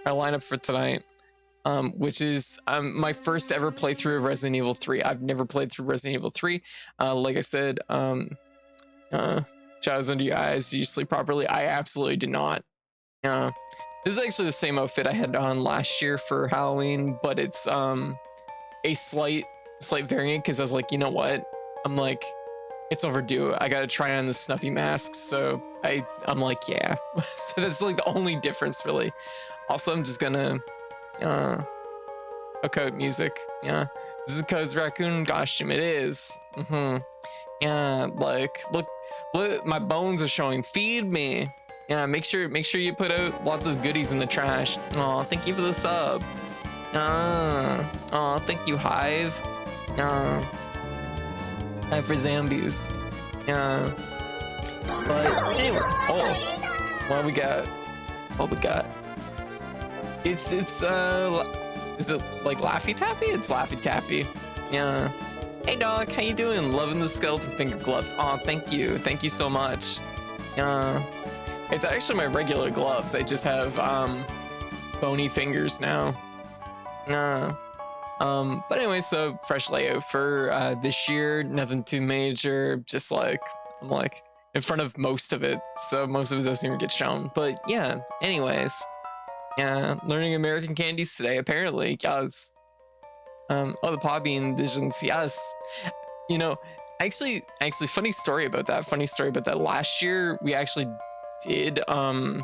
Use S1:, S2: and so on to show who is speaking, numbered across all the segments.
S1: our lineup for tonight, which is my first ever playthrough of Resident Evil 3. I've never played through Resident Evil 3. Like I said, shadows under your eyes, do you sleep properly? I absolutely did not. This is actually the same outfit I had on last year for Halloween, but it's a slight variant, because I was like, you know what? I'm like, it's overdue. I gotta try on the snuffy mask. So I'm like, yeah. So that's like the only difference, really. Also, I'm just gonna code music. Yeah, this is Code's raccoon costume. It is. Yeah, like look, my bones are showing. Feed me. Yeah, make sure you put out lots of goodies in the trash. Oh, thank you for the sub. Oh, thank you, Hive. Time for zombies. Yeah. But anyway, what we got? It's is it like Laffy Taffy? It's Laffy Taffy. Yeah. Hey dog, how you doing? Loving the skeleton finger gloves. Oh, thank you so much. Yeah. It's actually my regular gloves. They just have bony fingers now. But anyway, so fresh layout for this year, nothing too major, just like I'm like in front of most of it, so most of it doesn't even get shown. But yeah, anyways, yeah, learning American candies today apparently, yes. The Paw Bean Visions, yes. You know, actually funny story about that. Last year we actually did the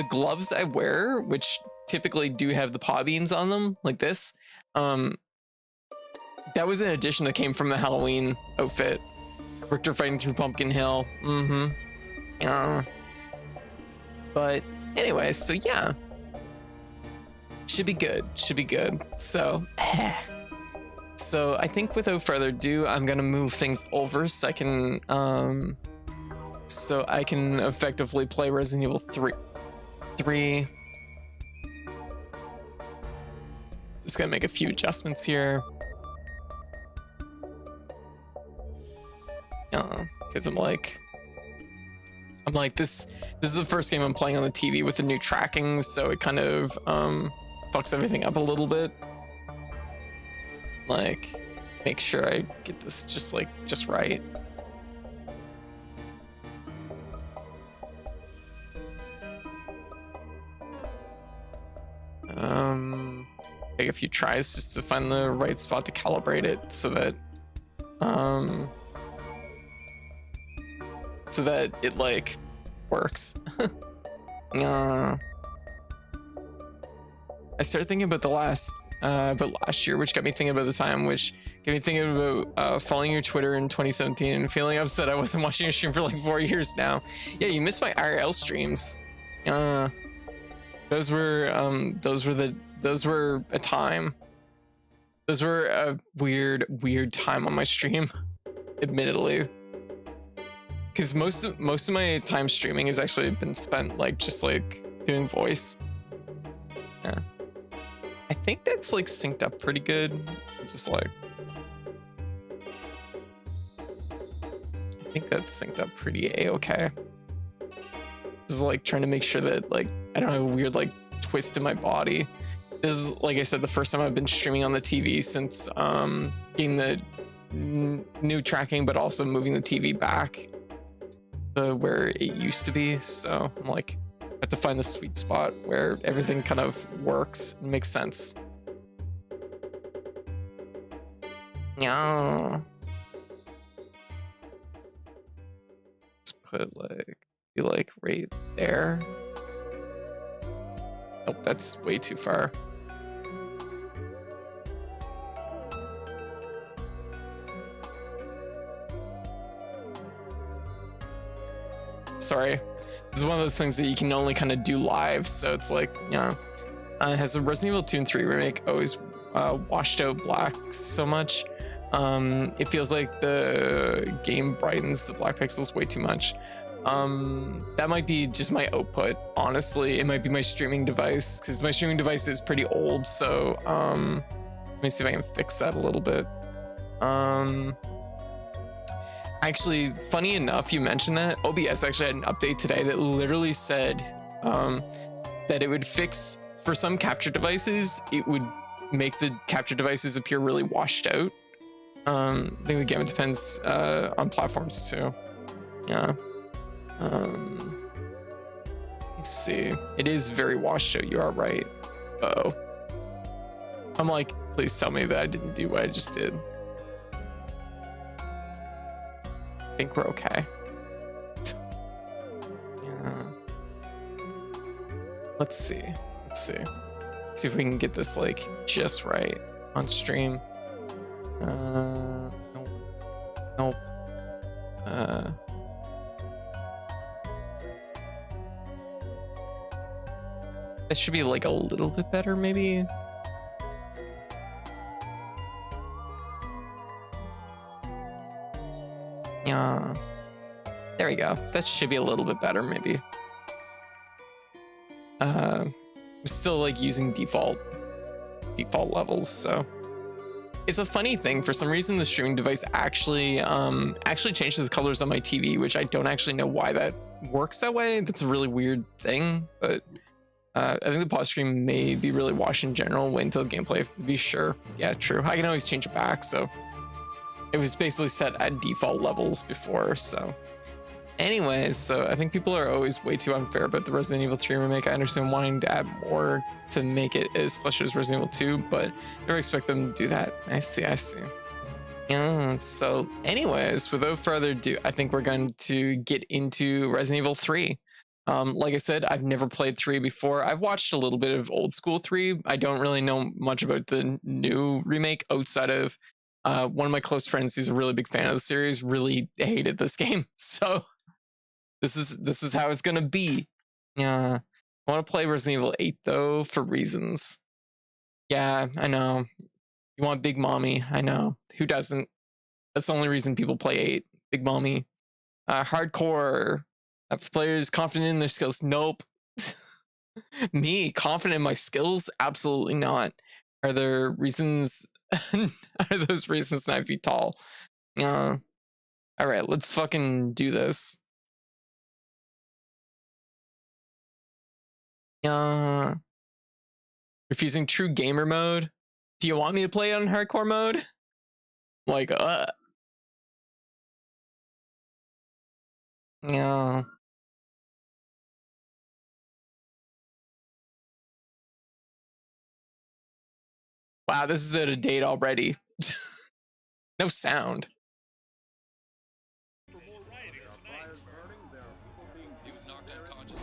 S1: gloves I wear, which typically do have the paw beans on them like this. That was an addition that came from the Halloween outfit. Richter fighting through Pumpkin Hill. Yeah. But anyway, so yeah. Should be good. So I think without further ado, I'm gonna move things over so I can effectively play Resident Evil 3. Just gonna make a few adjustments here. Because I'm like this is the first game I'm playing on the TV with the new tracking, so it kind of fucks everything up a little bit. Like, make sure I get this just right. Take a few tries just to find the right spot to calibrate it so that it like works. I started thinking about last year, which got me thinking about the time, which got me thinking about following your Twitter in 2017 and feeling upset I wasn't watching your stream for like 4 years now. Yeah, you missed my IRL streams. Those were a time. Those were a weird time on my stream, admittedly. Because most of my time streaming has actually been spent just doing voice. Yeah. I think that's synced up pretty good. I think that's synced up pretty a-okay. Just trying to make sure that I don't have a weird twist in my body. This is, like I said, the first time I've been streaming on the TV since getting the new tracking, but also moving the TV back to where it used to be. So I'm I have to find the sweet spot where everything kind of works and makes sense. Yeah. Let's put right there. Oh, that's way too far. Sorry, this is one of those things that you can only kind of do live, so it's yeah. Has the Resident Evil 2 and 3 remake always washed out black so much? It feels like the game brightens the black pixels way too much. That might be just my output, honestly. It might be my streaming device, because my streaming device is pretty old, so let me see if I can fix that a little bit. Actually, funny enough, you mentioned that OBS actually had an update today that literally said that it would fix for some capture devices, it would make the capture devices appear really washed out. I think again it depends on platforms too. Yeah. Let's see. It is very washed out. You are right. Uh-oh. I'm like, please tell me that I didn't do what I just did. I think we're okay. Yeah. Let's see. Let's see. See if we can get this like just right on stream. Nope. Nope. This should be like a little bit better, maybe. Yeah. There we go. That should be a little bit better, maybe. I'm still like using default levels, so it's a funny thing. For some reason, the streaming device actually changes the colors on my TV, which I don't actually know why that works that way. That's a really weird thing, but I think the pause stream may be really washed in general. Wait until gameplay to be sure. Yeah, true. I can always change it back, so it was basically set at default levels before, so. Anyways, so I think people are always way too unfair about the Resident Evil 3 remake. I understand wanting to add more to make it as fleshy as Resident Evil 2, but never expect them to do that. I see. Yeah, so anyways, without further ado, I think we're going to get into Resident Evil 3. Like I said, I've never played 3 before. I've watched a little bit of old school 3. I don't really know much about the new remake outside of one of my close friends who's a really big fan of the series really hated this game. So this is how it's gonna be. Yeah, I want to play Resident Evil 8 though for reasons. Yeah, I know. You want Big Mommy? I know. Who doesn't? That's the only reason people play 8. Big Mommy. Hardcore. For players confident in their skills. Nope. Me confident in my skills? Absolutely not. Are there reasons? Are those reasons 9 feet tall? All right, let's fucking do this. Refusing true gamer mode. Do you want me to play it on hardcore mode? Like, yeah. Wow, this is out of date already. No sound.
S2: He was knocked unconscious.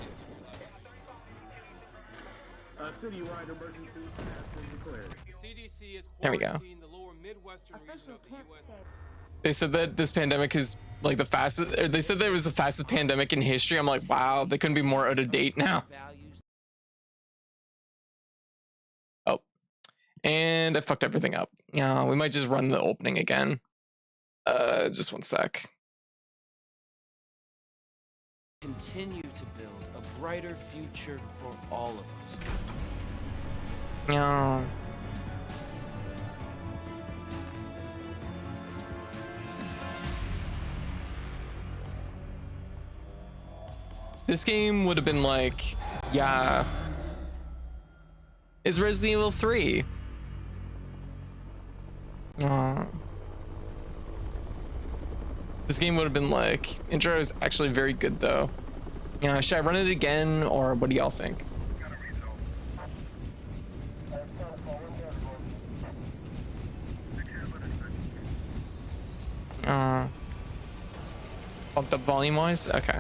S3: Citywide emergency has been declared.
S2: The CDC is
S1: There we go.
S2: quarantining the lower Midwestern region of the U.S.
S1: They said that this pandemic is like the fastest, or they said that it was the fastest pandemic in history. I'm like, wow, they couldn't be more out of date now. Oh, and I fucked everything up. Yeah, we might just run the opening again. Just one sec.
S4: Continue to build a brighter future for all of us.
S1: Yeah. This game would have been like, yeah, it's Resident Evil 3. This game would have been like, intro is actually very good though. Yeah, should I run it again or what do y'all think? Bumped up volume wise? Okay.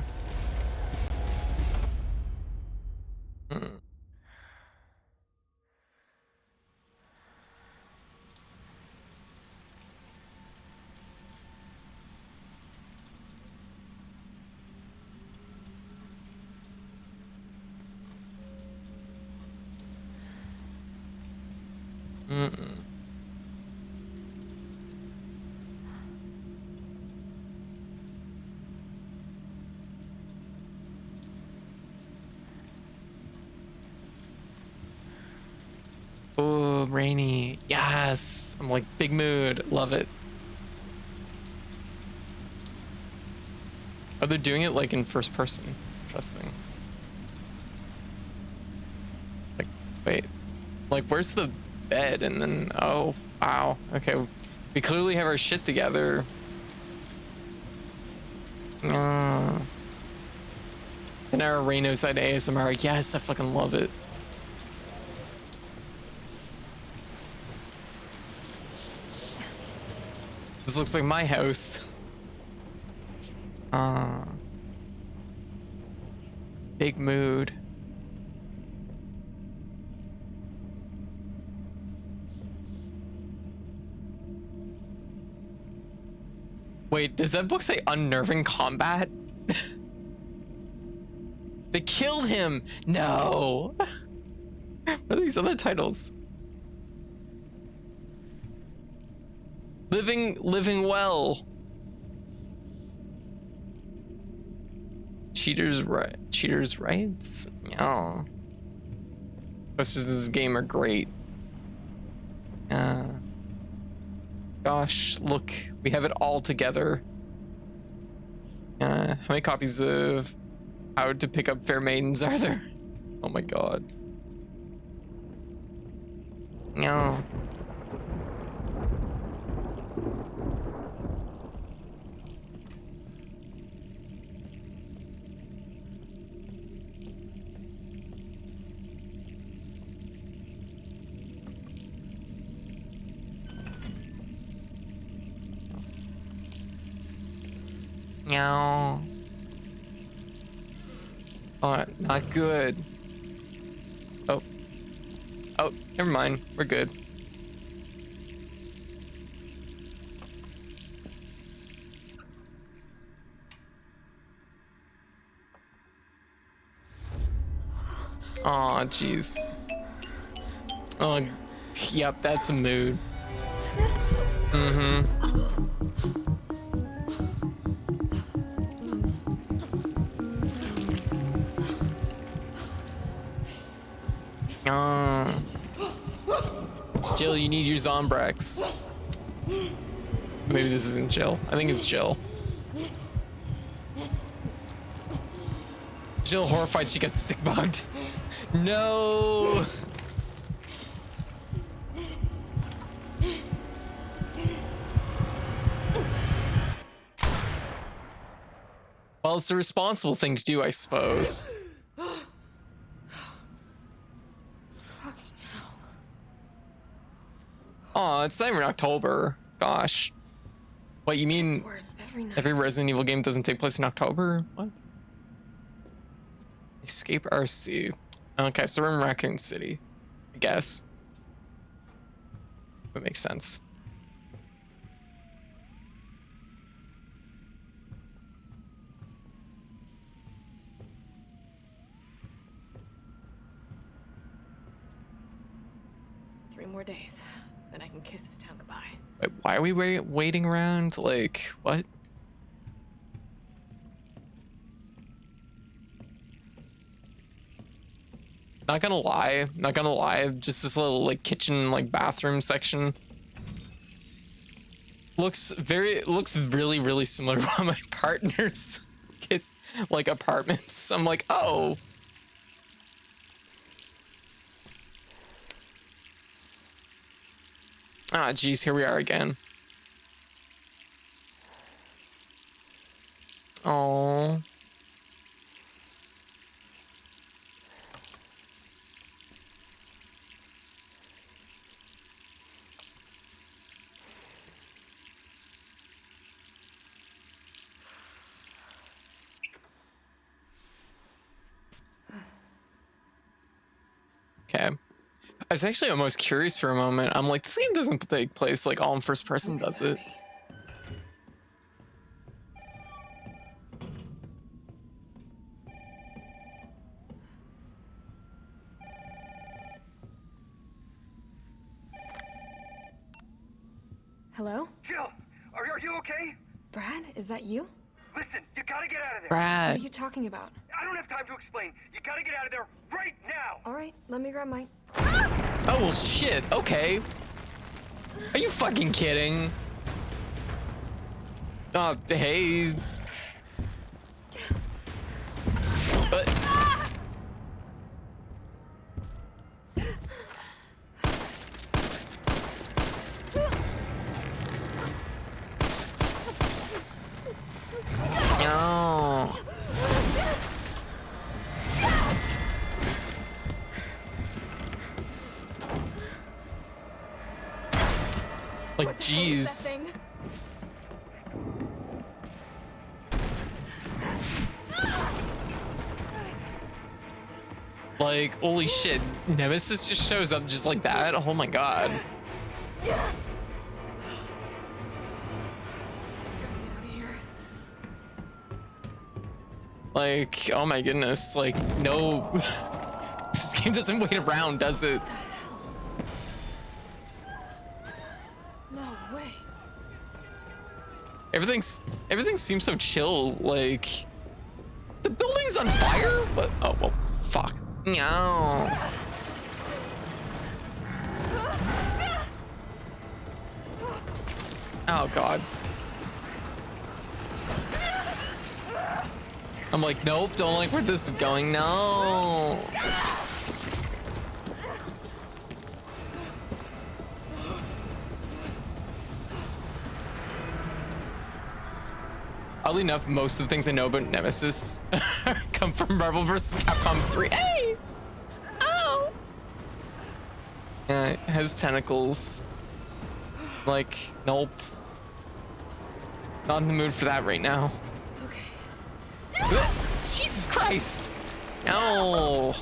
S1: Oh, rainy. Yes. I'm like, big mood. Love it. Oh, they're doing it like in first person. Interesting. Like Wait, like where's the bed? And then, oh, wow. Okay, we clearly have our shit together. The Reno side ASMR. Yes, I fucking love it. This looks like my house. Big mood. Wait, does that book say unnerving combat? They killed him. No. What are these other titles? Living well. Cheaters rights. Yeah. Questions in this game are great. Gosh, look, we have it all together. How many copies of How to Pick Up Fair Maidens are there? Oh my god. No. No. Oh, not good. Oh. Oh, never mind. We're good. Aw, jeez. Oh, yep, that's a mood. Mm-hmm. Jill, you need your Zombrex. Maybe this isn't Jill. I think it's Jill. Jill horrified she gets stick bugged. No. Well, it's the responsible thing to do, I suppose. Oh, it's not even October. Gosh. What, you mean every Resident Evil game doesn't take place in October? What? Escape RC. Okay, so we're in Raccoon City, I guess. That makes sense.
S5: More days, then I can kiss this town goodbye.
S1: Wait, why are we waiting around? Like, what? Not gonna lie, just this little like kitchen, like bathroom section looks really similar to one of my partner's kids, like apartments. I'm like, oh. Ah, geez, here we are again. Oh. Okay. I was actually almost curious for a moment. I'm like, this game doesn't take place like all in first person, does it?
S5: Hello?
S6: Jill, are you okay?
S5: Brad, is that you?
S6: Listen, you gotta get out of there.
S5: What
S1: Brad.
S5: are you talking about?
S6: I don't have time to explain. You gotta get out of there right now.
S5: All right, let me grab my...
S1: Oh, well, shit. Okay. Are you fucking kidding? Hey. Like,
S5: What the hell is
S1: jeez.
S5: that thing?
S1: Like, holy shit, Nemesis just shows up just like that? Oh my god.
S5: Gotta get out of here.
S1: Like, oh my goodness, like, no. This game doesn't wait around, does it?
S5: No way.
S1: Everything seems so chill, like, the building's on fire? What? Oh, well, fuck. No. Oh god. I'm like, nope, don't like where this is going. No. Oddly enough, most of the things I know about Nemesis come from Marvel vs. Capcom 3. Hey! Ow! Yeah, it has tentacles. Like, nope. Not in the mood for that right now.
S5: Okay.
S1: Jesus Christ! No!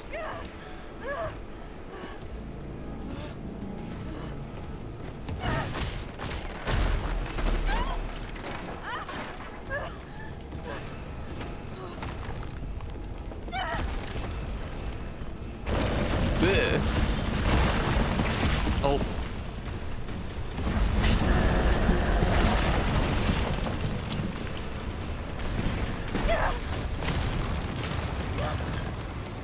S1: Bleh. Oh.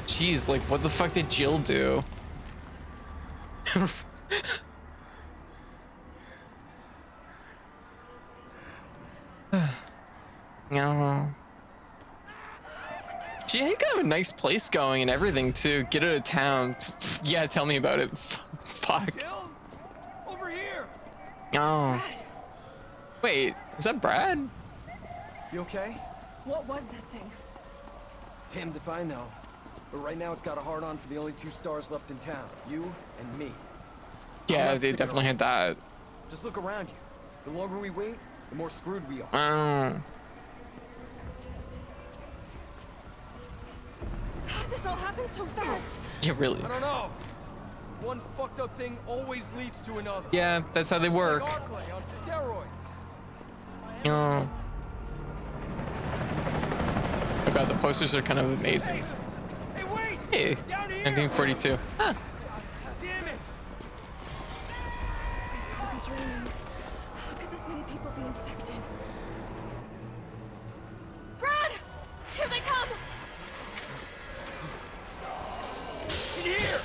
S1: Jeez, like, what the fuck did Jill do? No. She had kind of a nice place going and everything too. Get out of town. Yeah, tell me about it. Fuck.
S6: Jill? Over here!
S1: Oh. Wait, is that Brad?
S7: You okay?
S5: What was that thing?
S7: Damned if I know. But right now it's got a hard-on for the only two stars left in town. You and me.
S1: Yeah,
S7: not
S1: they
S7: sticking
S1: definitely had
S7: around.
S1: that.
S7: Just look around you. The longer we wait, the more screwed we are.
S5: This all happened so fast.
S1: Yeah, really.
S7: I don't know. One fucked up thing always leads to another.
S1: Yeah, that's how they work.
S7: Like Arclay on steroids.
S1: Yeah. Oh god, the posters are kind of amazing.
S6: Hey, wait!
S1: Hey,
S6: Down here!
S1: 1942. Huh.
S6: Damn it!
S5: I could be dreaming. How could this many people be infected? Brad! Here they come!
S6: In here!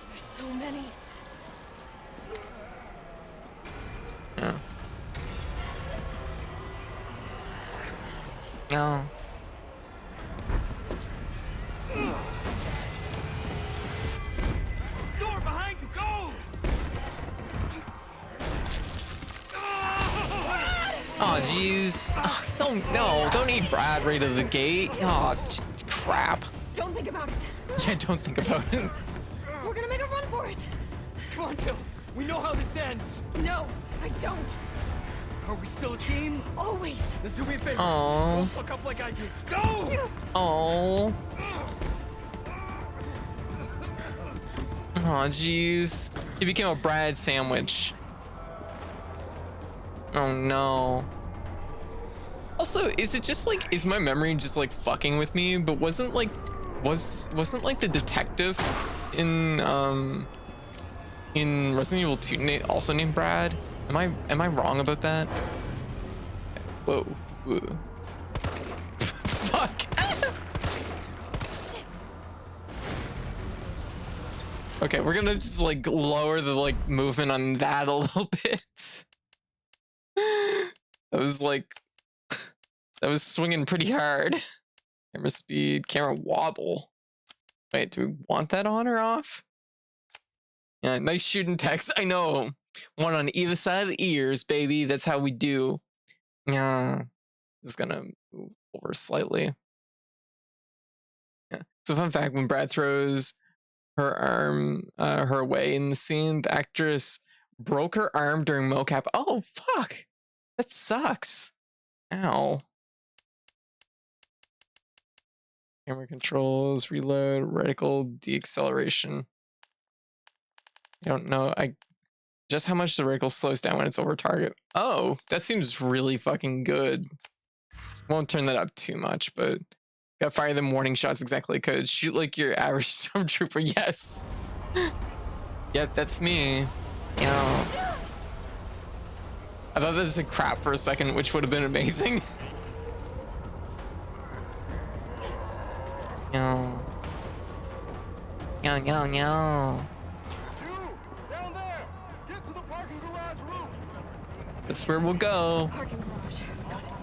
S5: There's so many.
S1: Yeah. No.
S6: Door behind you, go!
S1: Oh jeez. Don't eat Brad right out of the gate. Oh crap.
S5: Don't think about it.
S1: Yeah, don't think about it.
S5: We're gonna make a run for it.
S6: Come on, Jill. We know how this ends.
S5: No, I don't.
S6: Are we still a team?
S5: Always.
S6: Then do me a favor.
S1: Oh.
S6: Don't fuck up like I did. Go!
S1: Oh. Oh jeez. He became a Brad sandwich. Oh no. Also, is it just like, is my memory just like fucking with me? But wasn't like the detective in Resident Evil 2 also named Brad? Am I wrong about that? Whoa. Whoa. Fuck. Okay, we're gonna just like lower the like movement on that a little bit. That was swinging pretty hard. Camera speed, camera wobble. Wait, do we want that on or off? Yeah, nice shooting text. I know. One on either side of the ears, baby. That's how we do. Yeah. Just gonna move over slightly. Yeah. So fun fact, when Brad throws her arm, her away in the scene. The actress broke her arm during mocap. Oh, fuck. That sucks. Ow. Camera controls, reload, reticle, deacceleration. I don't know. Just how much the reticle slows down when it's over target. Oh, that seems really fucking good. Won't turn that up too much, but gotta fire them warning shots exactly. Could shoot like your average stormtrooper. Yes. Yep, that's me. Yeah. I thought this was a crap for a second, which would have been amazing. No. No, no, no.
S3: Down there! Get to the parking garage roof!
S1: That's where we'll go.
S5: Parking garage. Got it.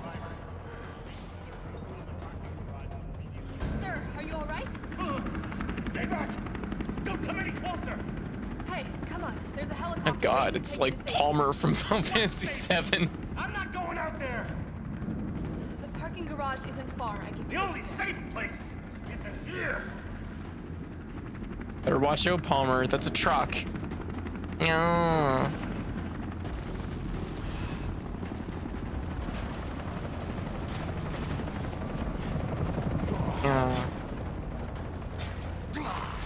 S5: Sir, are you all right?
S6: Stay back! Don't come any closer!
S5: Hey, come on. There's a helicopter.
S1: Oh god,
S5: waiting to
S1: it's
S5: take you
S1: like
S5: to safety.
S1: Palmer from Final Fantasy VII.
S6: I'm not going out there!
S5: The parking garage isn't far. I can
S6: The only safe place is in here!
S1: Better watch out, Palmer. That's a truck. No.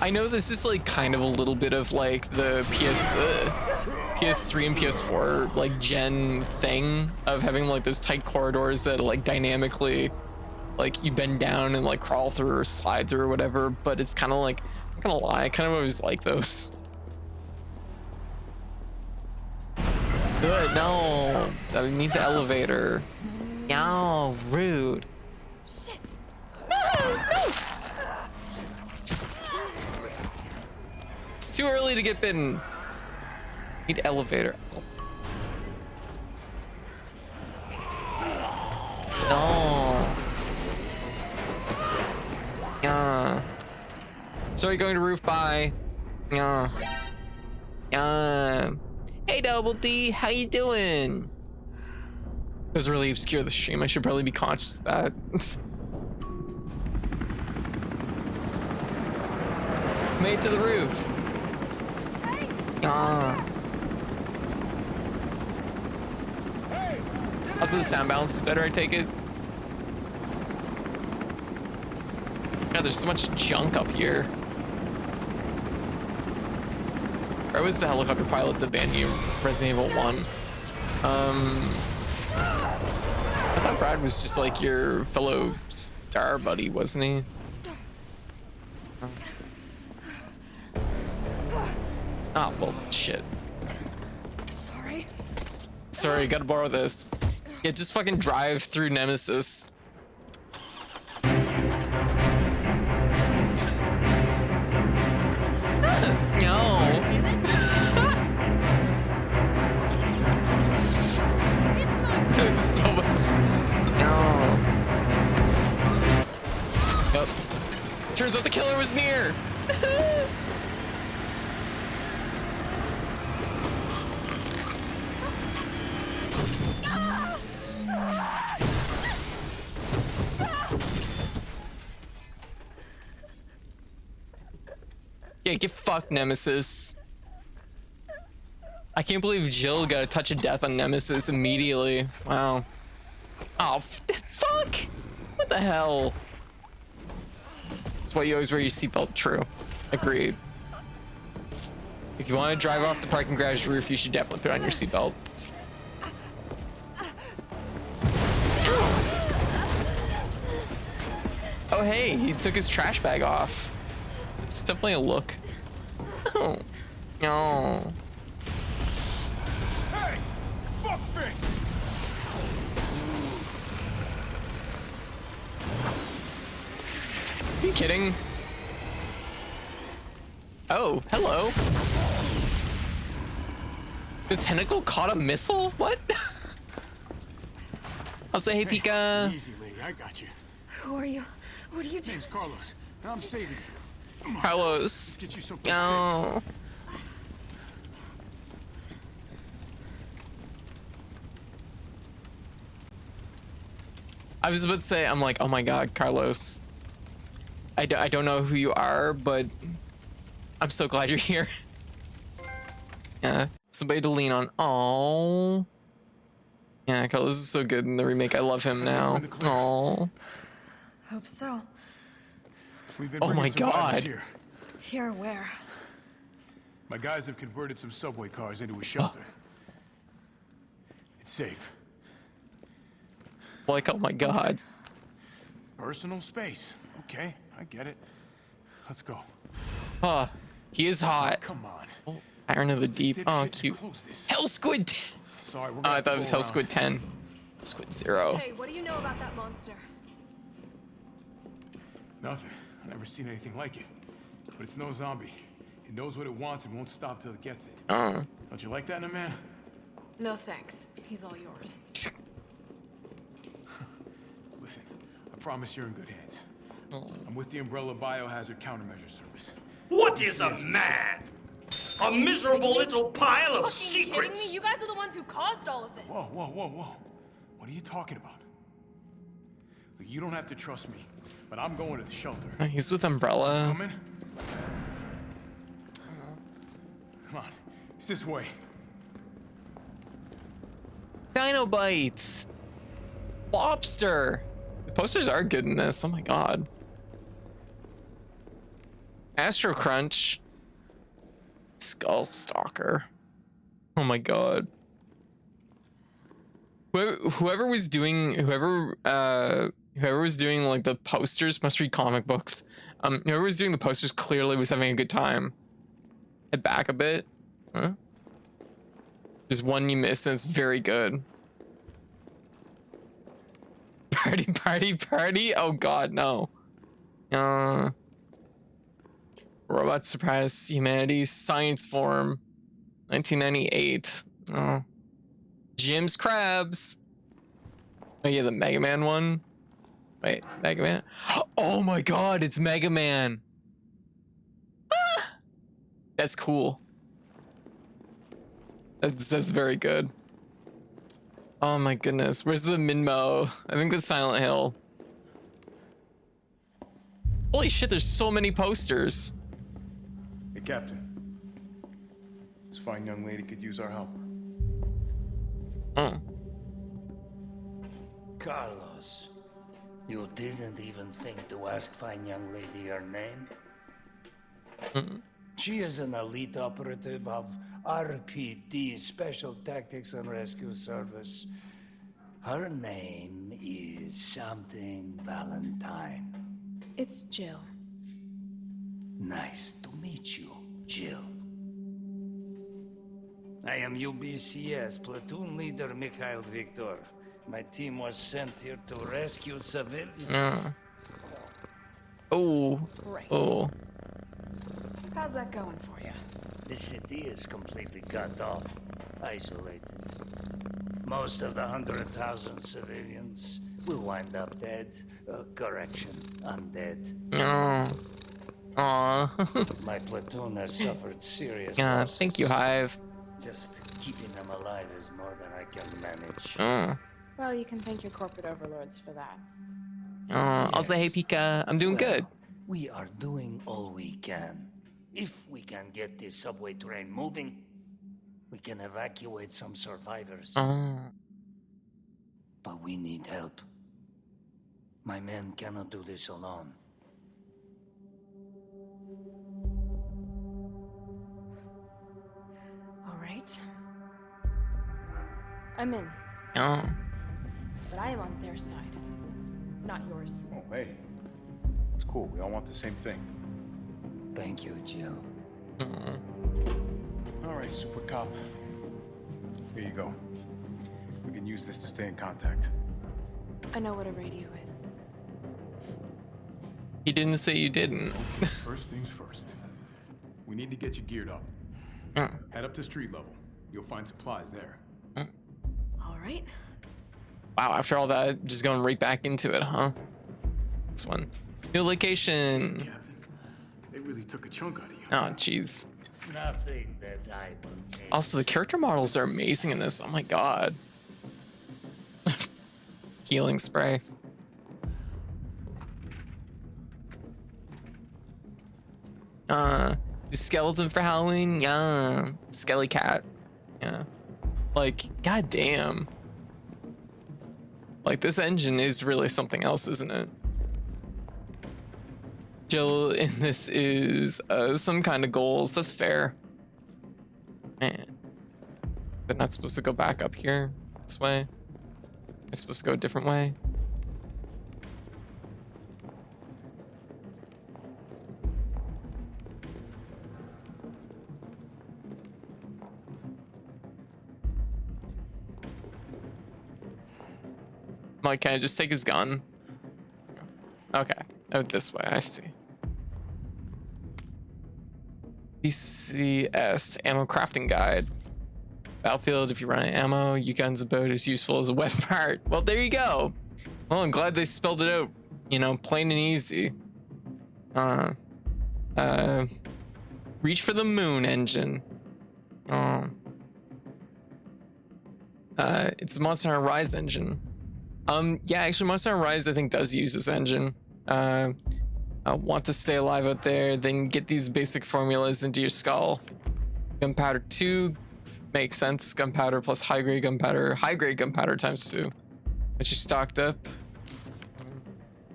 S1: I know this is like kind of a little bit of like the PS3 and PS4 like gen thing of having like those tight corridors that like dynamically like you bend down and like crawl through or slide through or whatever, but it's kind of like, I'm not gonna lie, I kind of always like those. Good, no, I need the elevator. No, rude.
S5: Shit.
S1: It's too early to get bitten. Need elevator. No. Yeah. Sorry, going to roof. Bye. Yeah. Yeah. Hey, Double D, how you doing? It was really obscure, the stream. I should probably be conscious of that. Made to the roof. Ah. Also, the sound balance is better, I take it. God, there's so much junk up here. Where was the helicopter pilot that banned you Resident Evil 1? I thought Brad was just like your fellow star buddy, wasn't he? Oh, well, shit. Sorry, gotta borrow this. Yeah, just fucking drive through Nemesis. No. So much. No. Yep. Turns out the killer was near. Yeah, get fucked, Nemesis. I can't believe Jill got a touch of death on Nemesis immediately. Wow. Oh, fuck! What the hell? That's why you always wear your seatbelt. True. Agreed. If you want to drive off the parking garage roof, you should definitely put on your seatbelt. Oh, hey, he took his trash bag off. It's definitely a look. Oh, no.
S6: Hey! Fuckface!
S1: Are you kidding? Oh, hello. The tentacle caught a missile? What? I'll say, hey, Pika.
S3: Easy, lady. I got you.
S5: Who are you? What do you do?
S3: Name's Carlos, and I'm saving you. Come on.
S1: Carlos.
S3: Get you something
S1: No. I was about to say, I'm like, oh my god, Carlos. I don't know who you are, but I'm so glad you're here. Yeah, somebody to lean on. Oh. Yeah, Carlos is so good in the remake. I love him now. Oh.
S5: Hope so.
S8: We've been
S1: Oh my
S8: bringing survivors
S1: God.
S8: here.
S5: Here, where?
S8: My guys have converted some subway cars into a shelter. It's safe.
S1: Like, oh my God.
S8: Personal space. Okay, I get it. Let's go.
S1: Oh, he is hot.
S8: Come on.
S1: Iron of the Deep. Oh,
S8: Dipshit,
S1: cute.
S8: close this.
S1: Hell Squid 10.
S8: Sorry, we're
S1: Oh,
S8: gonna
S1: I
S8: have to
S1: thought it was
S8: go
S1: Hell
S8: around.
S1: Squid 10. Squid 0.
S5: Hey, what do you know about that monster?
S8: Nothing. I've never seen anything like it. But it's no zombie. It knows what it wants and won't stop till it gets it. Don't you like that in a man?
S5: No thanks. He's all yours.
S8: Listen, I promise you're in good hands. I'm with the Umbrella Biohazard Countermeasure Service.
S6: What is a man? A miserable little pile of
S5: Kidding
S6: secrets.
S5: me? You guys are the ones who caused all of this.
S8: Whoa, whoa, whoa, whoa. What are you talking about? Look, you don't have to trust me, but I'm going to the shelter.
S1: He's with Umbrella.
S8: Coming? Come on, it's this way.
S1: Dino Bites. Lobster. The posters are good in this. Oh my God. Astro Crunch. Skull Stalker. Oh my God. Whoever was doing like the posters must read comic books. Whoever was doing the posters clearly was having a good time. Head back a bit. Huh? There's one you missed and it's very good. Party, party, party. Oh God, no. Robots surpass humanity. Science form. 1998. Oh. Jim's Crabs. Oh yeah, the Mega Man one. Wait, Mega Man? Oh my God, it's Mega Man. Ah! That's cool. That's very good. Oh my goodness, where's the Minmo? I think that's Silent Hill. Holy shit, there's so many posters.
S8: Hey, Captain. This fine young lady could use our help.
S1: Oh.
S9: Carlos, you didn't even think to ask fine young lady her name? She is an elite operative of RPD, Special Tactics and Rescue Service. Her name is something Valentine.
S5: It's Jill.
S9: Nice to meet you, Jill. I am UBCS Platoon Leader Mikhail Viktor. My team was sent here to rescue civilians.
S1: Oh.
S5: Great.
S1: Oh.
S5: How's that going for you?
S9: The city is completely cut off, isolated. Most of the 100,000 civilians will wind up dead. Correction, undead.
S1: Oh. Aw.
S9: My platoon has suffered serious
S1: Yeah,
S9: losses.
S1: thank you, Hive.
S9: Just keeping them alive is more than I can manage.
S1: Oh.
S5: Well, you can thank your corporate overlords for that.
S1: Oh. Also, hey Pika, I'm doing
S9: Well,
S1: good.
S9: We are doing all we can. If we can get this subway train moving, we can evacuate some survivors.
S1: Oh.
S9: But we need help. My men cannot do this alone.
S5: All right. I'm in,
S1: Oh.
S5: but I am on their side, not yours.
S8: Oh, hey. It's cool. We all want the same thing.
S9: Thank you, Jill.
S8: All right, Super Cop. Here you go. We can use this to stay in contact.
S5: I know what a radio is.
S1: He didn't say you didn't.
S8: First things first. We need to get you geared up. Head up to street level. You'll find supplies there.
S5: All right.
S1: Wow, after all that, just going right back into it, huh? This one. New location.
S8: Captain, they really took a chunk out of you.
S1: Oh, jeez.
S9: Nothing that I will take.
S1: Also, the character models are amazing in this. Oh my God. Healing spray. Skeleton for Halloween? Yeah. Skelly cat. Yeah. Like, goddamn. Like, this engine is really something else, isn't it? Jill in this is some kind of goals. That's fair. Man. They're not supposed to go back up here this way. They're supposed to go a different way. Like, can I just take his gun? Okay. Oh, this way. I see. PCS ammo crafting guide. Battlefield, if you run out of ammo, you guns about as useful as a web part. Well, there you go. Well, I'm glad they spelled it out, you know, plain and easy. Reach for the moon engine. It's a Monster Hunter Rise engine. Yeah, actually, Monster Hunter Rise, I think, does use this engine. Want to stay alive out there, then get these basic formulas into your skull. Gunpowder 2 makes sense. Gunpowder plus high-grade gunpowder times 2. Once you're stocked up.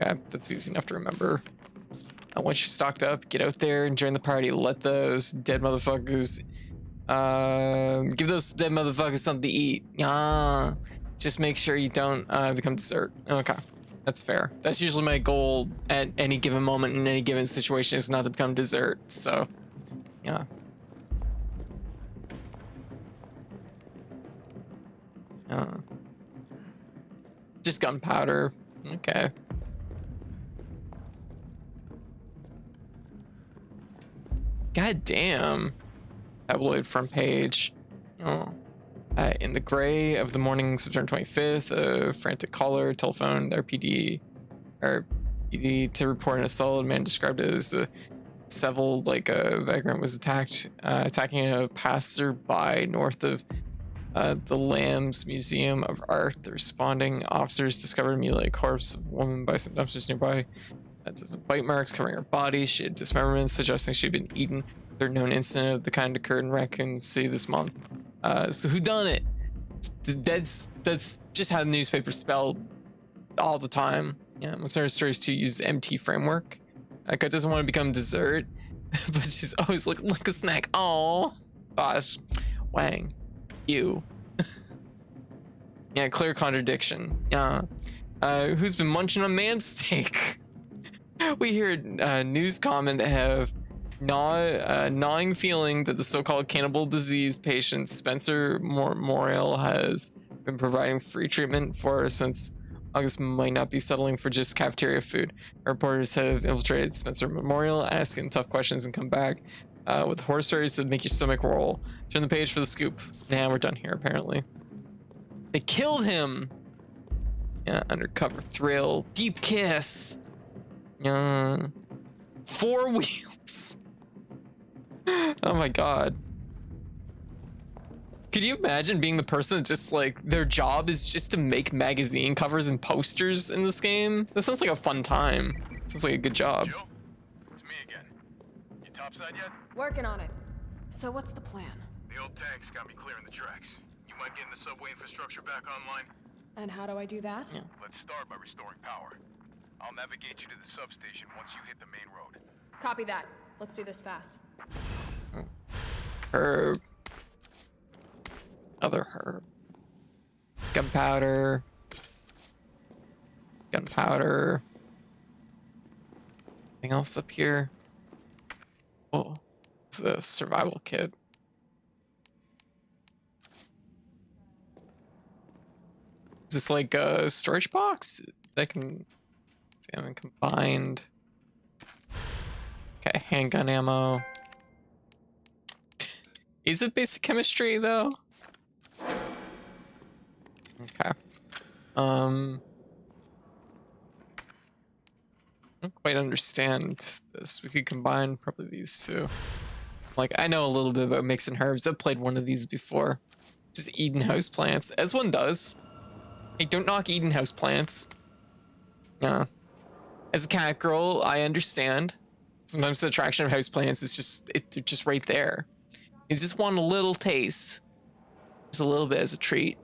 S1: Yeah, that's easy enough to remember. Once you're stocked up, get out there and join the party. Let those dead motherfuckers... give those dead motherfuckers something to eat. Yeah. Just make sure you don't become dessert. Okay, that's fair. That's usually my goal at any given moment in any given situation, is not to become dessert. So, yeah. Just gunpowder. Okay. God damn. Tabloid front page. Oh. In the gray of the morning, September 25th, a frantic caller, telephone, their PD to report an assault. A man described it as several, like a vagrant was attacking a passerby north of the Lambs Museum of Art. The responding officers discovered a mutilated corpse of a woman by some dumpsters nearby. There's bite marks covering her body. She had dismemberments suggesting she'd been eaten. Third known incident of the kind occurred in Raccoon City this month. So who done it? That's just how the newspaper spelled all the time. Yeah, Monster Stories 2 uses MT framework. That guy doesn't want to become dessert, but she's always like a snack. Oh, gosh, Wang, you. Yeah, clear contradiction. Yeah, who's been munching on man steak? We hear news comment have gnawing feeling that the so-called cannibal disease patient Spencer Memorial has been providing free treatment for since August might not be settling for just cafeteria food. Reporters have infiltrated Spencer Memorial, asking tough questions, and come back with horror stories that make your stomach roll. Turn the page for the scoop. Nah, we're done here, apparently. They killed him! Yeah, undercover thrill. Deep kiss! Yeah. 4 wheels! Oh my god. Could you imagine being the person that just like their job is just to make magazine covers and posters in this game? That sounds like a fun time. Sounds like a good job.
S8: Jill, it's me again. You topside yet?
S5: Working on it. So what's the plan?
S8: The old tanks got me clearing the tracks. You mind getting the subway infrastructure back online?
S5: And how do I do that?
S1: Yeah.
S8: Let's start by restoring power. I'll navigate you to the substation once you hit the main road.
S5: Copy that. Let's do this fast.
S1: Herb. Other herb. Gunpowder. Gunpowder. Anything else up here? Oh, it's a survival kit. Is this like a storage box that can examine combined? Okay, handgun ammo. Is it basic chemistry though? Okay. I don't quite understand this. We could combine probably these two. Like, I know a little bit about mixing herbs. I've played one of these before. Just eating house plants, as one does. Hey, don't knock eating house plants. Yeah. As a cat girl, I understand. Sometimes the attraction of houseplants is they're just right there. You just want a little taste, just a little bit as a treat.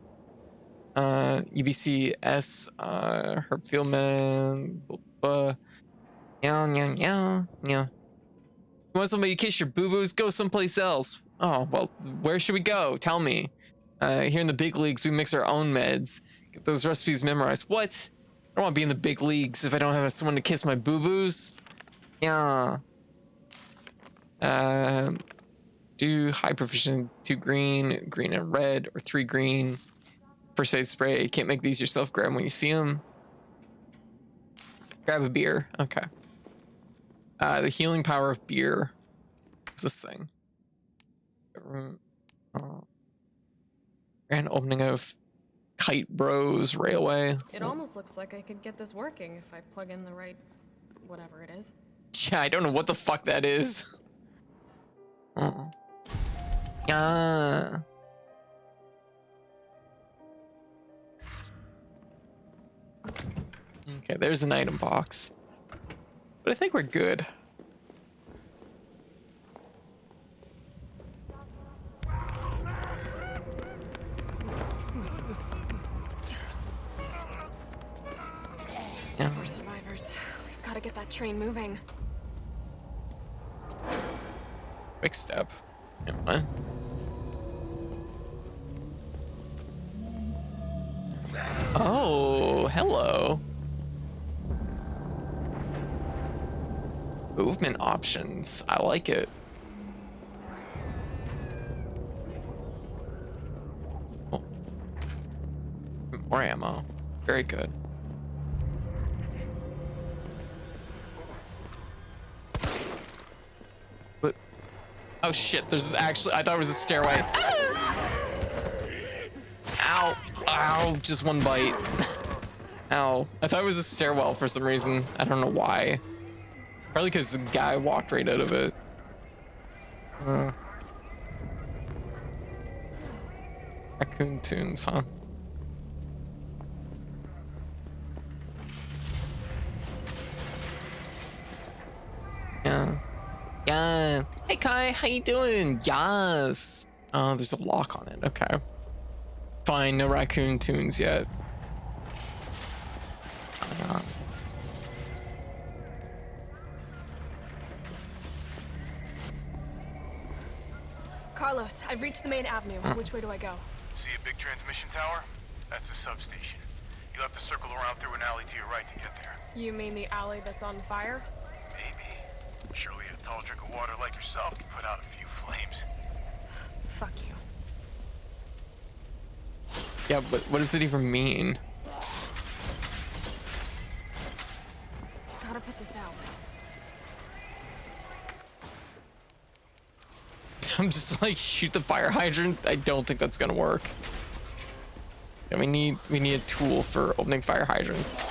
S1: UBCS, Herb Fieldman, yeah. You want somebody to kiss your boo-boos? Go someplace else. Oh, well, where should we go? Tell me. Here in the big leagues, we mix our own meds. Get those recipes memorized. What? I don't want to be in the big leagues if I don't have someone to kiss my boo-boos. Yeah. Do high proficient, 2 green, green and red, or 3 green. First aid spray. You can't make these yourself. Grab them when you see them. Grab a beer. Okay. The healing power of beer. What's this thing? Grand opening of Kite Bros Railway.
S5: It almost looks like I could get this working if I plug in the right whatever it is.
S1: Yeah, I don't know what the fuck that is. Okay, there's an item box. But I think we're good. Yeah.
S5: We're survivors. We've got to get that train moving.
S1: Quick step. Yeah, what? Oh, hello. Movement options. I like it. Oh. More ammo. Very good. But oh shit, there's actually, I thought it was a stairway. Ow. Ow, just one bite. Ow. I thought it was a stairwell for some reason. I don't know why. Probably because the guy walked right out of it. Raccoon tunes, huh? Yeah. Yeah. Hey Kai, how you doing? Yes. Oh, there's a lock on it. Okay. Fine, no raccoon tunes yet.
S5: Carlos, I've reached the main avenue. Which way do I go?
S8: See a big transmission tower? That's the substation. You'll have to circle around through an alley to your right to get there.
S5: You mean the alley that's on fire?
S8: Maybe. Surely a tall drink of water like yourself can put out a few flames.
S5: Fuck you.
S1: Yeah, but what does it even mean?
S5: Gotta put this out.
S1: I'm just like, shoot the fire hydrant. I don't think that's gonna work. Yeah, we need a tool for opening fire hydrants.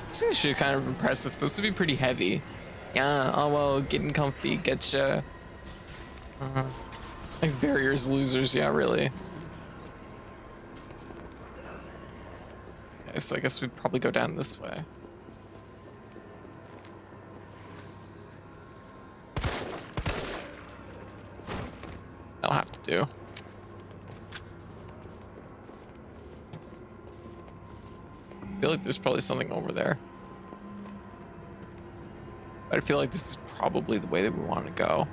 S1: This is actually kind of impressive. This would be pretty heavy. Yeah, oh well, getting comfy, getcha. These barriers, losers, yeah, really. Okay, so I guess we'd probably go down this way. That'll have to do. I feel like there's probably something over there. But I feel like this is probably the way that we want to go.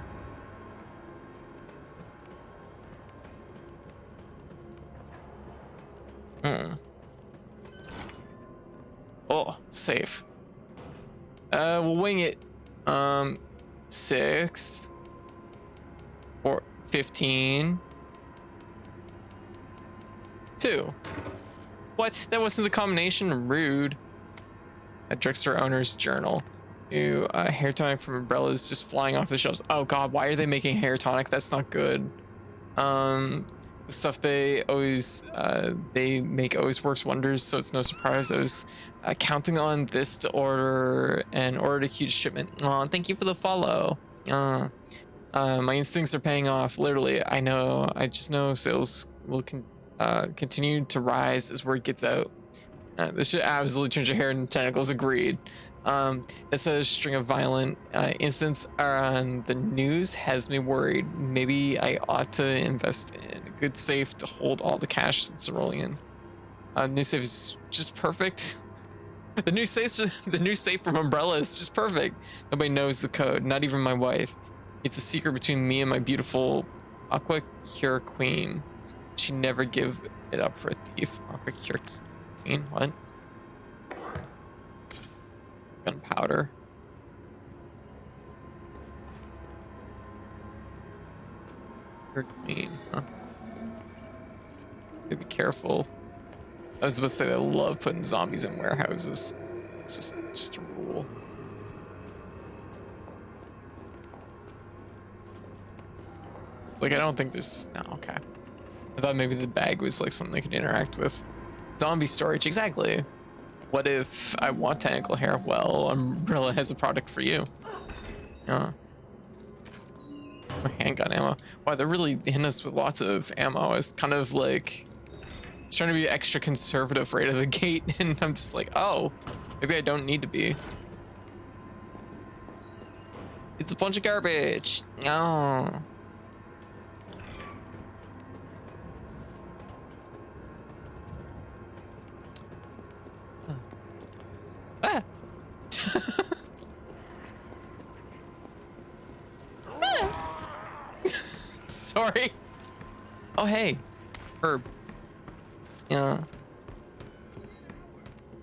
S1: Oh, safe. We'll wing it. 6 or 15 2. What? That wasn't the combination. Rude. A drugstore owner's journal. New hair tonic from umbrellas just flying off the shelves. Oh god, why are they making hair tonic? That's not good. The stuff they make always works wonders, so it's no surprise I was counting on this to order a huge shipment. Oh, thank you for the follow. My instincts are paying off. Literally, I just know sales will continue to rise as word gets out. This should absolutely change your hair and tentacles. Agreed. This a string of violent incidents on the news has me worried. Maybe I ought to invest in a good safe to hold all the cash that's rolling in. New safe is just perfect. The new safe from Umbrella is just perfect. Nobody knows the code, not even my wife. It's a secret between me and my beautiful Aqua Cure Queen. She never give it up for a thief. Aqua Cure Queen, what? Gunpowder. Cure Queen, huh? Gotta be careful. I was about to say I love putting zombies in warehouses. It's just a rule. Like, I don't think there's... No, okay. I thought maybe the bag was like something they could interact with. Zombie storage, exactly. What if I want tentacle hair? Well, Umbrella has a product for you. Yeah. Or handgun ammo. Wow, they're really hitting us with lots of ammo. It's kind of like... It's trying to be extra conservative right out of the gate, and I'm just like, oh, maybe I don't need to be. It's a bunch of garbage. Oh. Ah. Sorry. Oh, hey, Herb. Yeah.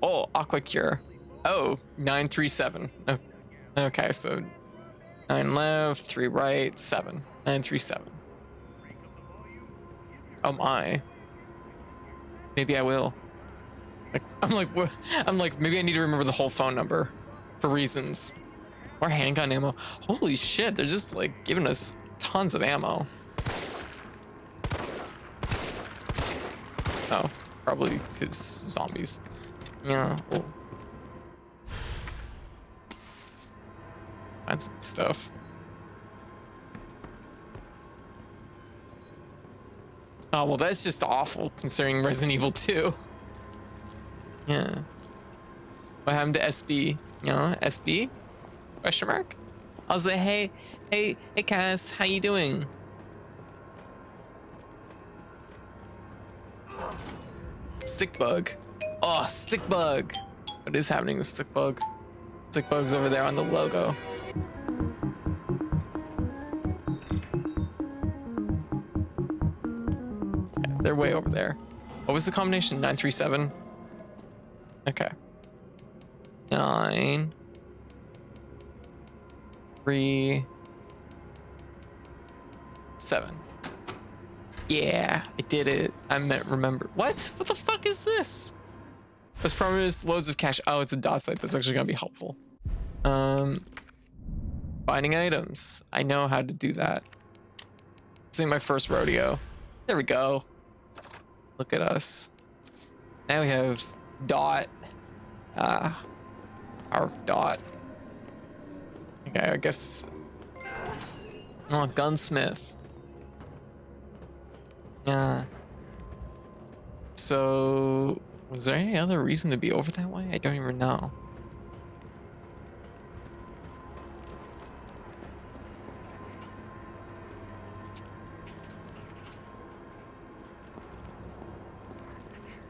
S1: Oh, Aqua Cure. Oh, 937. Oh, okay, so 9 left, 3 right, 7. 937. Oh my. Maybe I will. Like, I'm like, maybe I need to remember the whole phone number for reasons. More handgun ammo. Holy shit, they're just like giving us tons of ammo. Oh, probably because zombies. Yeah. Oh. That's good stuff. Oh, well, that's just awful considering Resident Evil 2. Yeah. What happened to SB? You know, SB? Question mark? I was like, hey, Cass, how you doing? Stick bug. Oh, stick bug. What is happening with stick bug? Stick bug's over there on the logo. Yeah, they're way over there. What was the combination? 937? Okay. 9 3 7. Yeah, I did it. I meant remember. What? What the fuck is this? This promised loads of cash. Oh, it's a dot site. That's actually gonna be helpful. Finding items. I know how to do that. This ain't my first rodeo. There we go. Look at us. Now we have dot. Our dot. Okay, I guess. Oh, gunsmith. Yeah. So, was there any other reason to be over that way? I don't even know.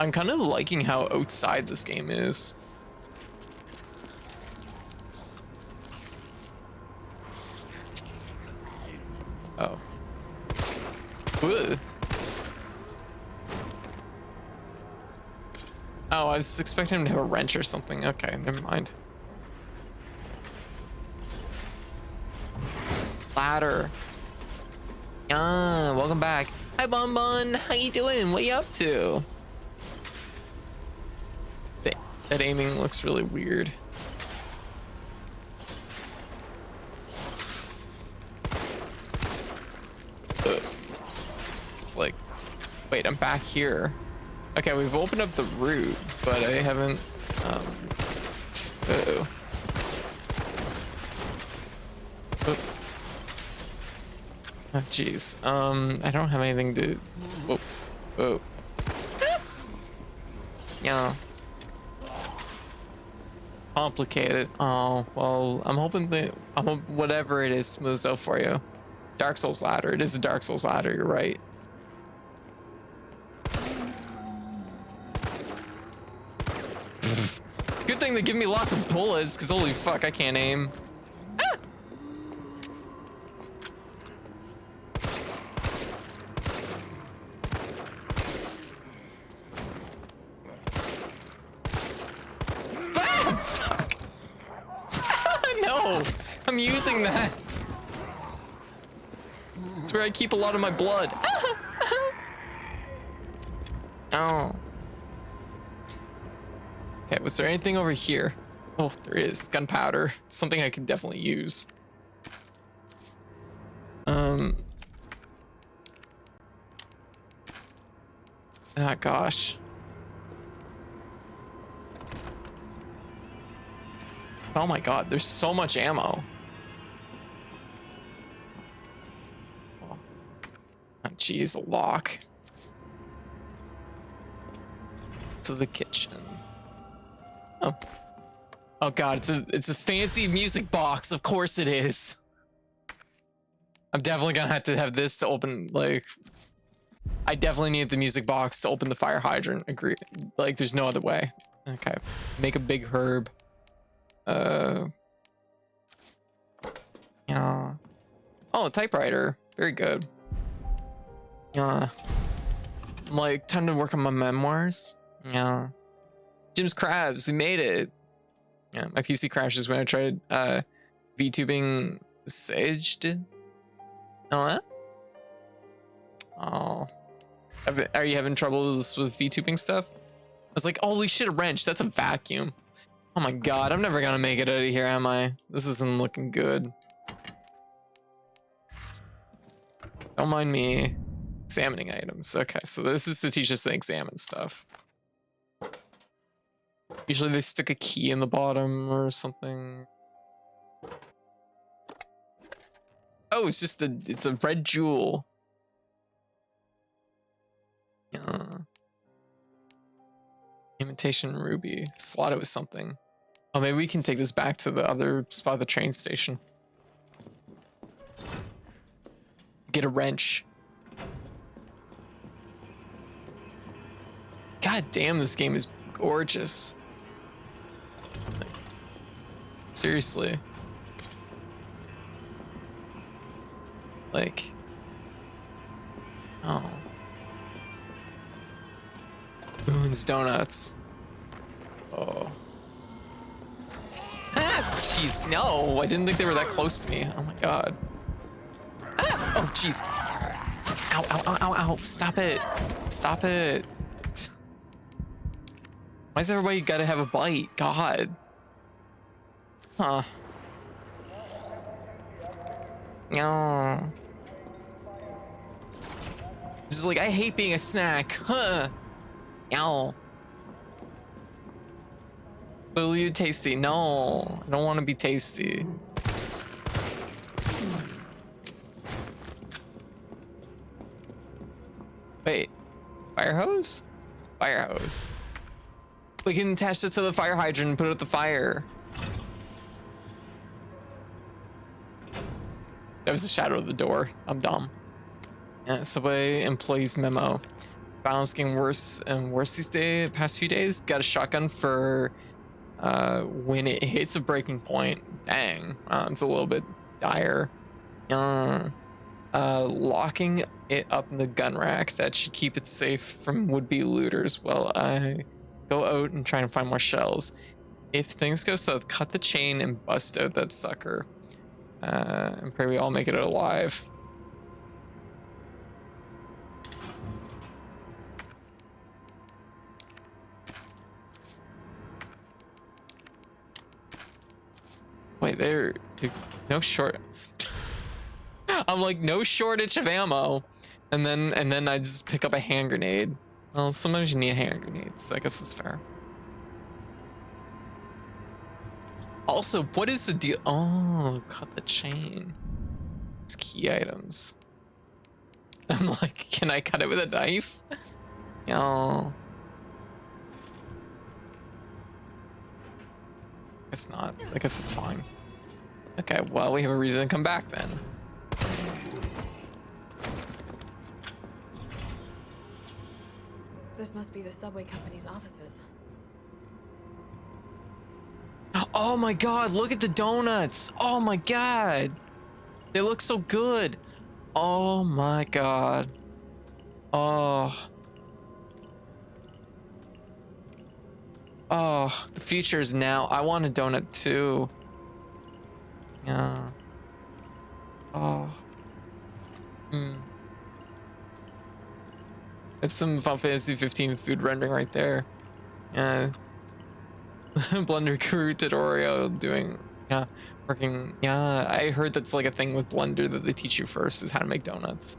S1: I'm kind of liking how outside this game is. Oh. Ugh. Oh, I was expecting him to have a wrench or something. Okay, never mind. Ladder. Yeah, welcome back. Hi, Bun Bun. How you doing? What you up to? That aiming looks really weird. It's like, wait, I'm back here. Okay, we've opened up the route, but I haven't, uh-oh. Oh, jeez. I don't have anything to, whoa. Yeah. Complicated. Oh, well, I'm hoping whatever it is smooths out for you. Dark Souls ladder. It is a Dark Souls ladder, you're right. Good thing they give me lots of bullets, because holy fuck, I can't aim. Ah! Ah, fuck. No, I'm using that. It's where I keep a lot of my blood. Oh. Okay, was there anything over here? Oh, there is. Gunpowder. Something I could definitely use. Ah, gosh. Oh my god, there's so much ammo. Oh, jeez, a lock. To the kitchen. Oh. Oh god, it's a fancy music box. Of course it is. I'm definitely gonna have to have this to open, like, I definitely need the music box to open the fire hydrant. Agree. Like, there's no other way. Okay. Make a big herb. Yeah. Oh, a typewriter. Very good. Yeah. Like, time to work on my memoirs. Yeah. Jim's Crabs, we made it. Yeah, my PC crashes when I tried VTubing Sage did. Oh, that? Oh. Are you having troubles with VTubing stuff? I was like, holy shit, a wrench. That's a vacuum. Oh my god, I'm never gonna make it out of here, am I? This isn't looking good. Don't mind me examining items. Okay, so this is to teach us to examine stuff. Usually they stick a key in the bottom or something. Oh, it's just it's a red jewel. Yeah. Imitation ruby. Slot it with something. Oh, maybe we can take this back to the other spot of the train station. Get a wrench. God damn, this game is gorgeous. Like, seriously. Like, oh. Boone's Donuts. Oh. Ah! Jeez, no! I didn't think they were that close to me. Oh my god. Ah! Oh, jeez. Ow, ow, ow, ow, ow. Stop it. Stop it. Why's everybody gotta have a bite? God. Huh. No. Just like, I hate being a snack. Huh. Ow. Will you tasty? No, I don't want to be tasty. Wait, fire hose? Fire hose. We can attach it to the fire hydrant and put out the fire. That was the shadow of the door. I'm dumb. Yeah, Subway employees memo. Balance getting worse and worse these past few days. Got a shotgun for when it hits a breaking point. Dang, it's a little bit dire. Locking it up in the gun rack. That should keep it safe from would-be looters while I go out and try and find more shells. If things go south, cut the chain and bust out that sucker. And pray we all make it out alive. Wait, there, dude, no short. I'm like, no shortage of ammo, and then I just pick up a hand grenade. Well, sometimes you need a hand grenade, so I guess it's fair. Also, what is the deal? Oh, cut the chain. It's key items. I'm like, can I cut it with a knife? No. It's not. I guess it's fine. Okay, well, we have a reason to come back then.
S5: This must be the subway company's offices.
S1: Oh my god, look at the donuts. Oh my god. They look so good. Oh my god. Oh. Oh, the future is now. I want a donut too. Yeah. Oh. It's some Final Fantasy 15 food rendering right there. Yeah. Blender crew tutorial doing, yeah, working. Yeah, I heard that's like a thing with Blender that they teach you first is how to make donuts.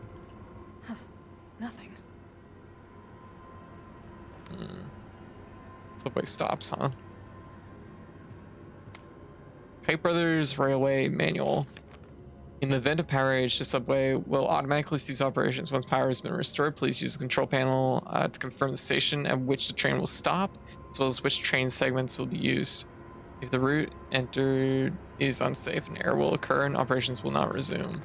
S5: Nothing.
S1: Subway stops, huh? Kite Brothers Railway Manual. In the event of power outage, the subway will automatically cease operations. Once power has been restored, please use the control panel to confirm the station at which the train will stop, as well as which train segments will be used. If the route entered is unsafe, an error will occur and operations will not resume.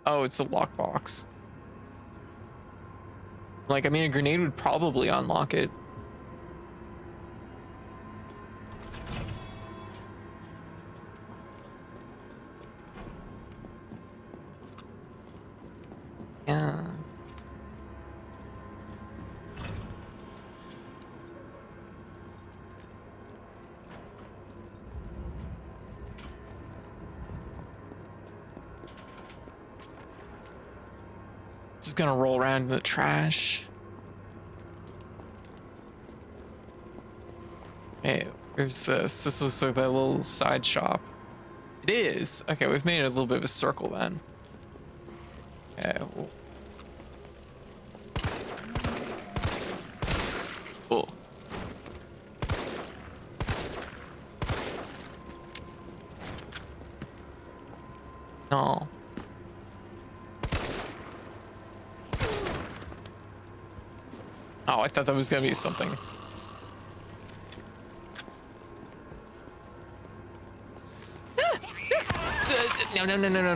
S1: Oh, it's a lockbox. Like, I mean, a grenade would probably unlock it. Yeah. Just gonna roll around in the trash. Hey, where's this? This looks like that little side shop. It is. Okay, we've made it a little bit of a circle then. Okay. Oh. No. Oh, I thought that was gonna be something.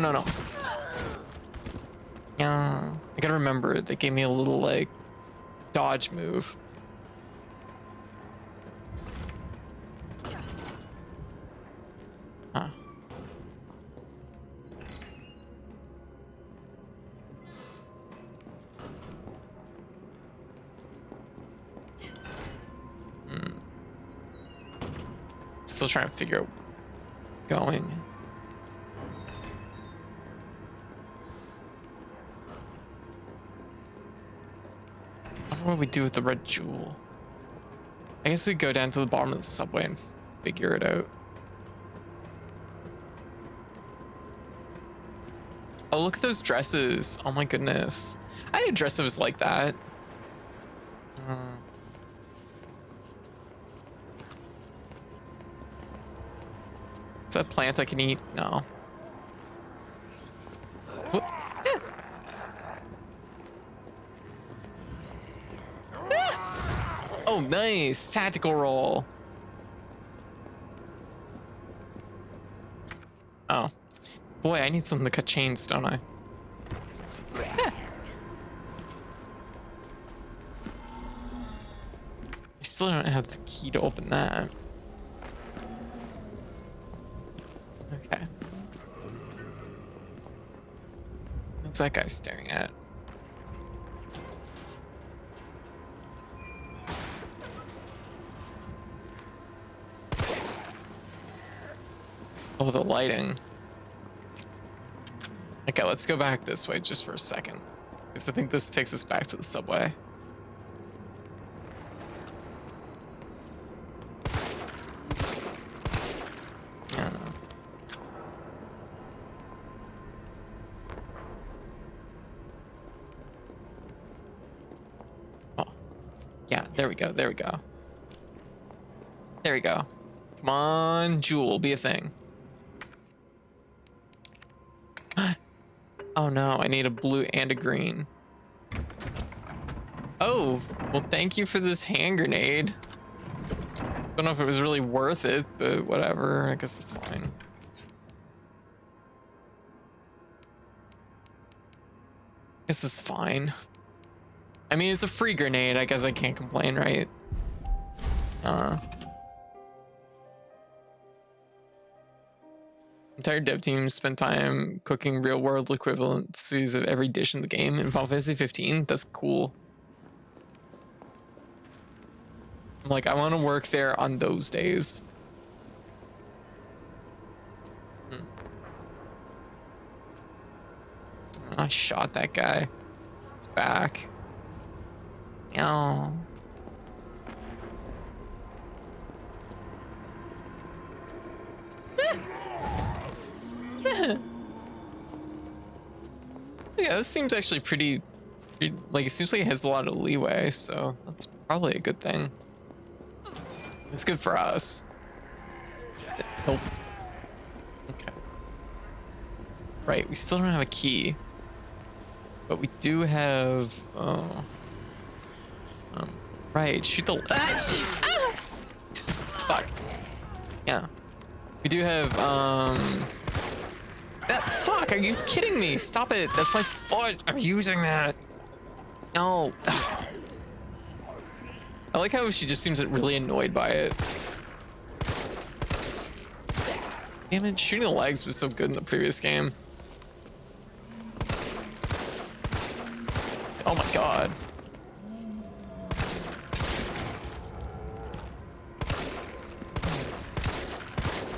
S1: No. Yeah, I gotta remember they gave me a little like dodge move. Huh. Still trying to figure out going. What do we do with the red jewel? I guess we go down to the bottom of the subway and figure it out. Oh, look at those dresses. Oh my goodness. I had a dress that was like that. Is that a plant I can eat? No. What? Oh, nice. Tactical roll. Oh. Boy, I need something to cut chains, don't I? I still don't have the key to open that. Okay. What's that guy staring at? Oh, the lighting. Okay, let's go back this way just for a second. Because I think this takes us back to the subway. Yeah. Oh. Yeah, there we go, there we go. There we go. Come on, Jewel, be a thing. Oh no, I need a blue and a green. Oh, well, thank you for this hand grenade. Don't know if it was really worth it, but whatever. I guess it's fine. Guess it's fine. I mean, it's a free grenade. I guess I can't complain, right? Entire dev team spent time cooking real-world equivalencies of every dish in the game in Final Fantasy 15. That's cool. I'm like, I want to work there on those days. I shot that guy. It's back. Oh. Yeah, this seems actually pretty, like, it seems like it has a lot of leeway, so that's probably a good thing. It's good for us. Nope. Okay. Right, we still don't have a key. But we do have, right, shoot the, jeez, fuck. Yeah. We do have, fuck, are you kidding me? Stop it, that's my foot, I'm using that. No. I like how she just seems really annoyed by it. Damn it, shooting the legs was so good in the previous game. Oh my god.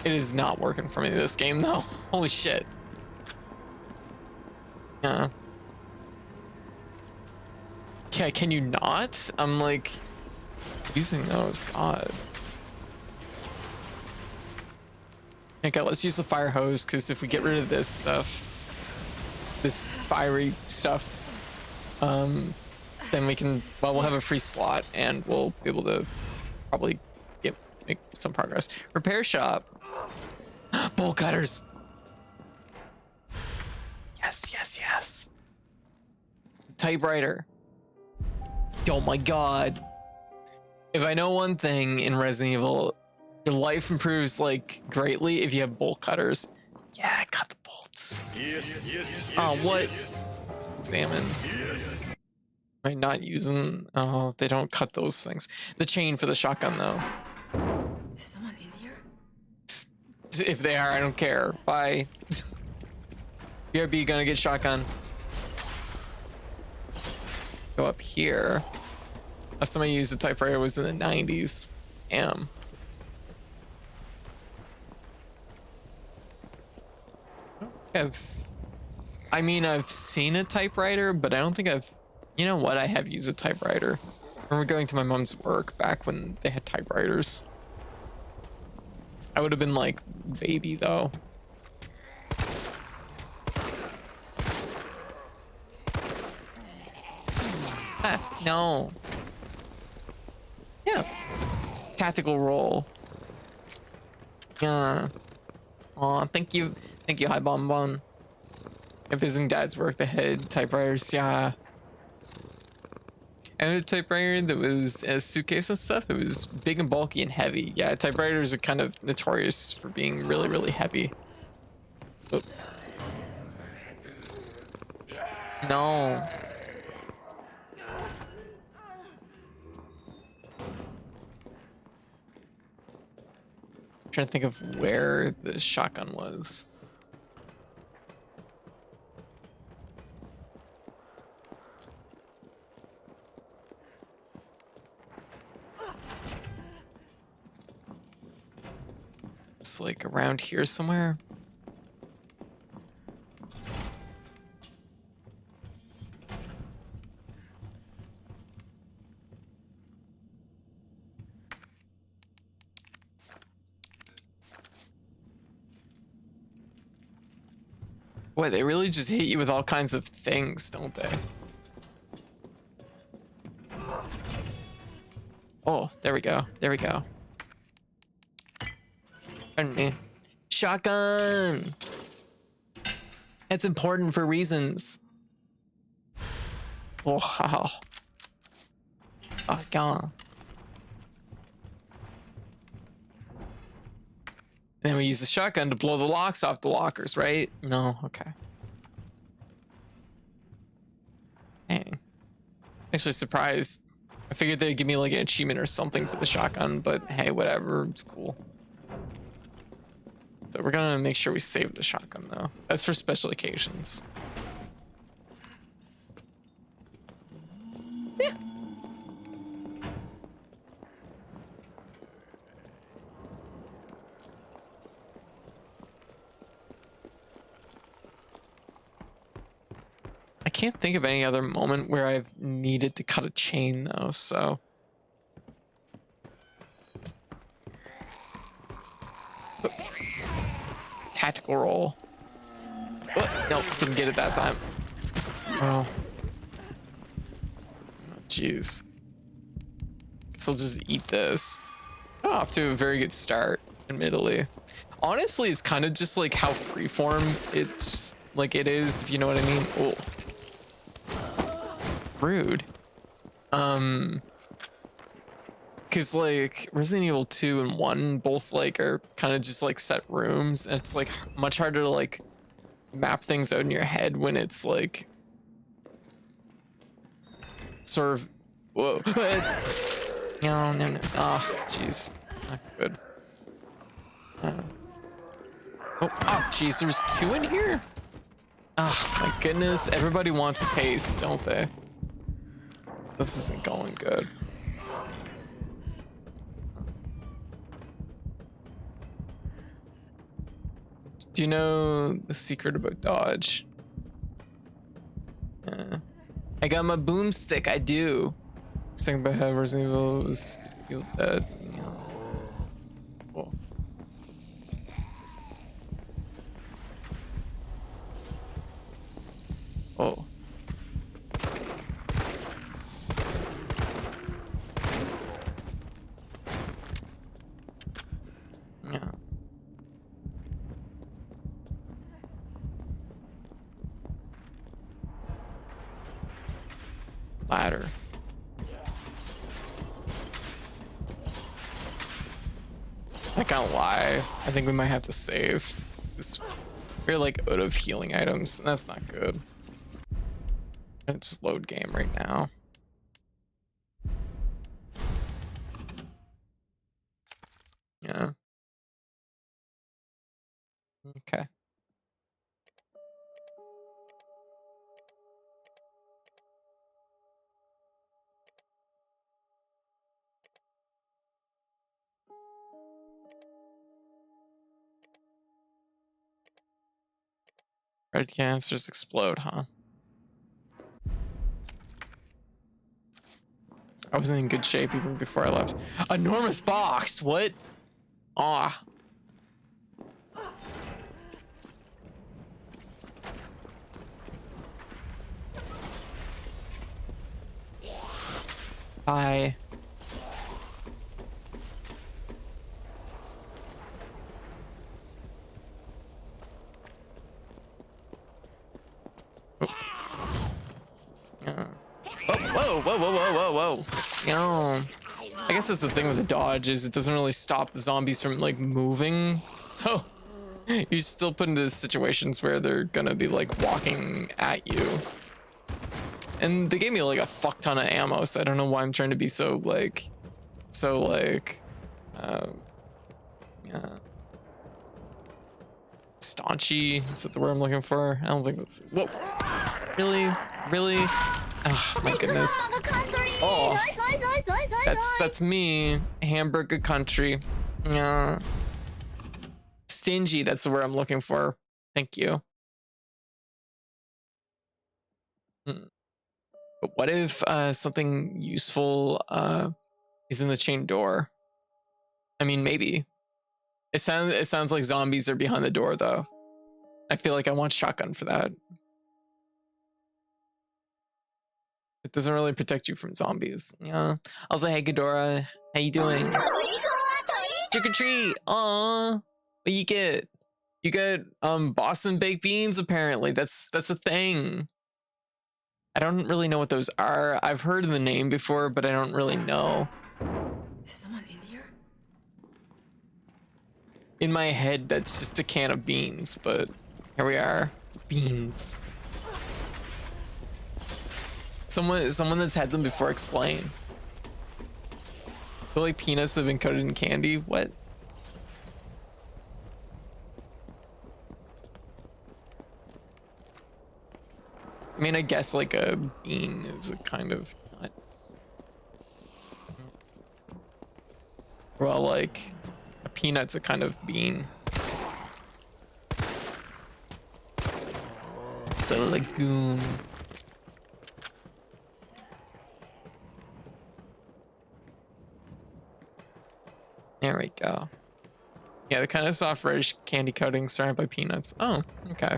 S1: It is not working for me this game though. Holy shit. Yeah. Yeah, can you not? I'm like using those, god. Okay, let's use the fire hose, because if we get rid of this stuff, this fiery stuff, then we can, well, we'll have a free slot and we'll be able to probably make some progress. Repair shop. Bolt cutters. Yes, yes, yes. Typewriter. Oh my god. If I know one thing in Resident Evil, your life improves like greatly if you have bolt cutters. Yeah, cut the bolts. Oh, what? Examine. Am I not using? Oh, they don't cut those things. The chain for the shotgun though.
S5: Is someone in here?
S1: If they are, I don't care. Bye. BRB gonna get shotgun. Go up here. Last time I used a typewriter was in the 90s. Damn. I mean, I've seen a typewriter, but I don't think I've, you know what? I have used a typewriter. I remember going to my mom's work back when they had typewriters. I would have been like baby though. Ah, no. Yeah. Tactical roll. Yeah. Aw, thank you. Thank you, Hi Bon Bon. If visiting dad's work, the head typewriters, yeah. I had a typewriter that was a suitcase and stuff. It was big and bulky and heavy. Yeah, typewriters are kind of notorious for being really, really heavy. Oh. No. I'm trying to think of where the shotgun was. It's like around here somewhere. Boy, they really just hit you with all kinds of things, don't they? Oh, there we go. There we go. Pardon me. Shotgun! It's important for reasons. Wow. Oh, God. And then we use the shotgun to blow the locks off the lockers, right? No, okay. Dang. Actually surprised. I figured they'd give me like an achievement or something for the shotgun, but hey, whatever, it's cool. So we're gonna make sure we save the shotgun though. That's for special occasions. Yeah. I can't think of any other moment where I've needed to cut a chain though, so. Oh. Tactical roll. Oh, nope, didn't get it that time. Oh. Jeez. Guess I'll just eat this. Oh, off to a very good start, admittedly. Honestly, it's kind of just like how freeform it's like it is, if you know what I mean. Oh. Rude. Cause like Resident Evil 2 and 1 both like are kind of just like set rooms, and it's like much harder to like map things out in your head when it's like sort of whoa. No. Oh, jeez. Not good. Oh, jeez, there was 2 in here? Oh, my goodness. Everybody wants a taste, don't they? This isn't going good. Do you know the secret about dodge? I got my boomstick, I do. Second about how Resident Evil was Evil Dead. Oh. Oh. Yeah. Ladder. Not gonna lie, I think we might have to save. We're like out of healing items, and that's not good. Let's just load game right now. Yeah. Okay. Red cancers explode, huh? I wasn't in good shape even before I left. Enormous box, what? Ah. Bye. Whoa. You know, I guess that's the thing with the dodge is it doesn't really stop the zombies from like moving. So you're still put into situations where they're gonna be like walking at you. And they gave me like a fuck ton of ammo, so I don't know why I'm trying to be so staunchy. Is that the word I'm looking for? I don't think that's. Whoa. Really? Oh my goodness. Oh, that's me. Hamburger country. Stingy. That's the word I'm looking for. Thank you. But what if something useful is in the chain door? I mean, maybe. It sounds like zombies are behind the door though. I feel like I want shotgun for that. It doesn't really protect you from zombies. Yeah. Also, hey Ghidorah, how you doing? Trick or treat. Aw. What you get? You get Boston baked beans apparently. That's a thing. I don't really know what those are. I've heard the name before, but I don't really know.
S5: Is someone in here?
S1: In my head, that's just a can of beans, but here we are. Beans. Someone that's had them before, explain. I feel like peanuts have been coated in candy. What? I mean, I guess like a bean is a kind of nut. Well, like a peanut's a kind of bean. It's a legume. There we go. Yeah, the kind of soft reddish candy coating surrounded by peanuts. Oh, okay.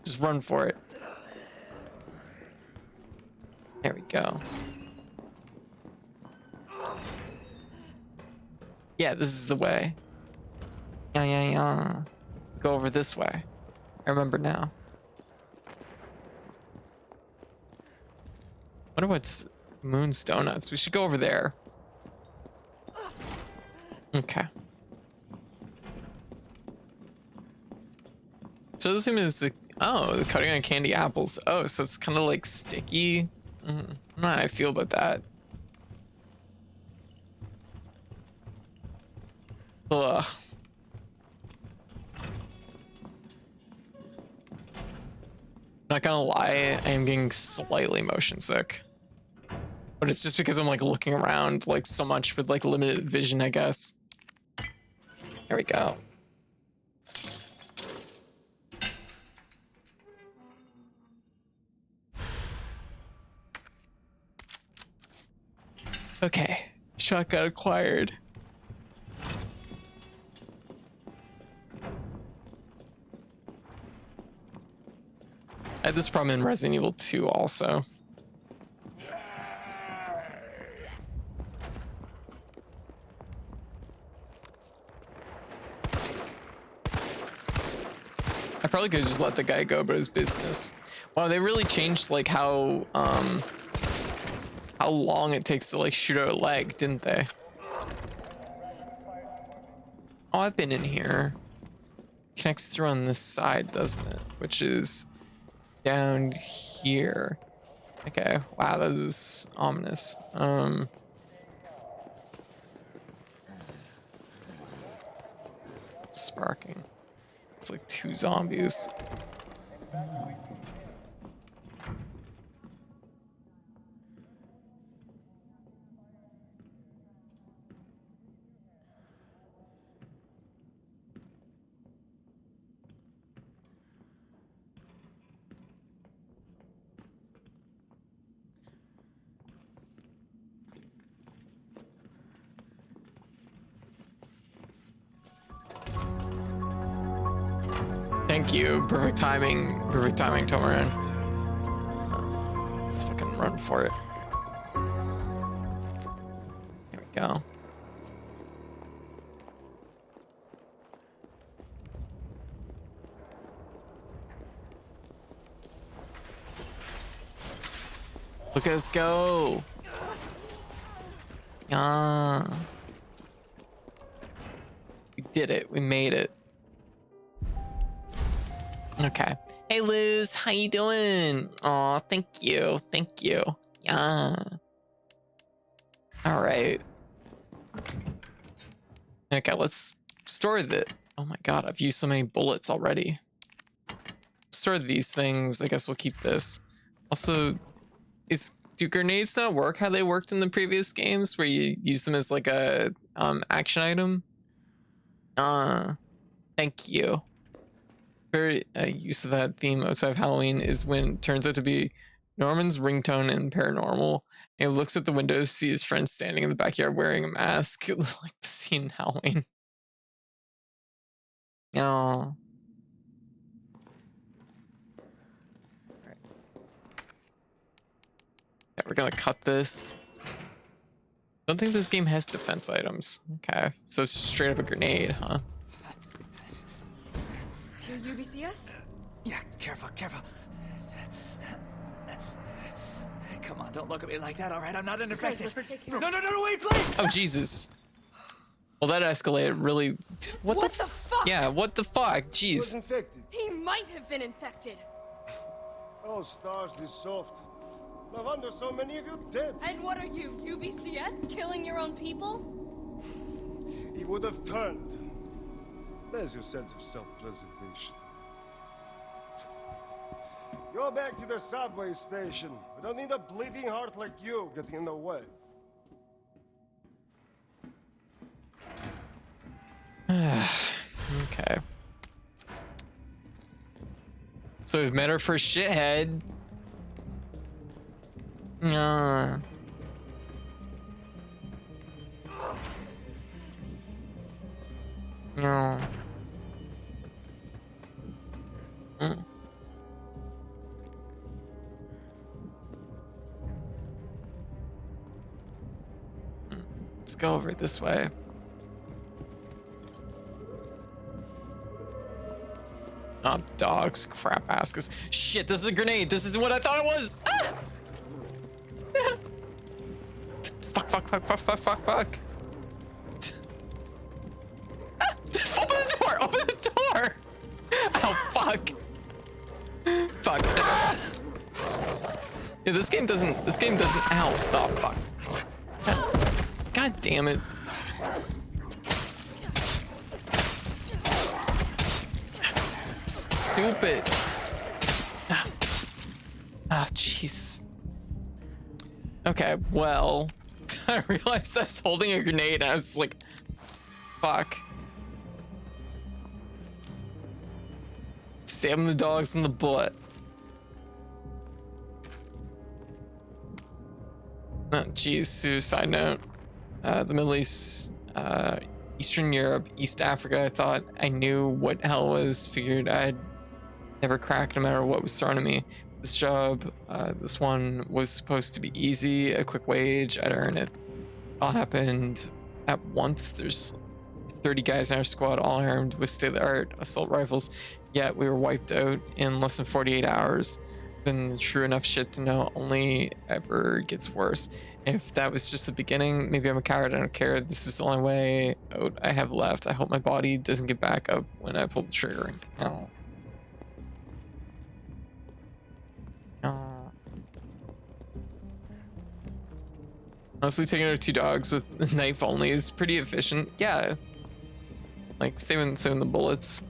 S1: Just run for it. There we go. Yeah, this is the way. Yeah. Go over this way. I remember now. Wonder what's Moon's Donuts. We should go over there. Okay. So this is the the coating on candy apples. Oh, so it's kind of like sticky. I don't know how I feel about that. Ugh. Not gonna lie, I am getting slightly motion sick. But it's just because I'm like looking around like so much with like limited vision, I guess. There we go. Okay, shotgun acquired. I had this problem in Resident Evil 2 also. I probably could have just let the guy go, but it was business. Wow, they really changed like how long it takes to like shoot out a leg, didn't they? Oh, I've been in here. Connects through on this side, doesn't it? Which is down here. Okay, wow, that is ominous. Sparking. It's like 2 zombies. Thank you. Perfect timing, Tomaran. Let's fucking run for it. There we go. Look at us go. Yeah. We did it. We made it. Okay. Hey Liz, how you doing? Aw, thank you. Thank you. Yeah. All right. Okay, let's store the... Oh my god, I've used so many bullets already. Store these things. I guess we'll keep this. Also, do grenades not work how they worked in the previous games where you use them as like a action item? Thank you. Very use of that theme outside of Halloween is when it turns out to be Norman's ringtone in Paranormal, and he looks at the window to see his friend standing in the backyard wearing a mask, like the scene in Halloween. Oh. Right. Yeah, we're gonna cut this. Don't think this game has defense items. Okay, so it's just straight up a grenade, huh?
S5: Your UBCS?
S7: Yeah, careful.
S10: Come on, don't look at me like that, all right? I'm not unaffected.
S5: let's take care
S10: No, wait, please!
S1: Oh, Jesus. Well, that escalated really... What the
S11: fuck?
S1: Yeah, what the fuck? Jeez.
S3: infected.
S11: He might have been infected.
S3: Oh, stars, this soft. No wonder so many of you dead.
S11: And what are you, UBCS? Killing your own people?
S3: He would have turned. There's your sense of self-preservation. Go back to the subway station. We don't need a bleeding heart like you getting in the way.
S1: Okay. So we've met our first shithead. No. Let's go over it this way. Oh, dogs, crap asses. Shit, this is a grenade. This isn't what I thought it was. Ah! Fuck. Ah! Open the door. Oh, fuck. Fuck. Ah! Yeah, this game doesn't, ow. Oh, fuck. God damn it. Stupid. Ah, jeez. Okay, well, I realized I was holding a grenade and I was like, fuck. Stabbing the dogs in the butt. Oh, jeez, suicide note. The Middle East, Eastern Europe, East Africa, I thought I knew what hell was, figured I'd never crack no matter what was thrown at me. This job, this one was supposed to be easy, a quick wage, I'd earn it. All happened at once. There's 30 guys in our squad, all armed with state-of-the-art assault rifles, yet we were wiped out in less than 48 hours. Been true enough shit to know only ever gets worse. If that was just the beginning, maybe I'm a coward, I don't care. This is the only way out I have left. I hope my body doesn't get back up when I pull the trigger. No. No. Honestly, taking out 2 dogs with a knife only is pretty efficient. Yeah. Like saving the bullets.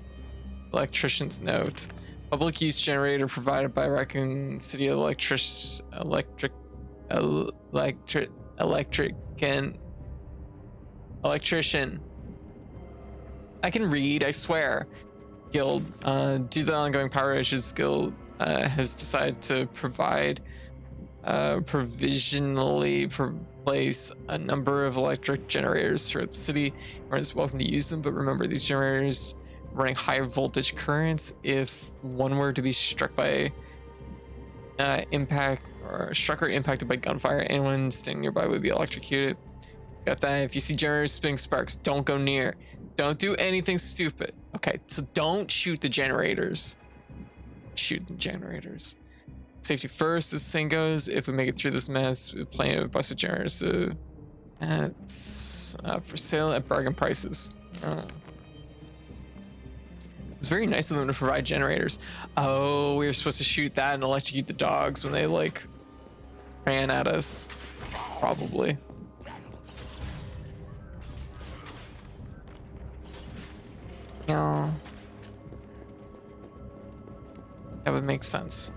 S1: Electrician's note. Public use generator provided by Raccoon City electrician. I can read, I swear. Guild, due to the ongoing power issues, Guild has decided to provisionally place a number of electric generators throughout the city. Everyone is welcome to use them, but remember these generators running high voltage currents. If one were to be struck by struck or impacted by gunfire, anyone standing nearby would be electrocuted. Got that? If you see generators spitting sparks, don't go near. Don't do anything stupid. Okay, so don't shoot the generators. Shoot the generators. Safety first, this thing goes. If we make it through this mess, we're playing with busted generators. So it's for sale at bargain prices. It's very nice of them to provide generators. Oh, we were supposed to shoot that and electrocute the dogs when they like ran at us. Probably. Yeah. That would make sense.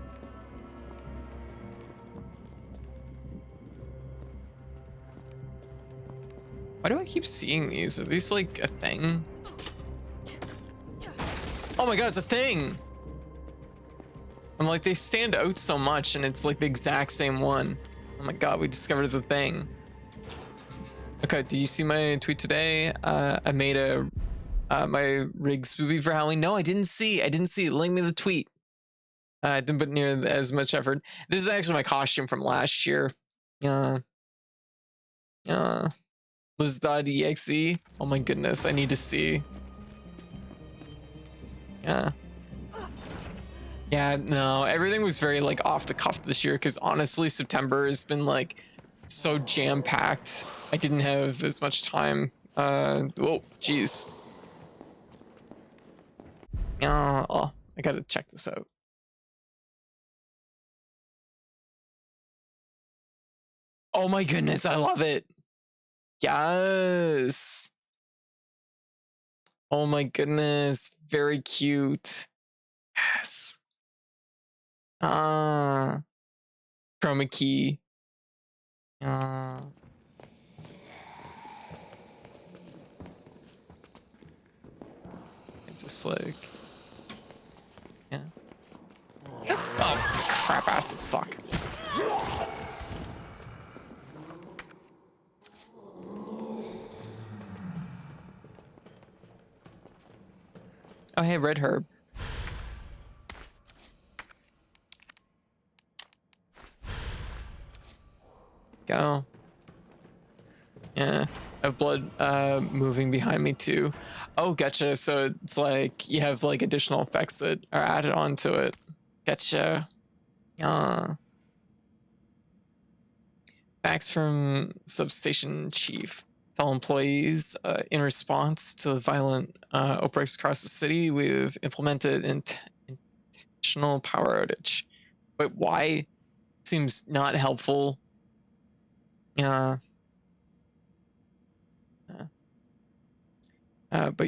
S1: Why do I keep seeing these? Are these like a thing? Oh my god, it's a thing! I'm like, they stand out so much and it's like the exact same one. Oh my god, we discovered it's a thing. Okay, did you see my tweet today? I made my rig spoopy for Halloween. No, I didn't see. Link me the tweet. I didn't put near as much effort. This is actually my costume from last year. Liz.exe. Oh my goodness, I need to see. Yeah. Yeah, no, everything was very like off the cuff this year because honestly, September has been like so jam packed. I didn't have as much time. Oh, jeez. Oh, I gotta check this out. Oh my goodness, I love it. Yes. Oh my goodness, very cute. Yes. Chroma key. Just like, yeah. Oh, crap ass as fuck. Oh, hey, red herb. Go. Yeah, I have blood moving behind me too. Oh, gotcha. So it's like you have like additional effects that are added onto it. Gotcha. Facts from substation chief. Tell employees in response to the violent outbreaks across the city, we've implemented intentional power outage. But why? Seems not helpful. But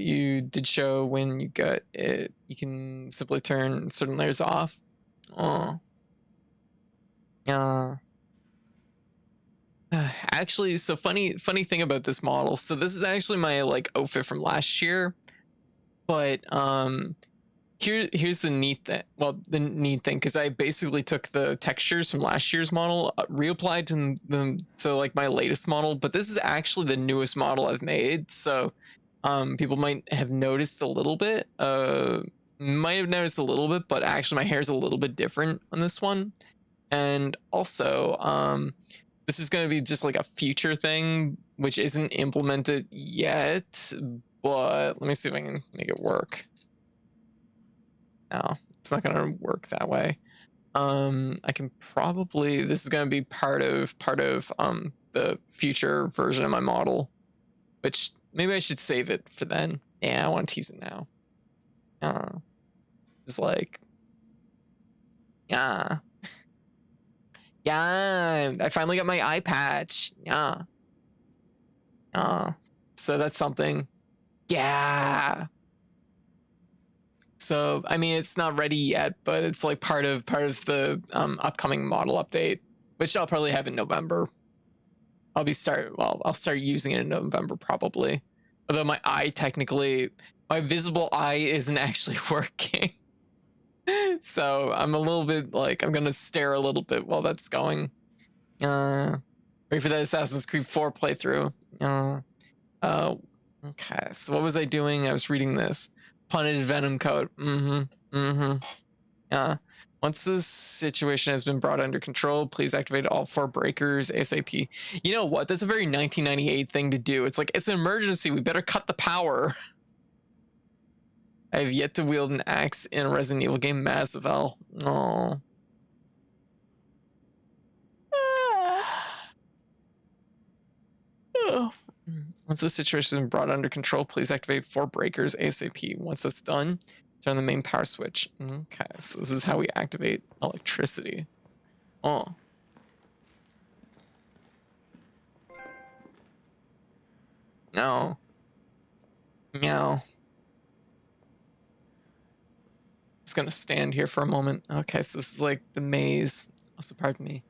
S1: you did show when you got it, you can simply turn certain layers off. Oh. Actually, so funny thing about this model. So this is actually my like outfit from last year. But here's the neat thing. Well, the neat thing, because I basically took the textures from last year's model, reapplied to them to like my latest model. But this is actually the newest model I've made. So people might have noticed a little bit. But actually my hair's a little bit different on this one. And also, this is going to be just like a future thing, which isn't implemented yet, but let me see if I can make it work. No, it's not going to work that way. I can probably, this is going to be part of the future version of my model, which maybe I should save it for then. Yeah, I want to tease it now. It's like, yeah. Yeah, I finally got my eye patch. Yeah. So that's something. Yeah. So I mean, it's not ready yet, but it's like part of the upcoming model update, which I'll probably have in November. I'll start using it in November probably. Although my visible eye isn't actually working. So I'm a little bit like, I'm gonna stare a little bit while that's going. Wait for that Assassin's Creed 4 playthrough. Okay, so what was I doing? I was reading this. Punish Venom Code. Once this situation has been brought under control, please activate all 4 breakers ASAP. You know what? That's a very 1998 thing to do. It's like, it's an emergency. We better cut the power. I have yet to wield an axe in a Resident Evil game, Massavel. Oh. Once the situation has been brought under control, please activate 4 breakers ASAP. Once that's done, turn the main power switch. Okay, so this is how we activate electricity. Oh. No. Meow. Just gonna stand here for a moment. Okay, so this is like the maze. Also, pardon me.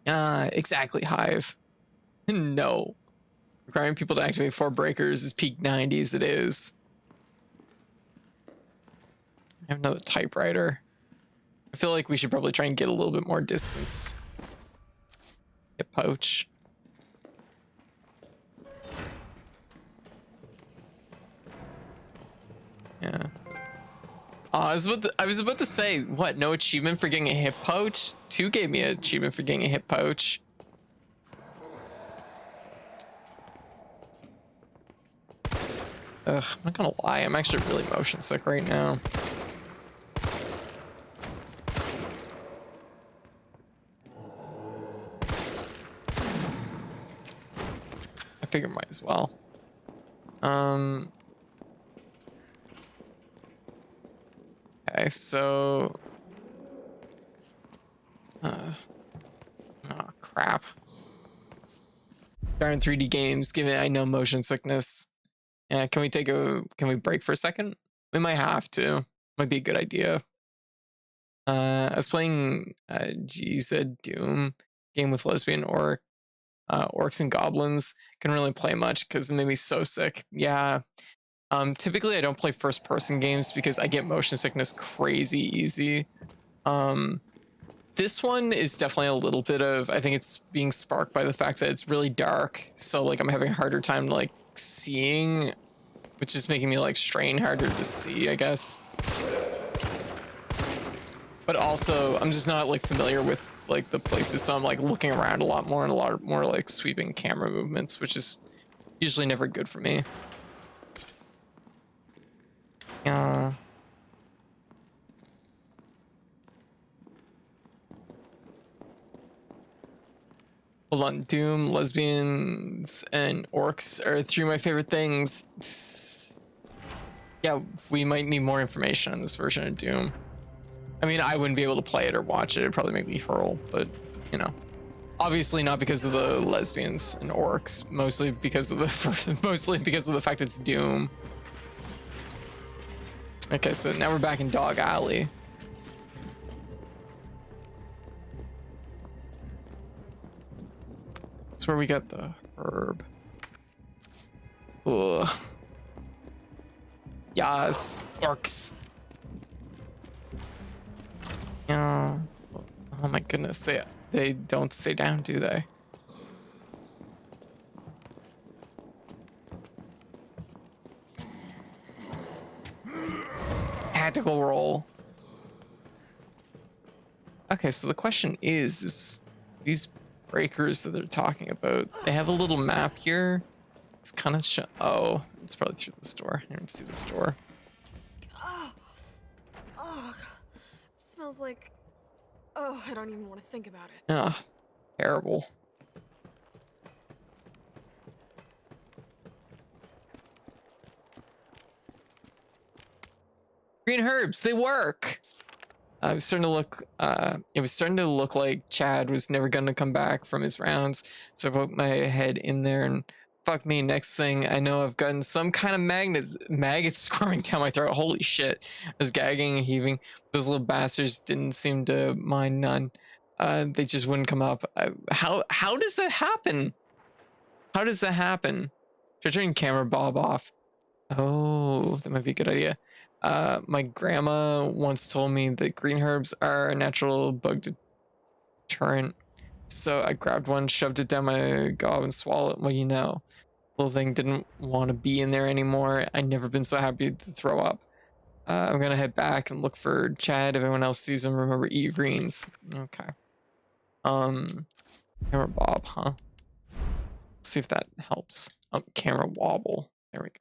S1: Exactly, Hive. No. Requiring people to activate 4 breakers is peak 90s, it is. I have another typewriter. I feel like we should probably try and get a little bit more distance. Get poach. Yeah. I was about to say, what, no achievement for getting a hip poach? 2 gave me an achievement for getting a hip poach. Ugh, I'm not gonna lie, I'm actually really motion sick right now. figure might as well. Okay, so oh crap. Darn 3D games, given I know motion sickness. Yeah, can we break for a second? We might have to. Might be a good idea. I was playing GZ Doom game with lesbian orcs and goblins. Couldn't really play much because it made me so sick. Yeah. Typically I don't play first person games because I get motion sickness crazy easy. This one is definitely a little bit of, I think it's being sparked by the fact that it's really dark. So like I'm having a harder time like seeing, which is making me like strain harder to see, I guess. But also I'm just not like familiar with like the places, so I'm like looking around a lot more and a lot more like sweeping camera movements, which is usually never good for me. Hold on, Doom, lesbians, and orcs are three of my favorite things. Yeah, we might need more information on this version of Doom. I mean, I wouldn't be able to play it or watch it. It'd probably make me hurl, but you know, obviously not because of the lesbians and orcs, mostly because of the fact it's Doom. Okay, so now we're back in Dog Alley. That's where we got the herb. Ugh. Yas, orcs. Yeah. Oh my goodness, they don't stay down, do they? Tactical roll. Okay, so the question is these breakers that they're talking about, they have a little map here. It's kind of oh, it's probably through this door. I didn't see this door.
S5: Oh, it smells like. Oh, I don't even want to think about it.
S1: Ugh, terrible. Green herbs, they work. It was starting to look like Chad was never gonna come back from his rounds. So I put my head in there and fuck me. Next thing I know, I've gotten some kind of maggots squirming down my throat. Holy shit! I was gagging and heaving. Those little bastards didn't seem to mind none. They just wouldn't come up. How does that happen? How does that happen? Should I turn camera bob off? Oh, that might be a good idea. My grandma once told me that green herbs are a natural bug deterrent. So I grabbed one, shoved it down my gob and swallowed it. Well, you know, little thing didn't want to be in there anymore. I've never been so happy to throw up. I'm gonna head back and look for Chad. If anyone else sees him, remember, eat your greens. Okay. Camera bob, huh? Let's see if that helps. Camera wobble. There we go.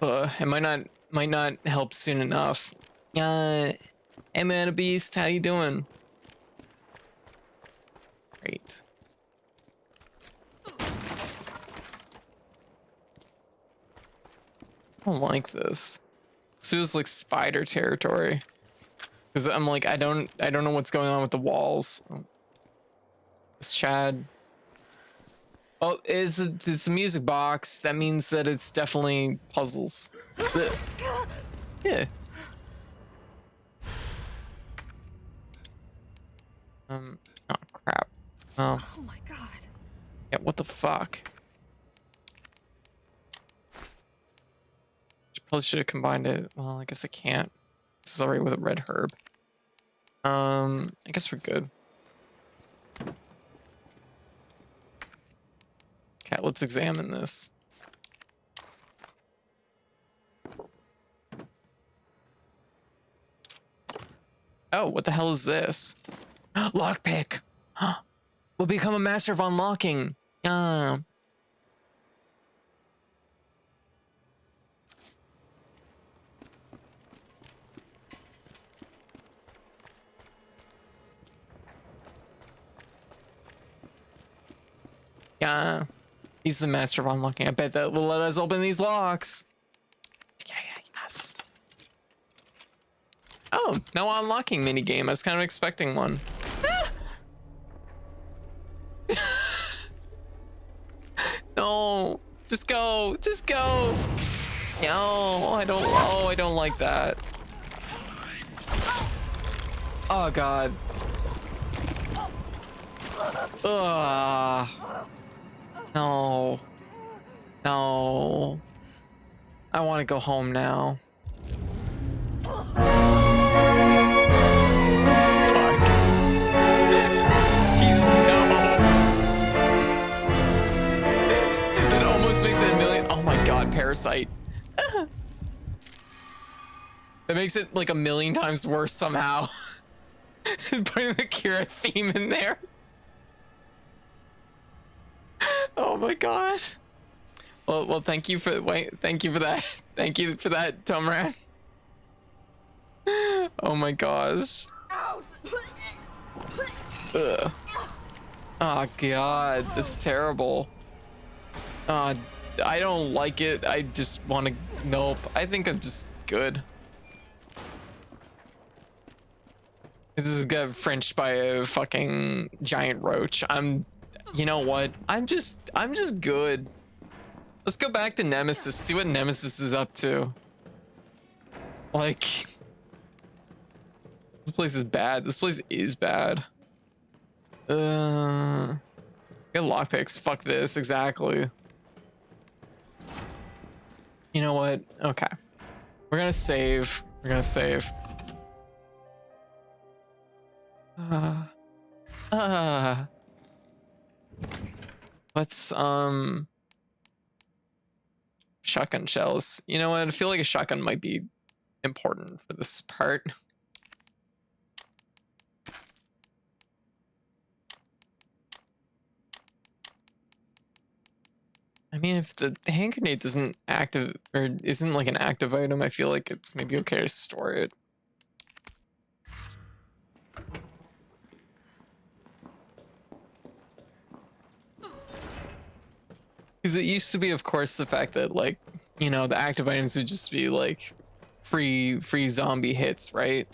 S1: It might not help soon enough. Hey man, Beast, how you doing? Great. I don't like this. This feels like spider territory. Cause I'm like, I don't know what's going on with the walls. It's Chad. Oh, it's a music box. That means that it's definitely puzzles. Yeah. Oh crap. Oh
S5: my god.
S1: Yeah, what the fuck? Probably should have combined it. Well, I guess I can't. This is already with a red herb. I guess we're good. Okay, let's examine this. Oh, what the hell is this? Lockpick! We'll become a master of unlocking. Yeah. He's the master of unlocking. I bet that will let us open these locks. Yeah, yes. Oh, no unlocking minigame. I was kind of expecting one. No, just go, just go. No, I don't. Oh, I don't like that. Oh God. Ugh. No. No. I want to go home now. Fuck. Jesus, no. That almost makes it a million. Oh my God, Parasite. That makes it like a million times worse somehow. Putting the Kira theme in there. Oh my God. Well, thank you for thank you for that. Thank you for that, Tomran. Oh my gosh. Ugh. Oh God, that's terrible. I don't like it. I just want to. Nope. I think I'm just good. This is got Frenched by a fucking giant roach. You know what? I'm just good. Let's go back to Nemesis. See what Nemesis is up to. Like, this place is bad. This place is bad. Get lockpicks. Fuck this. Exactly. You know what? Okay. We're gonna save. We're gonna save. Let's shotgun shells. You know what? I feel like a shotgun might be important for this part. I mean, if the hand grenade doesn't active or isn't like an active item, I feel like it's maybe okay to store it. Because it used to be, of course, the fact that, like, you know, the active items would just be like free zombie hits, right?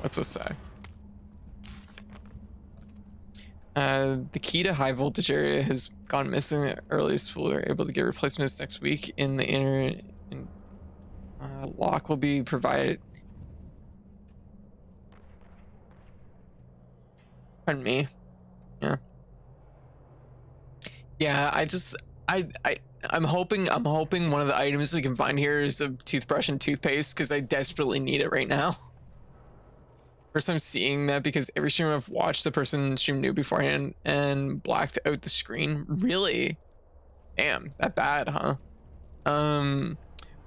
S1: What's this say? The key to high voltage area has gone missing. The earliest we are able to get replacements next week. In the inner lock will be provided. Pardon me. Yeah. Yeah, I'm hoping one of the items we can find here is a toothbrush and toothpaste because I desperately need it right now. First time seeing that because every stream I've watched, the person stream new beforehand and blacked out the screen. Really? Damn, that bad, huh? We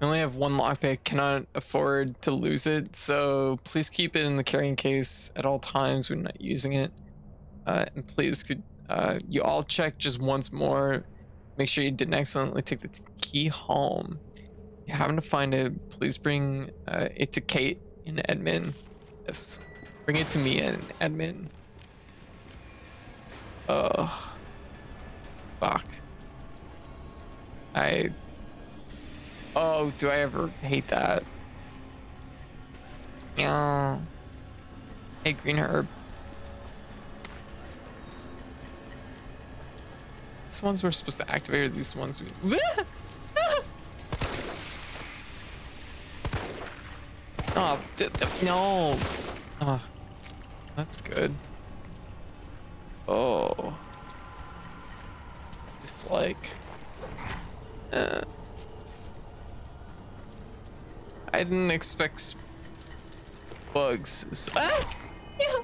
S1: only have one lockpick, cannot afford to lose it, so please keep it in the carrying case at all times when not using it. And please, could you all check just once more? Make sure you didn't accidentally take the key home. If you happen to find it, please bring it to Kate in admin. Yes. Bring it to me in admin. Oh. Fuck. Oh, do I ever hate that? Yeah. Hey, green herb. These ones we're supposed to activate, or these ones we... Oh, no. Oh, that's good. Oh. It's like... I didn't expect bugs. Ah! Yeah.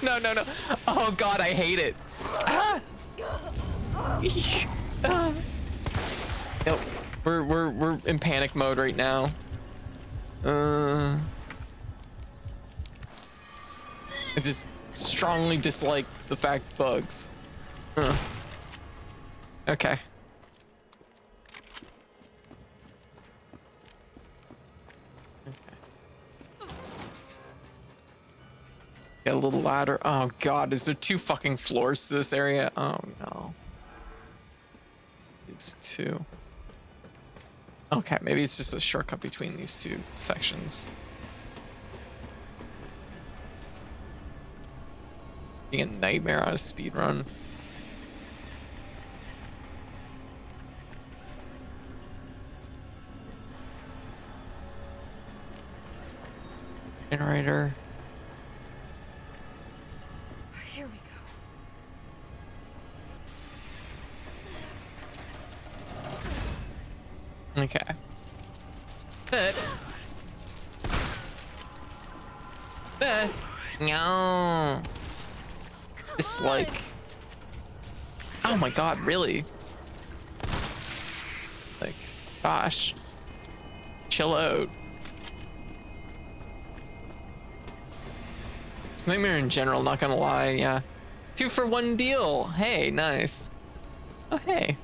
S1: No. Oh God, I hate it. Ah! Nope. We're in panic mode right now. I just strongly dislike the fact bugs. Okay. Got a little ladder. Oh god, is there 2 fucking floors to this area? Oh no. It's 2. Okay, maybe it's just a shortcut between these 2 sections. Being a nightmare on a speed run. Generator.
S11: Here we go.
S1: Okay. No. It's like, oh my god, really? Like, gosh, chill out. It's Nightmare in general, not gonna lie, yeah. 2 for 1 deal. Hey, nice. Oh, hey.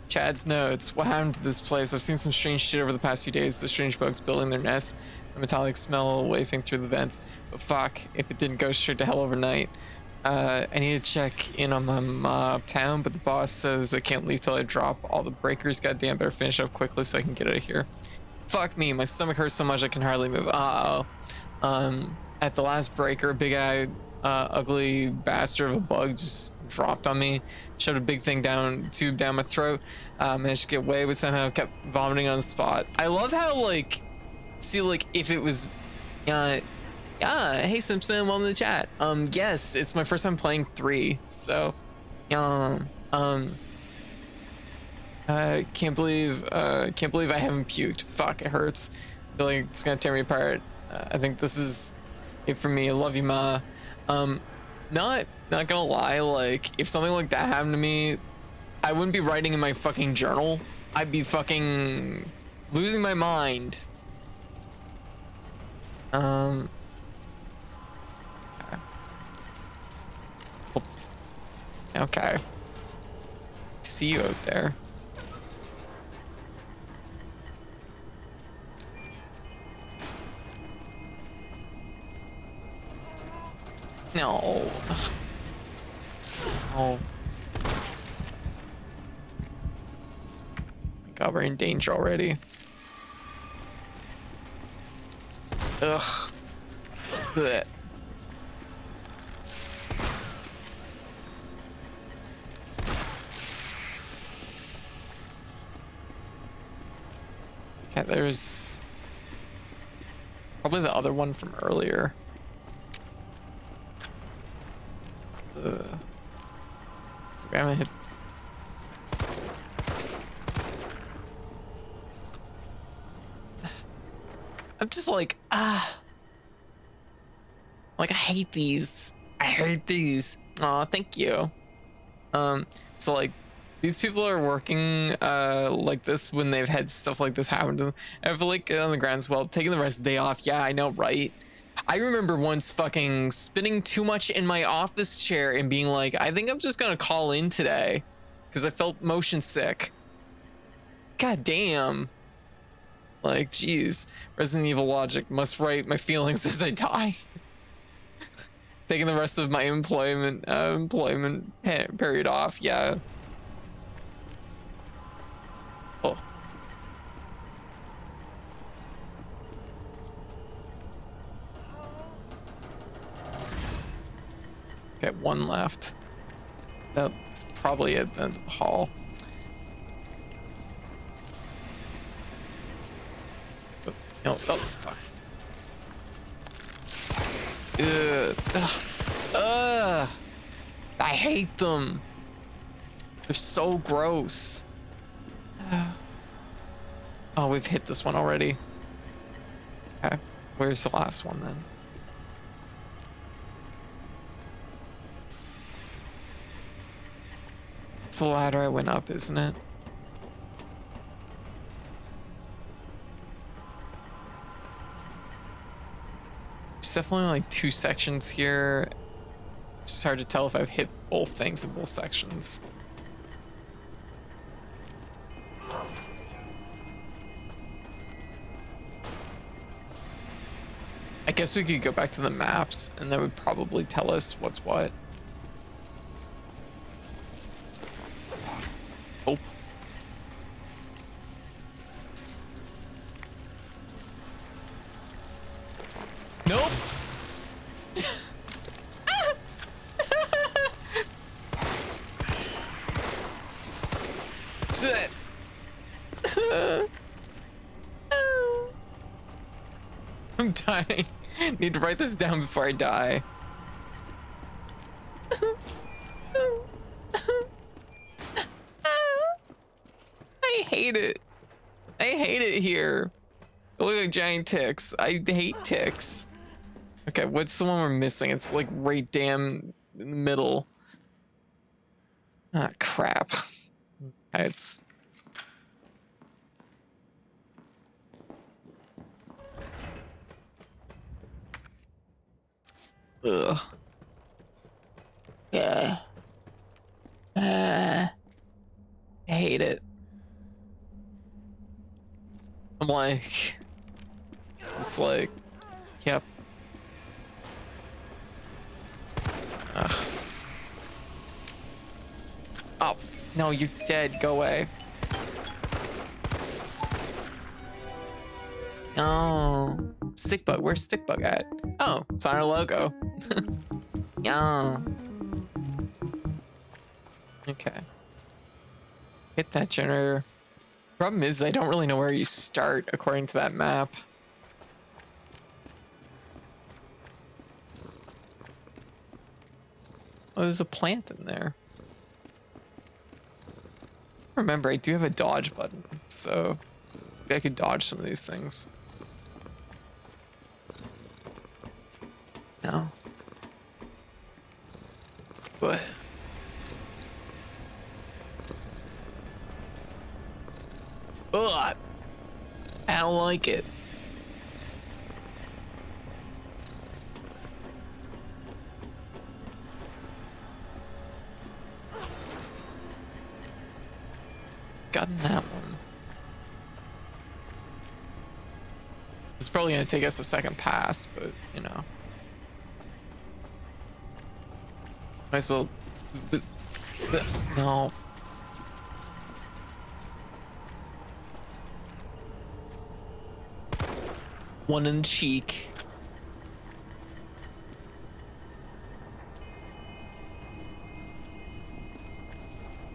S1: Chad's notes. What happened to this place? I've seen some strange shit over the past few days. The strange bugs building their nests. A metallic smell wafting through the vents. But fuck, if it didn't go straight to hell overnight. I need to check in on my uptown, but the boss says I can't leave till I drop all the breakers. Goddamn, better finish up quickly so I can get out of here. Fuck me, my stomach hurts so much I can hardly move. At the last breaker, a big-eyed, ugly bastard of a bug just dropped on me, shoved a big thing tube down my throat, managed to get away, but somehow kept vomiting on the spot. I love how, like, see, like, if it was, hey Simpson, welcome to the chat. Yes, it's my first time playing 3, so, can't believe I haven't puked. Fuck, it hurts. I feel like it's gonna tear me apart. I think this is it for me. I love you, Ma. Not gonna lie, like, if something like that happened to me, I wouldn't be writing in my fucking journal. I'd be fucking losing my mind. Okay. Okay. See you out there. No. Oh. My God, we're in danger already. Ugh. Blech. Okay, there's probably the other one from earlier. We haven't hit. I'm just like, like, I hate these. I hate these. Aw, thank you. So like, these people are working like this when they've had stuff like this happen to them. I feel like on the ground as well, taking the rest of the day off. Yeah, I know, right? I remember once fucking spinning too much in my office chair and being like, I think I'm just gonna call in today because I felt motion sick. God damn. Like, geez. Resident Evil logic. Must write my feelings as I die. Taking the rest of my employment period off. Yeah. Oh. Okay, 1 left. That's probably it in the hall. Oh, no, oh, fuck. I hate them. They're so gross. Oh, we've hit this one already. Okay, where's the last one then? It's the ladder I went up, isn't it? There's definitely like 2 sections here. It's just hard to tell if I've hit both things in both sections. I guess we could go back to the maps and that would probably tell us what's what. Oh. Nope. I'm dying. Need to write this down before I die. I hate it. I hate it here. They look like giant ticks. I hate ticks. Okay, what's the one we're missing? It's like right damn in the middle. Ah, crap. Okay, it's... Ugh. Yeah. I hate it. I'm like... Just like... Yep. Ugh. Oh, no, you're dead. Go away. Oh, Stickbug. Where's Stickbug at? Oh, it's on our logo. Yeah. Okay. Hit that generator. Problem is, I don't really know where you start according to that map. Oh, there's a plant in there. Remember, I do have a dodge button, so maybe I could dodge some of these things. No. What? Ugh! I don't like it. Gotten that one. It's probably gonna take us a second pass, but you know. Might as well. No. One in the cheek.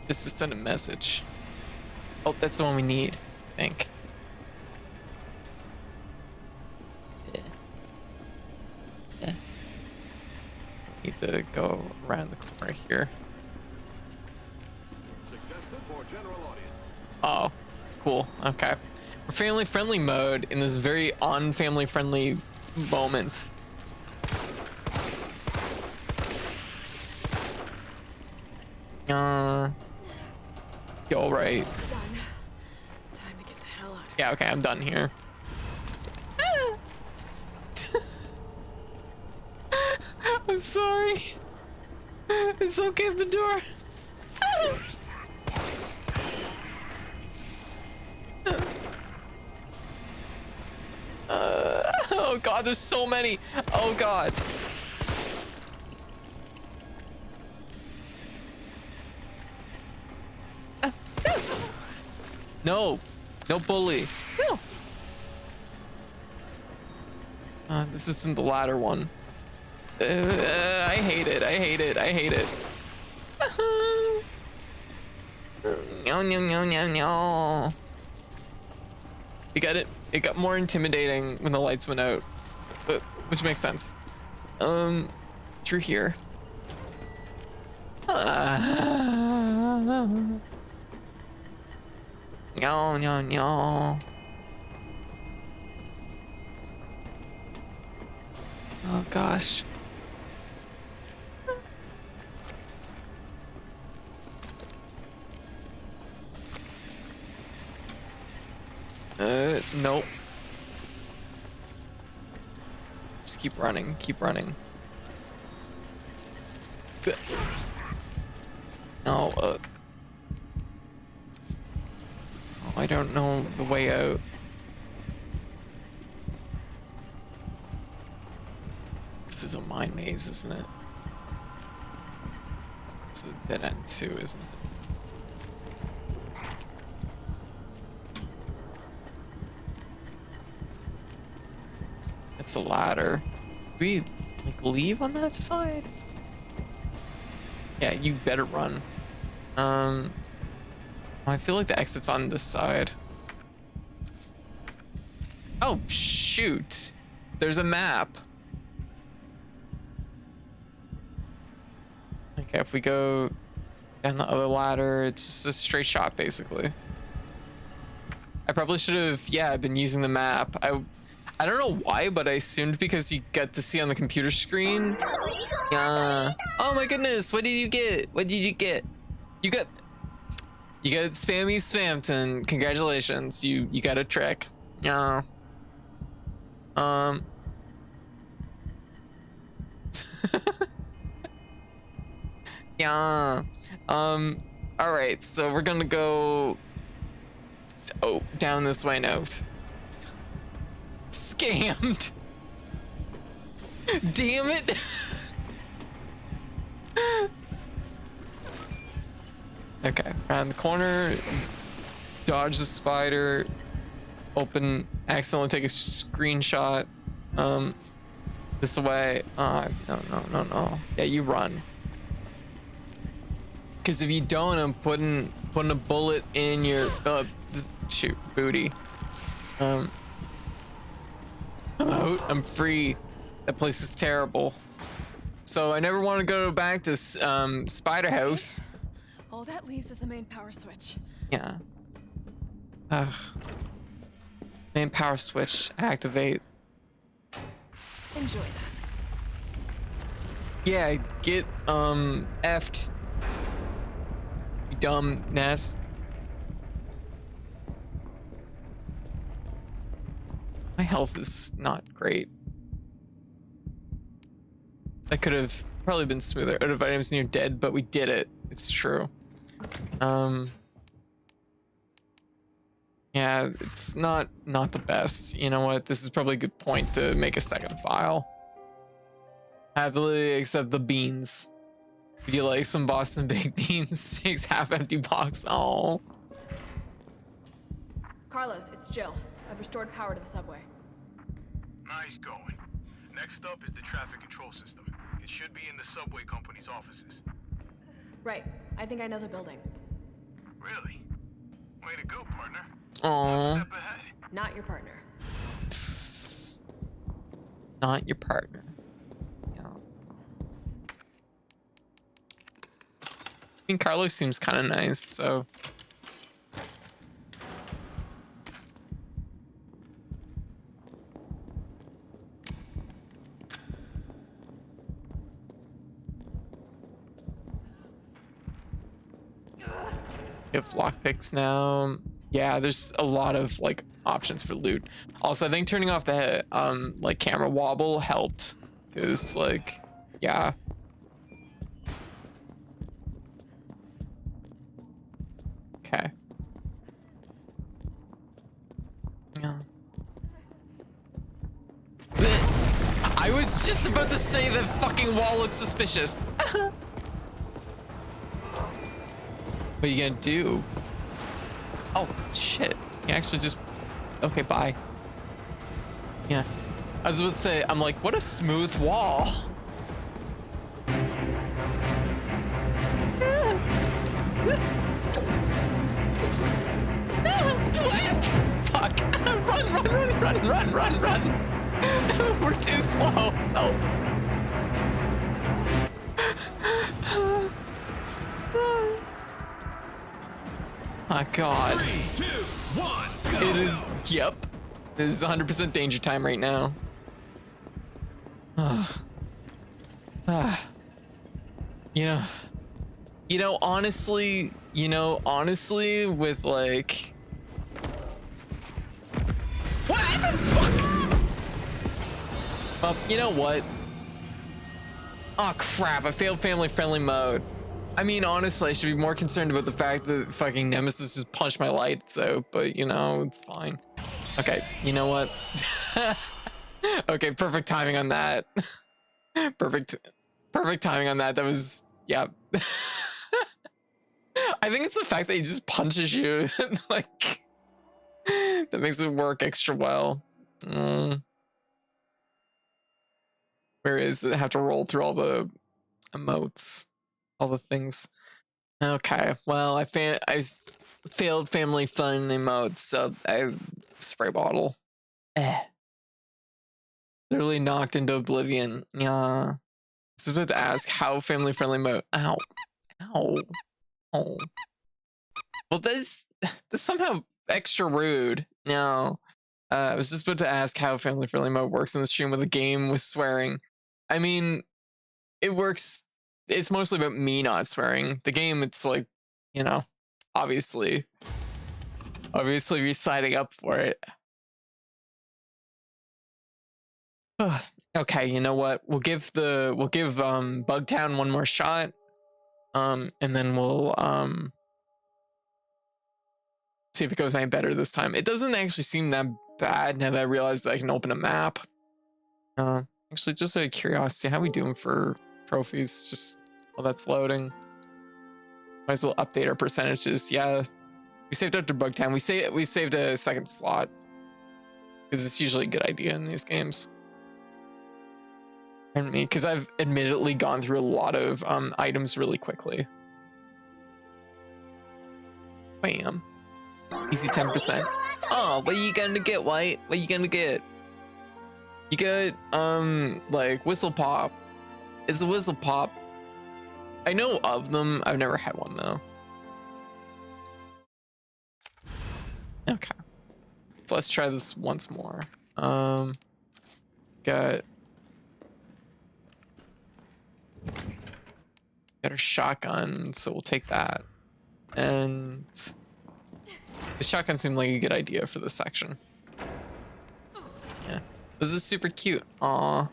S1: Just to send a message. Oh, that's the one we need, I think. Yeah. Yeah. Need to go around the corner here. Oh, cool. Okay. We're family friendly mode in this very unfamily friendly moment. You all right?
S5: Time to get the hell out of
S1: Yeah, okay, I'm done here. I'm sorry. It's okay, the door. Oh god, there's so many. Oh god. No, no bully. No. This isn't the ladder one. I hate it. I hate it. I hate it. No, no, no, no, no. You got it. It got more intimidating when the lights went out, but which makes sense. Through here. No, no, no. Oh gosh. Nope. Just keep running, keep running. No, oh, I don't know the way out. a mine maze, isn't it? It's a dead end too, isn't it? It's a ladder. Do we like leave on that side? Yeah, you better run. I feel like the exit's on this side. Oh shoot. There's a map. Okay, if we go down the other ladder, it's just a straight shot basically. I probably should have, yeah, been using the map. I don't know why, but I assumed because you get to see on the computer screen. Yeah. Oh my goodness, what did you get? What did you get? You got Spammy Spamton. Congratulations. You got a trick. Yeah. Yeah. All right, so we're gonna go down this way now. Scammed. Damn it. Okay, around the corner, dodge the spider, open, accidentally take a screenshot. This way. No. Yeah, you run. Because if you don't, I'm putting a bullet in your shoot booty. I'm out. I'm free. That place is terrible. So I never want to go back to Spider House.
S11: All that leaves is the main power switch.
S1: Yeah. Main power switch activate.
S11: Enjoy that.
S1: Yeah, get effed. You dumb nest. My health is not great. That could have probably been smoother. Out of items near dead, but we did it. It's true. Yeah, it's not the best. You know what? This is probably a good point to make a second file. Happily accept the beans. Would you like some Boston baked beans? Takes half empty box. Oh.
S5: Carlos, it's Jill. I've restored power to the subway.
S8: Nice going. Next up is the traffic control system. It should be in the subway company's offices.
S5: Right. I think I know the building.
S8: Really? Way to go, partner.
S1: Aww.
S8: One step ahead.
S5: Not your partner.
S1: Not your partner. Yeah. I mean, Carlos seems kind of nice, so. You have lockpicks now. Yeah, there's a lot of like options for loot. Also, I think turning off the like camera wobble helped, because like, yeah. Okay. Yeah. I was just about to say the fucking wall looks suspicious. What are you gonna do? Oh, shit. You actually just... Okay, bye. Yeah. I was about to say, I'm like, what a smooth wall. Fuck. Run. We're too slow. Help. My God.
S6: 3, 2, 1, go.
S1: It is, yep. This is 100% danger time right now. You know, honestly, with like... What the fuck? Well, you know what? Oh crap, I failed family friendly mode. I mean, honestly, I should be more concerned about the fact that fucking Nemesis just punched my lights out, but you know, it's fine. Okay, you know what? Okay, perfect timing on that. Perfect timing on that. That was, yeah. I think it's the fact that he just punches you, like, that makes it work extra well. Whereas I have to roll through all the emotes, all the things. Okay, well, I failed family fun emotes, so I spray bottle. Literally knocked into oblivion. Yeah. I was about to ask how family friendly mode. Ow. Ow. Oh. Well, that's somehow extra rude. No. I was just about to ask how family friendly mode works in the stream with a game with swearing. I mean, it works. It's mostly about me not swearing. The game, it's like, you know, obviously you're signing up for it. Okay, you know what? We'll give Bugtown one more shot. And then we'll see if it goes any better this time. It doesn't actually seem that bad now that I realize that I can open a map. Actually, just out of curiosity, how are we doing for trophies? Just while that's loading. Might as well update our percentages. Yeah. We saved after Bugtown. We saved a second slot. Because it's usually a good idea in these games. And me, because I've admittedly gone through a lot of items really quickly. Bam. Easy 10%. Oh, what are you gonna get, White? What are you gonna get? You get, like, Whistle Pop. It's a Whistle Pop. I know of them. I've never had one, though. Okay. So let's try this once more. Got a shotgun, so we'll take that. And the shotgun seemed like a good idea for this section. Yeah. This is super cute. Aww.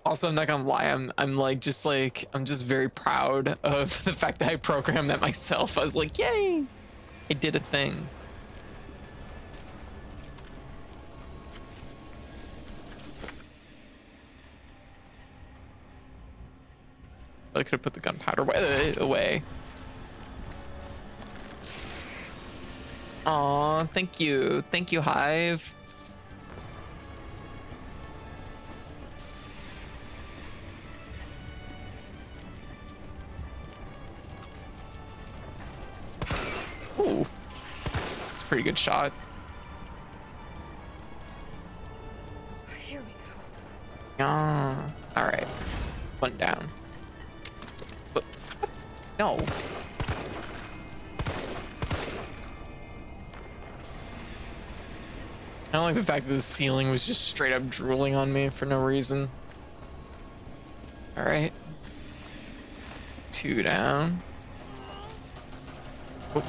S1: Also, I'm not gonna lie, I'm just very proud of the fact that I programmed that myself. I was like, yay! I did a thing. I could have put the gunpowder away. Aw, thank you. Thank you, Hive. Ooh. It's a pretty good shot.
S11: Here we go.
S1: Ah, alright. One down. But, no. I don't like the fact that the ceiling was just straight up drooling on me for no reason. Alright. 2 down. Oh.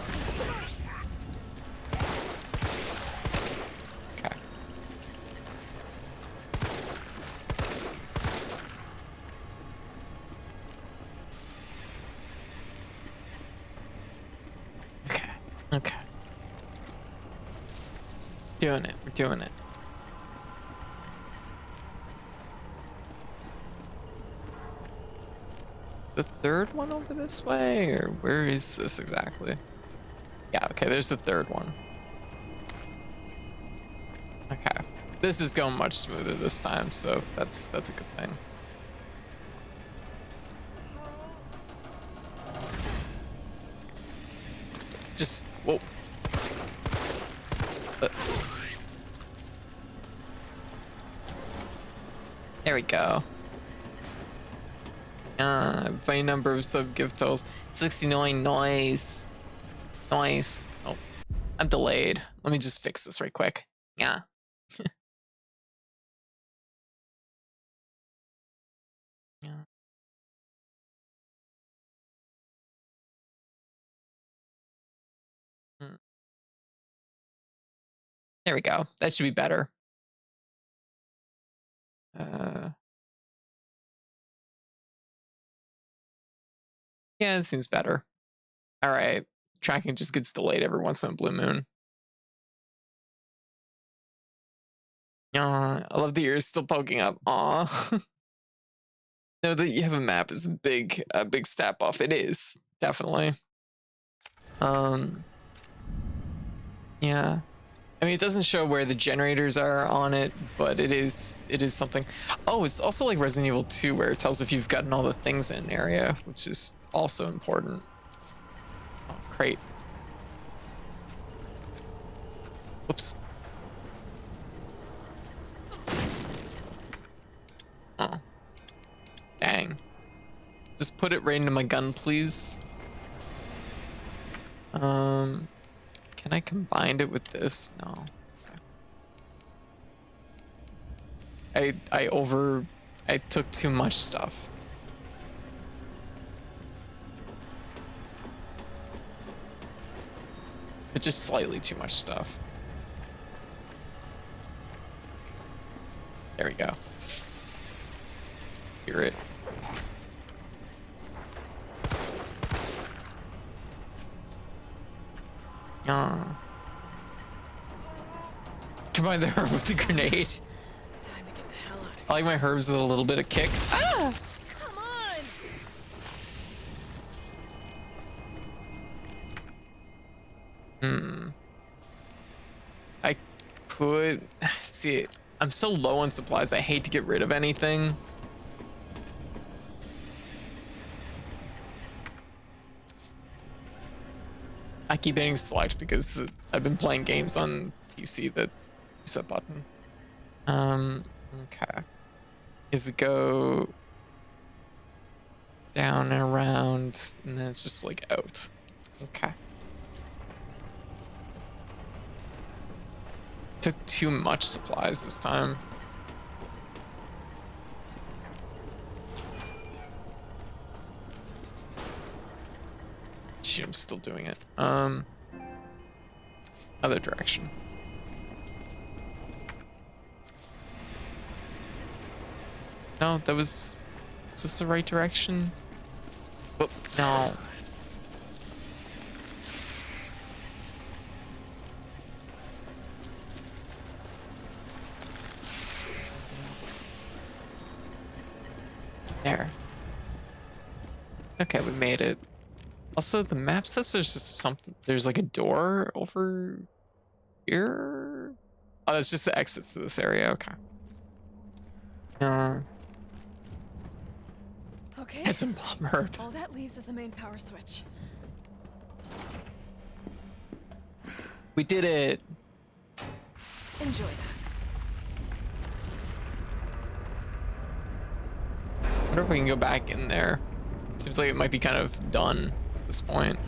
S1: Okay. Okay. Doing it. We're doing it. The third one over this way, or where is this exactly? Yeah, okay, there's the third one. Okay. This is going much smoother this time, so that's a good thing. Just, whoa. There we go. Funny number of sub gift totals. 69, nice. Nice. Oh, I'm delayed. Let me just fix this right quick. Yeah. Yeah. There we go. That should be better. Yeah, it seems better. All right. Tracking just gets delayed every once in a blue moon. I love the ears still poking up. Aw. No, that you have a map is a big stat buff. It is, definitely. Yeah. I mean, it doesn't show where the generators are on it, but it is something. Oh, it's also like Resident Evil 2 where it tells if you've gotten all the things in an area, which is also important. Oh, crate. Whoops. Oh. Dang. Just put it right into my gun, please. Can I combine it with this? No. Okay. I took too much stuff. But just slightly too much stuff. There we go. Hear it. Combine the herb with the grenade.
S11: Time to get the hell out of here.
S1: I like my herbs with a little bit of kick. Ah!
S11: Come on!
S1: I could see. I'm so low on supplies. I hate to get rid of anything. I keep hitting select because I've been playing games on PC that use that button. Okay. If we go down and around, and then it's just like out. Okay. Took too much supplies this time. Shit, I'm still doing it. Other direction. No, that was... Is this the right direction? Oh, no. There. Okay, we made it. Also, the map says there's just something. There's like a door over here. Oh, that's just the exit to this area. Okay.
S11: Okay.
S1: It's a bomb herb.
S11: All that leaves is the main power switch.
S1: We did it.
S11: Enjoy that.
S1: I wonder if we can go back in there. Seems like it might be kind of done at this point.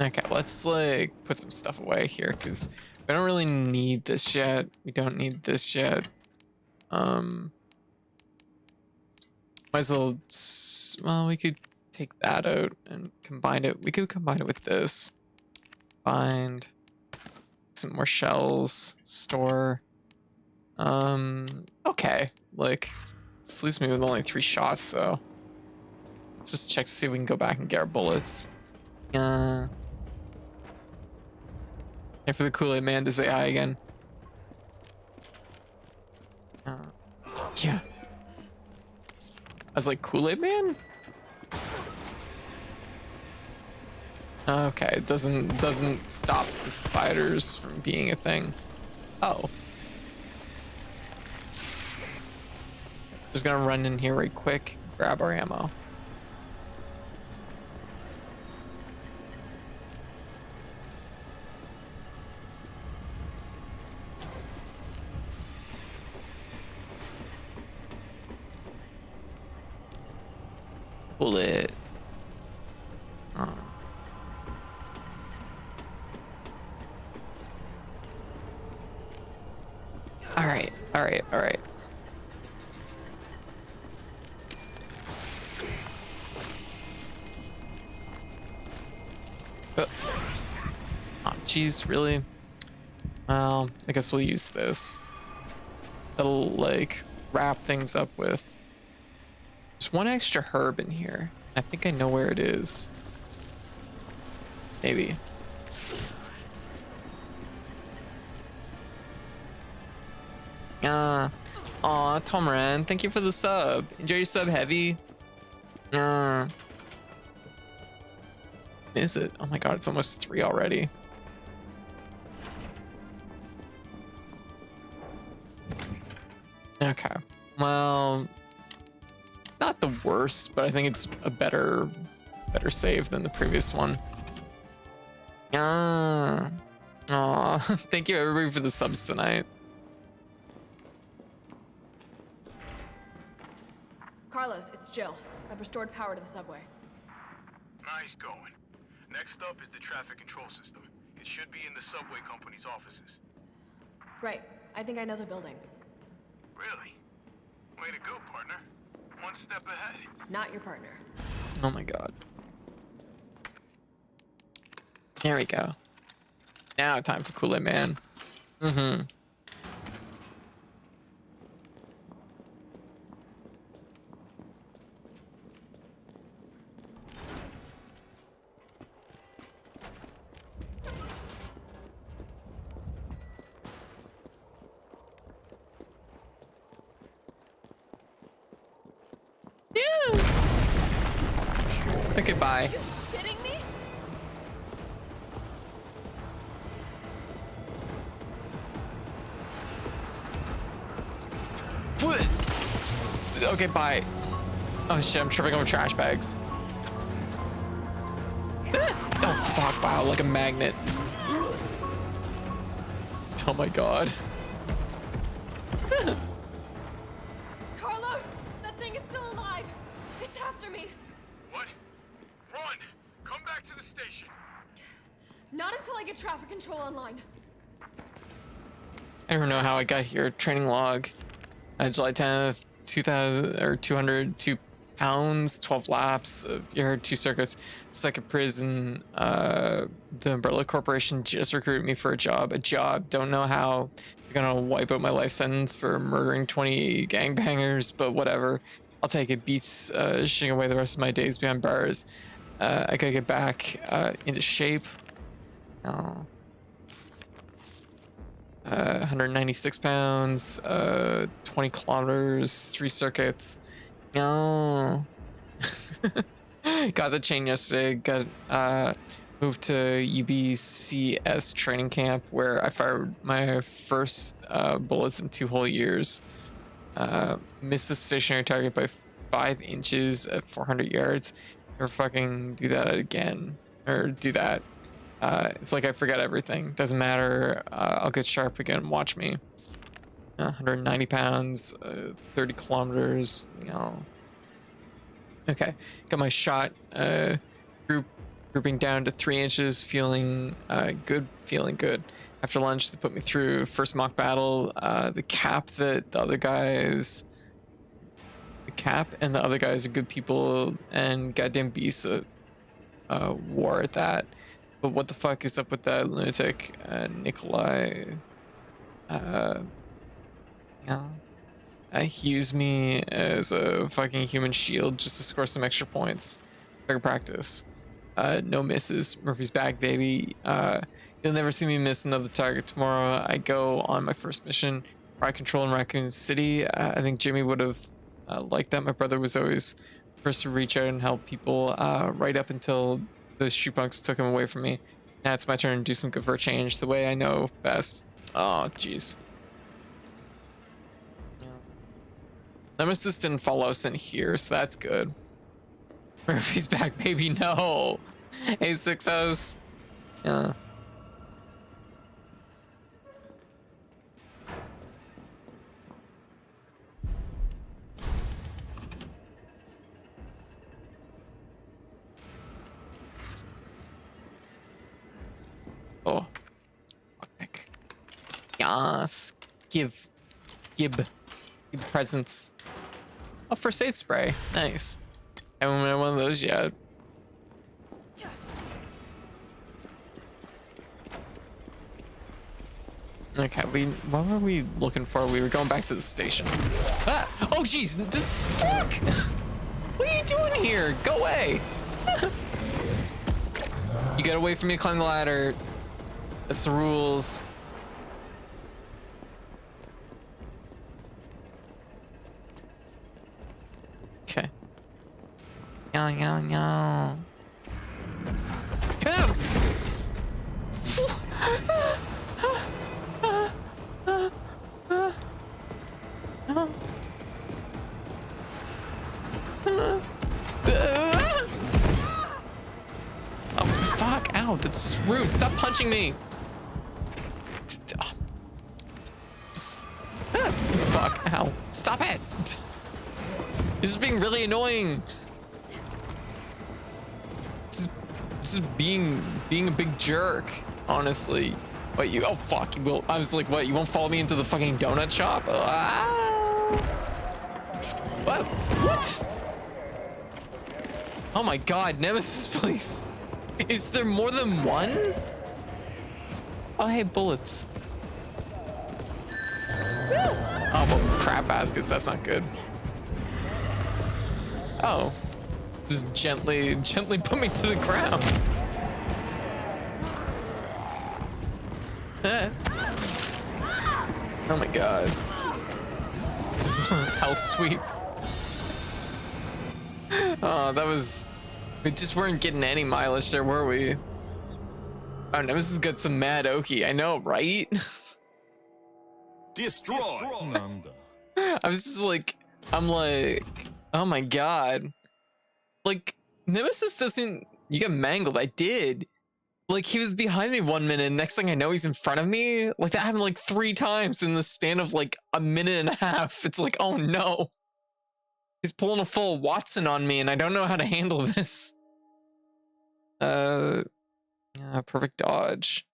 S1: Okay, let's like put some stuff away here because we don't really need this yet. We don't need this yet. Might as well. Well, we could take that out and combine it. We could combine it with this. Find some more shells. Store. Okay. Like, this leaves me with only 3 shots, so let's just check to see if we can go back and get our bullets. Here for the Kool-Aid Man to say hi again. Yeah. I was like, Kool-Aid Man? Okay, it doesn't stop the spiders from being a thing. Oh. Just gonna run in here right quick, grab our ammo. Bullet. All right. Oh, geez, really? Well, I guess we'll use this. That'll like wrap things up with. There's one extra herb in here. I think I know where it is. Maybe. Aw, Tomran, thank you for the sub. Enjoy your sub, Heavy. Is it? Oh my god, it's almost 3 already. Okay. Well, not the worst, but I think it's a better save than the previous one. Aw, thank you everybody for the subs tonight.
S11: Carlos, it's Jill. I've restored power to the subway.
S8: Nice going. Next up is the traffic control system. It should be in the subway company's offices.
S11: Right. I think I know the building.
S8: Really? Way to go, partner. One step ahead.
S11: Not your partner.
S1: Oh my god. There we go. Now time for Kool-Aid Man. Mm-hmm. Okay, bye.
S11: You shitting me?
S1: Okay, bye. Oh shit, I'm tripping over trash bags. Oh fuck, wow, like a magnet. Oh my god.
S11: Carlos! That thing is still alive! It's after me!
S8: What? Run! Come back to the station.
S11: Not until I get traffic control online.
S1: I don't know how I got here. Training log. July 10th, 202 pounds, 12 laps. You heard 2 circuits. Stuck at prison. The Umbrella Corporation just recruited me for a job. Don't know how. They're gonna wipe out my life sentence for murdering 20 gangbangers, but whatever. I'll take it. Beats shitting away the rest of my days behind bars. I gotta get back into shape. Oh. 196 pounds, 20 kilometers, 3 circuits. No. Got the chain yesterday. Got moved to UBCS training camp where I fired my first bullets in 2 whole years. Missed the stationary target by 5 inches at 400 yards. Or fucking do that again. Or do that. It's like I forget everything. Doesn't matter. I'll get sharp again. Watch me. 190 pounds, 30 kilometers. You know. Okay, got my shot. Grouping down to 3 inches. Feeling good. Feeling good. After lunch, they put me through first mock battle. The cap that the other guys. The cap and the other guys are good people and goddamn beasts. War at that. But what the fuck is up with that lunatic, Nikolai? He used me as a fucking human shield just to score some extra points. Better practice. No misses. Murphy's back, baby. You'll never see me miss another target. Tomorrow I go on my first mission. Riot control in Raccoon City. I think Jimmy would have liked that. My brother was always first to reach out and help people right up until the shoe punks took him away from me. Now it's my turn to do some good for a change, the way I know best. Oh, jeez. Nemesis didn't follow us in here, so that's good. Murphy's back, baby. No. A6 house. Yeah. Oh. Yes. Give presents. Oh, first aid spray. Nice. Haven't had one of those yet. Okay, what were we looking for? We were going back to the station. Ah! Oh, jeez. The fuck? What are you doing here? Go away. You gotta wait for me to climb the ladder. That's the rules. Okay. No. Come! Oh, fuck. Ow, that's rude. Stop punching me. Fuck. Ow. Stop it. This is being really annoying. This is being a big jerk, honestly. Wait, you, oh fuck, you will. I was like, what, you won't follow me into the fucking donut shop? What? Oh my god, Nemesis, please. Is there more than one? Oh, hey, bullets. Oh, well, crap baskets, that's not good. Oh. Just gently put me to the ground. Oh my god. How sweet. Oh, that was... We just weren't getting any mileage there, were we? Oh, Nemesis got some mad okie. I know, right?
S3: Destroy.
S1: I was just like... I'm like... Oh my god. Like, Nemesis doesn't... You get mangled. I did. Like, he was behind me 1 minute, and next thing I know, he's in front of me. Like, that happened like 3 times in the span of like a minute and a half. It's like, oh no. He's pulling a full Watson on me, and I don't know how to handle this. Perfect dodge.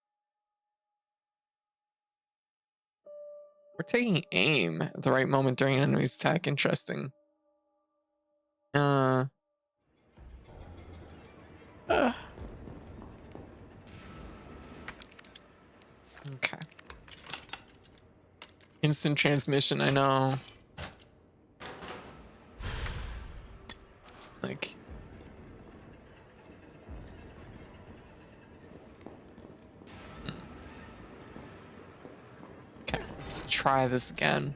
S1: We're taking aim at the right moment during an enemy's attack. Interesting. Okay. Instant transmission, I know. Like... Okay, let's try this again.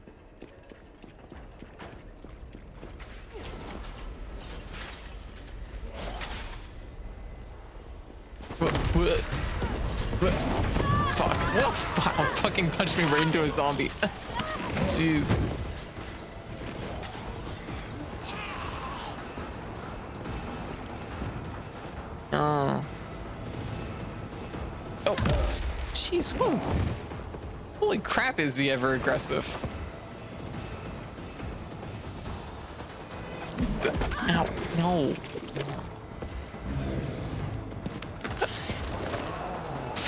S1: Fuck. Oh, fuck. Fucking punched me right into a zombie. Jeez. Oh. Oh. Jeez, whoa. Holy crap, is he ever aggressive. Ow. No.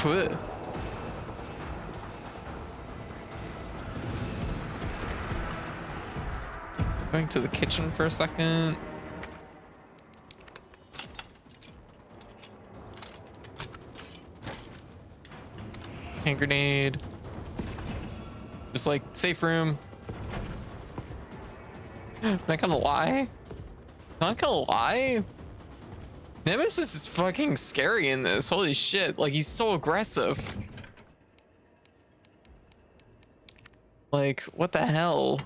S1: Put. Going to the kitchen for a second. Hand grenade. Just like safe room. I'm not gonna lie. Not gonna lie. Nemesis is fucking scary in this. Holy shit. Like, he's so aggressive. Like, what the hell?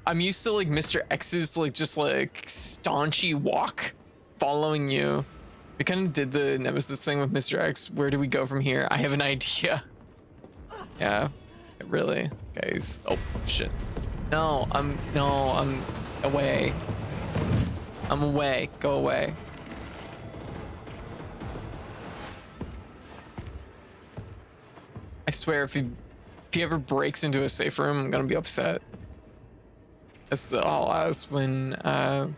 S1: I'm used to like Mr. X's like just like staunchy walk following you. We kind of did the Nemesis thing with Mr. X. Where do we go from here? I have an idea. Yeah, really, guys. Oh shit. No, I'm away. I'm away. Go away. I swear, if he ever breaks into a safe room, I'm gonna be upset. That's the all as when no.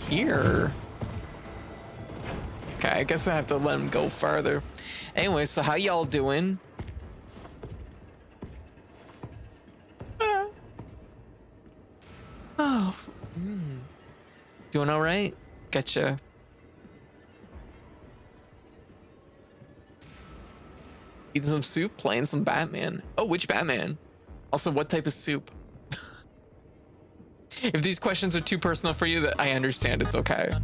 S1: Here. Okay, I guess I have to let him go farther. Anyway, so how y'all doing? Doing all right? Gotcha. Eating some soup, playing some Batman. Oh, which Batman? Also, what type of soup? If these questions are too personal for you, that I understand, it's okay.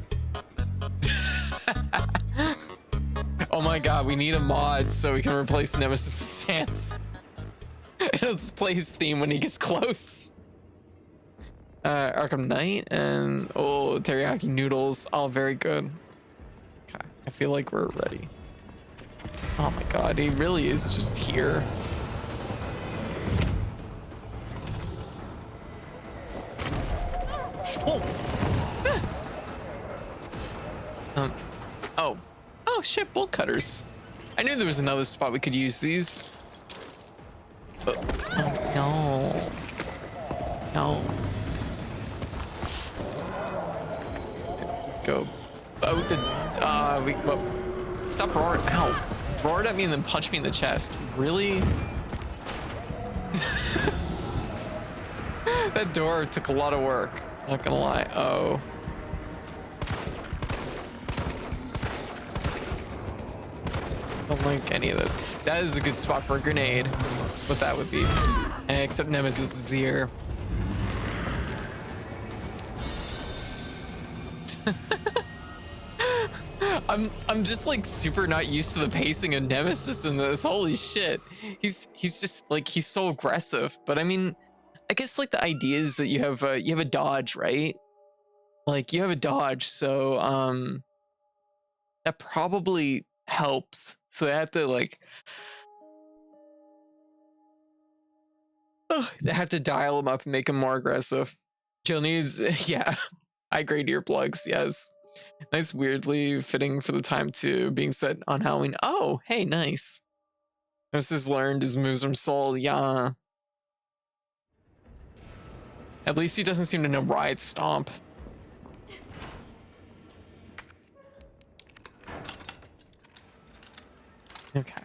S1: Oh my god, we need a mod so we can replace Nemesis with Sans. It'll just play his theme when he gets close. Arkham Knight and oh, teriyaki noodles, all very good. Okay, I feel like we're ready. Oh my god, he really is just here. Oh. Oh shit, bolt cutters. I knew there was another spot we could use these. Oh no. No. Go. Oh, stop roaring. Ow. Roared at me and then punched me in the chest. Really? That door took a lot of work. Not gonna lie. Oh. Don't like any of this. That is a good spot for a grenade. That's what that would be. Except Nemesis is here. I'm just like super not used to the pacing of Nemesis in this. Holy shit. He's just like, he's so aggressive. But I mean, I guess like the idea is that you have a dodge, right? Like you have a dodge, so that probably helps. So they have to like they have to dial him up and make him more aggressive. Jill needs yeah, high grade earplugs, yes. Nice, weirdly fitting for the time to being set on Halloween. Oh, hey, nice. Nemesis learned his moves from Soul, yeah. At least he doesn't seem to know Riot Stomp. Okay.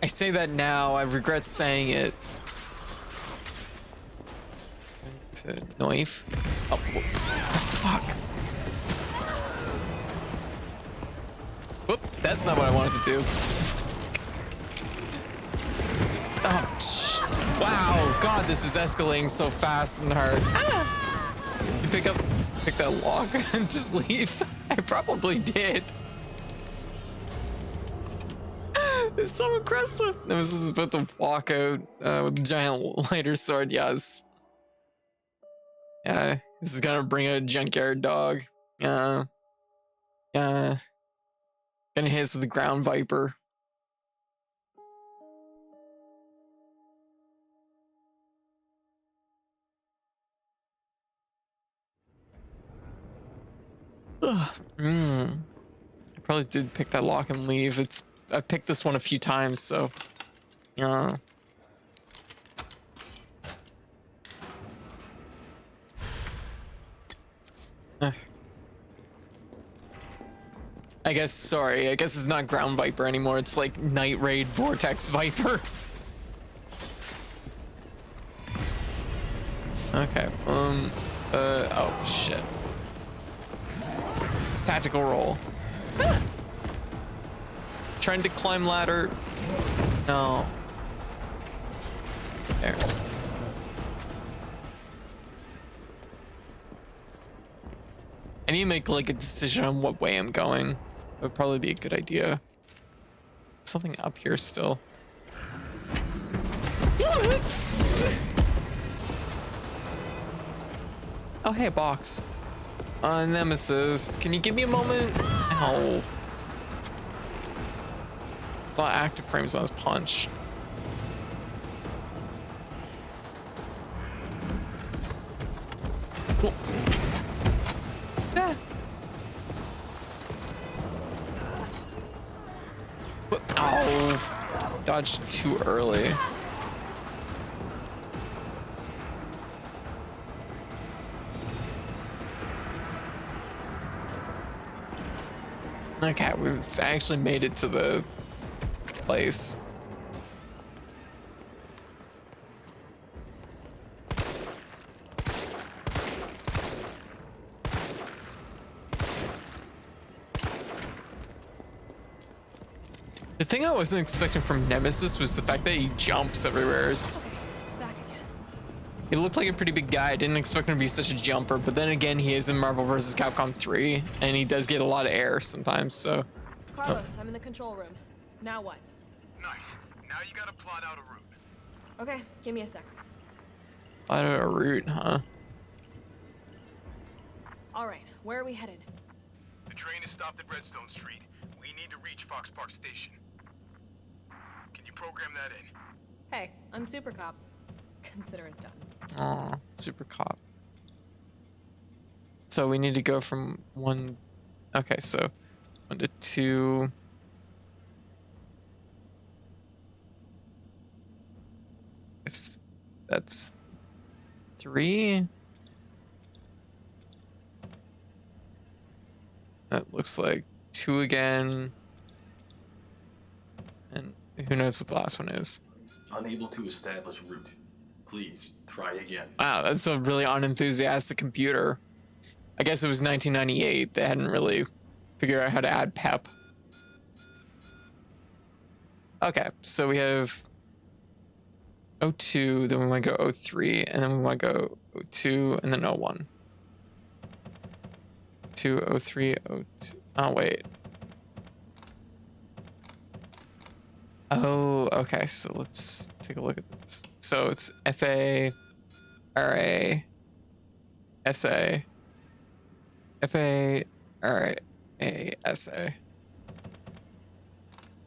S1: I say that now, I regret saying it. Knife. Oh, whoops. The fuck? Whoop, that's not what I wanted to do. Oh, wow, God, this is escalating so fast and hard. Ah! You pick that lock and just leave? I probably did. It's so aggressive. Nemesis is about to walk out with a giant lighter sword, yes. Yeah, this is gonna bring a junkyard dog. Gonna hit us with the ground viper. I probably did pick that lock and leave. I picked this one a few times, so yeah. I guess it's not ground viper anymore. It's like night raid vortex viper. Okay. Oh shit. Tactical roll. Ah! Trying to climb ladder. No. There. I need to make like a decision on what way I'm going. That would probably be a good idea. Something up here still. Oh, hey, a box. Nemesis, can you give me a moment? Ow. It's a lot of active frames on his punch. Cool. Yeah. What? Ow. Dodged too early. Okay, we've actually made it to the place. thing I wasn't expecting from Nemesis was the fact that he jumps everywhere.
S5: Back again.
S1: He looked like a pretty big guy. I didn't expect him to be such a jumper, but then again, he is in Marvel vs. Capcom 3, and he does get a lot of air sometimes, so.
S11: Carlos, I'm in the control room. Now what?
S3: Nice. Now you gotta plot out a route.
S11: Okay, give me a sec.
S1: Out of a route, huh?
S11: All right, where are we headed?
S3: The train is stopped at Redstone Street. We need to reach Fox Park Station. Can you program that in?
S11: Hey, I'm Super Cop. Consider it done.
S1: Aw, super cop. So we need to go from 1. Okay, so 1 to 2. That's 3. That looks like 2 again. And who knows what the last one is.
S12: Unable to establish route. Please try again.
S1: Wow, that's a really unenthusiastic computer. I guess it was 1998. They hadn't really figured out how to add pep. Okay, so we have 02, then we want to go 03, and then we want to go 02, and then 01. 02, 03, 02. Oh, wait. Oh, okay, so let's take a look at this. So it's FA, RA, SA, FA, RA, SA,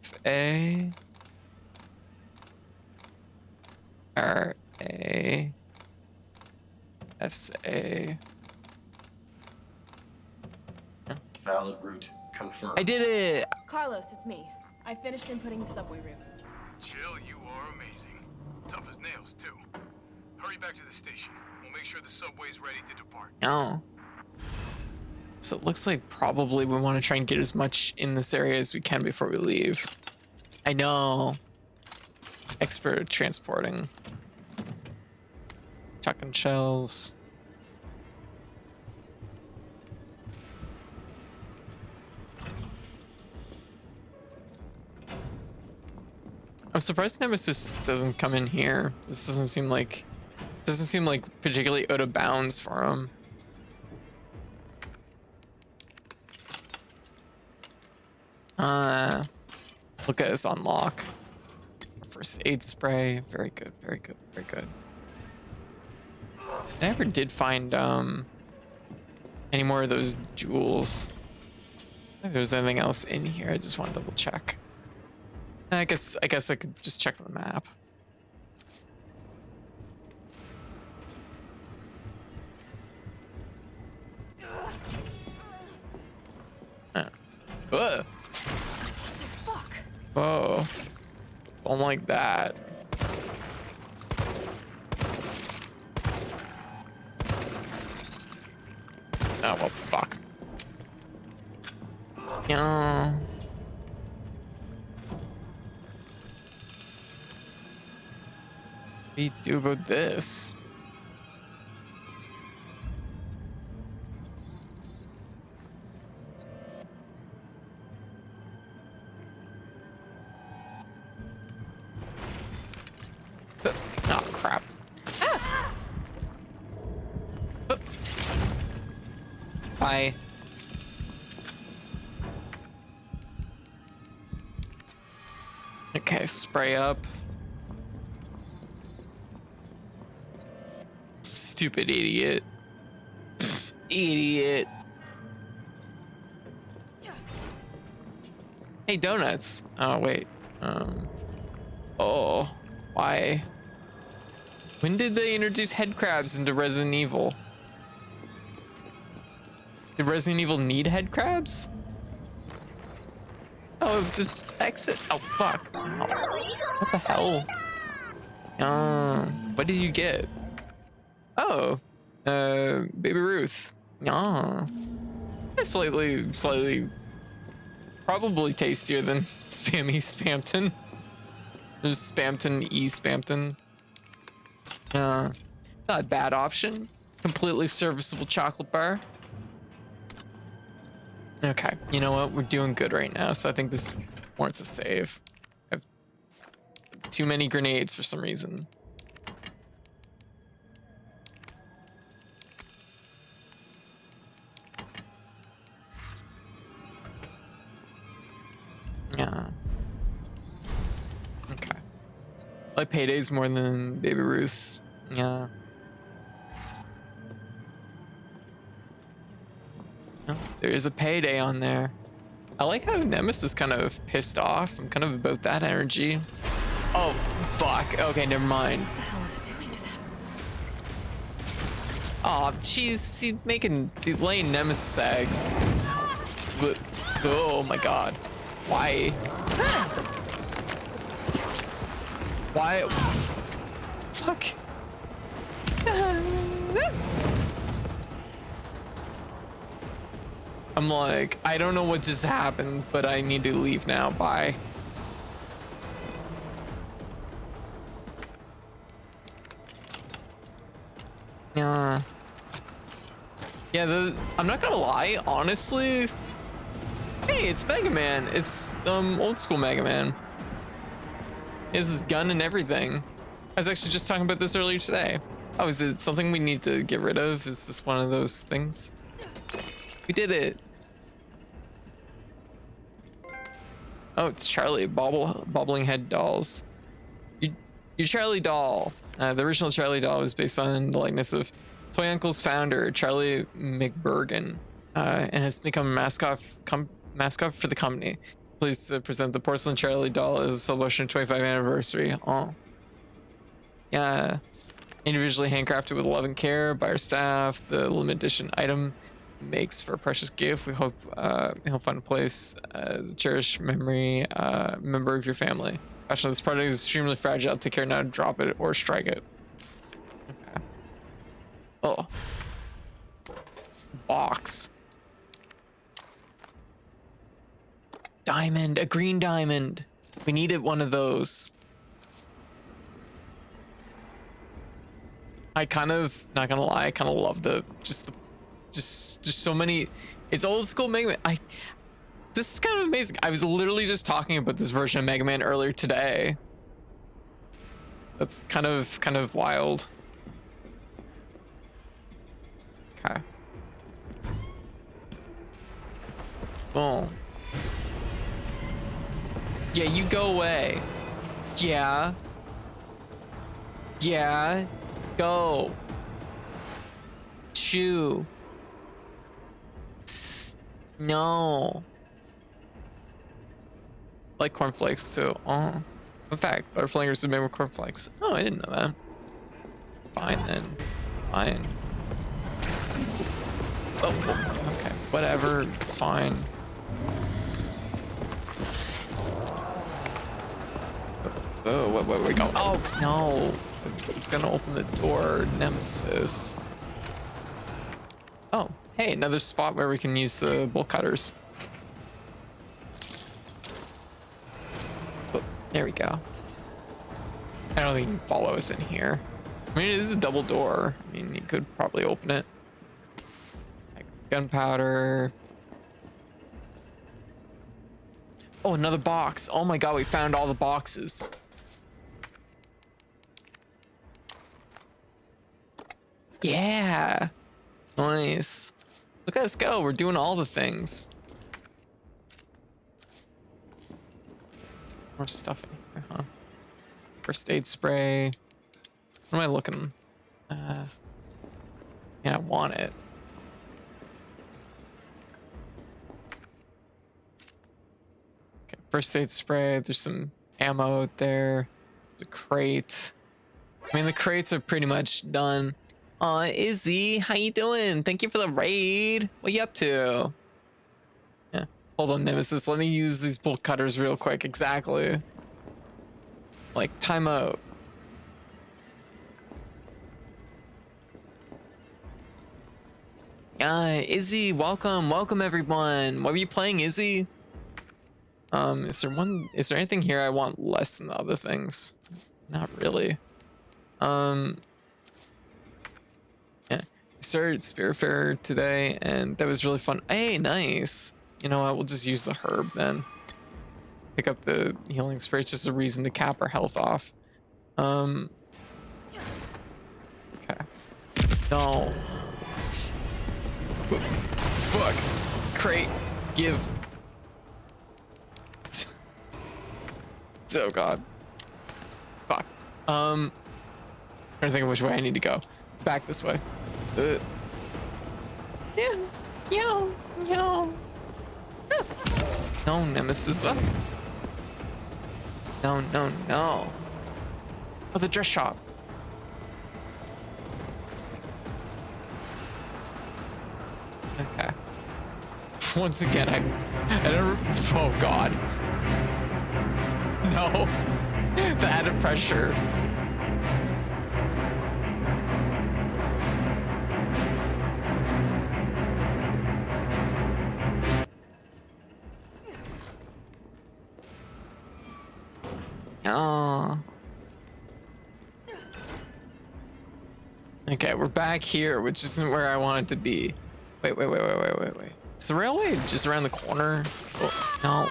S1: FA, RA, SA.
S12: Valid route confirmed.
S1: I did it!
S11: Carlos, it's me. I finished inputting the subway route.
S3: Jill, you are amazing. Tough as nails, too. Hurry back to the station. We'll make sure the subway's ready to depart.
S1: Oh. So it looks like probably we want to try and get as much in this area as we can before we leave. I know. Expert at transporting. Chucking shells. I'm surprised Nemesis doesn't come in here. This doesn't seem like particularly out of bounds for him. Look at us unlock. First aid spray. Very good, very good, very good. I never did find any more of those jewels. If there's anything else in here, I just want to double check. I guess I could just check the map. Ugh.
S11: Fuck.
S1: Oh, don't like that. Oh well, fuck. Yeah. What do you do about this? Oh crap. Bye. Okay, spray up. Stupid idiot. Pfft, idiot. Hey, donuts. Oh, wait. Oh, why? When did they introduce head crabs into Resident Evil? Did Resident Evil need head crabs? Oh, the exit. Oh, fuck. Oh, what the hell? What did you get? Oh, Baby Ruth. Oh, it's slightly, probably tastier than Spammy Spampton. There's Spampton E Spampton. Not a bad option. Completely serviceable chocolate bar. Okay, you know what? We're doing good right now, so I think this warrants a save. too many grenades for some reason. Yeah. Okay. I like Paydays more than Baby Ruth's. Yeah. Oh, there is a Payday on there. I like how Nemesis is kind of pissed off. I'm kind of about that energy. Oh, fuck. Okay, never mind.
S5: What the hell is it doing to them?
S1: Oh, jeez. He's laying Nemesis eggs. Oh my god. Why? Why? Fuck. I'm like, I don't know what just happened, but I need to leave now. Bye. Yeah. Yeah, I'm not gonna lie, honestly. Hey, it's Mega Man. It's old school Mega Man. He has his gun and everything. I was actually just talking about this earlier today. Oh, is it something we need to get rid of? Is this one of those things? We did it. Oh, it's Charlie, bobbling head dolls. Your Charlie doll. The original Charlie doll was based on the likeness of Toy Uncle's founder, Charlie McBurgan, and has become a mascot for the company. Please present the porcelain Charlie doll as a celebration of 25th anniversary. Oh, yeah. Individually handcrafted with love and care by our staff. The limited edition item makes for a precious gift. We hope he'll find a place as a cherished memory member of your family. Actually, this product is extremely fragile. Take care not to drop it or strike it. Okay. Oh. Box. Diamond, a green diamond. We needed one of those. I kind of, not gonna lie, I kind of love just so many. It's old school Mega Man. This is kind of amazing. I was literally just talking about this version of Mega Man earlier today. That's kind of wild. Okay. Oh. Yeah, you go away. Yeah. Yeah. Go. Chew. No. Like cornflakes too. Oh. In fact, Butterfingers are made with cornflakes. Oh, I didn't know that. Fine then. Fine. Oh, okay. Whatever. It's fine. Oh, where we go? Oh, no. It's gonna open the door. Nemesis. Oh, hey, another spot where we can use the bolt cutters. Oh, there we go. I don't think you can follow us in here. I mean, it is a double door. I mean, you could probably open it. Like gunpowder. Oh, another box. Oh my god, we found all the boxes. Yeah. Nice. Look at us go. We're doing all the things. More stuff in here, huh? First aid spray. What am I looking? Yeah, I want it. Okay, first aid spray. There's some ammo out there. There's a crate. I mean, the crates are pretty much done. Izzy, how you doing? Thank you for the raid. What you up to? Yeah, hold on, Nemesis. Let me use these bolt cutters real quick. Exactly. Like, timeout. Izzy, welcome everyone. What were you playing, Izzy? Is there anything here I want less than the other things? Not really. Yeah, I started Spiritfarer today, and that was really fun. Hey, nice. You know what? We'll just use the herb then. pick up the healing spray. It's just a reason to cap our health off. Okay. No. Fuck. Crate. Give. Oh god. Fuck. Trying to think of which way I need to go. Back this way. Yeah. Yo. Yo. No, Nemesis. Oh. No, no, no. Oh, the dress shop. Okay. Once again, I don't. Oh God. No. The added pressure. Oh. Okay, we're back here, which isn't where I wanted to be. Wait. Is the railway just around the corner? Oh, no.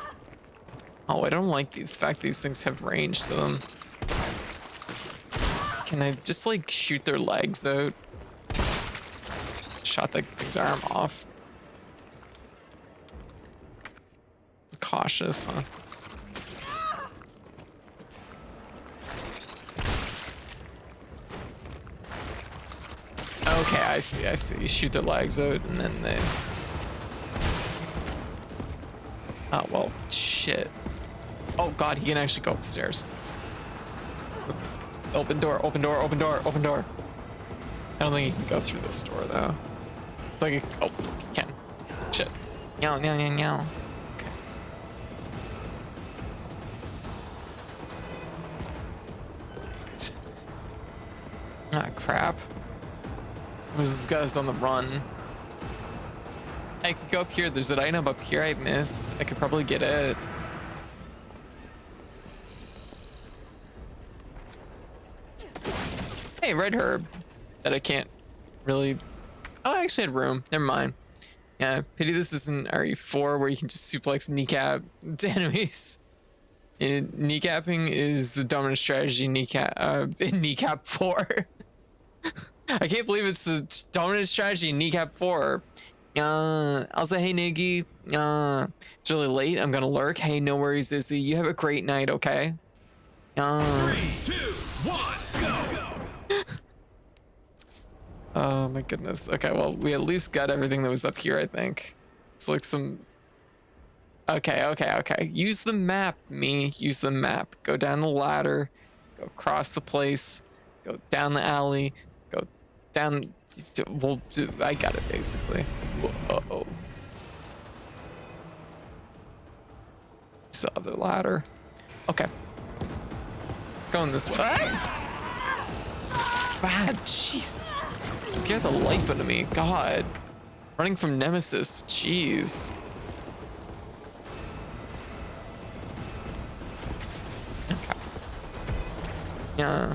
S1: Oh, I don't like the fact these things have range to them. Can I just like shoot their legs out? Shot that thing's arm off. Cautious, huh? Okay, I see. Shoot their legs out and then they... Oh, well, shit. Oh god, he can actually go upstairs. Open door. I don't think he can go through this door though. It's like, oh, he can. Shit. No. Okay. Ah, crap. This guy's on the run. I could go up here. There's an item up here I missed. I could probably get it. Hey, red herb. That I can't really... Oh, I actually had room. Never mind. Yeah, pity this isn't RE4 where you can just suplex kneecap to enemies. And kneecapping is the dominant strategy in Kneecap 4. I can't believe it's the dominant strategy in Kneecap 4. I'll say, hey, Niggy. It's really late. I'm gonna lurk. Hey, no worries, Izzy. You have a great night, okay? 3, 2, 1, go! Oh my goodness. Okay, well, we at least got everything that was up here, I think. It's like some... Okay. Use the map, me. Use the map. Go down the ladder. Go across the place. Go down the alley. Go down... Well, I got it, basically. Uh-oh. It's the other ladder. Okay. Going this way. Ah, jeez. Scare the life out of me. God. Running from Nemesis. Jeez. Okay. Yeah.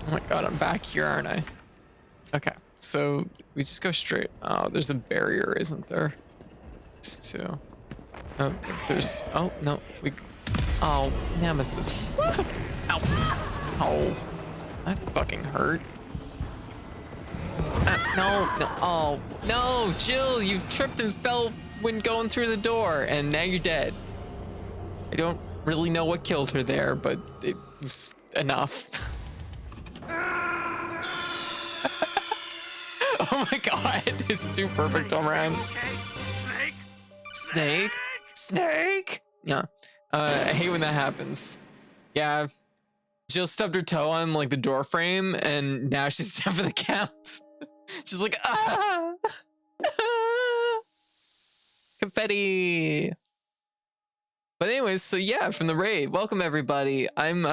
S1: Oh my god, I'm back here, aren't I? Okay, so we just go straight. Oh, there's a barrier, isn't there? There's two. Oh, there's... Oh, no. Oh, Nemesis. Ow. Oh. That fucking hurt. No. Oh, no, Jill, you've tripped and fell when going through the door, and now you're dead. I don't really know what killed her there, but it was enough. Oh my god, it's too perfect all around. Snake? Yeah. I hate when that happens. Yeah. Jill stubbed her toe on like the door frame and now she's down for the count. She's like, ah! Confetti. But anyways, so yeah, from the raid, welcome everybody. I'm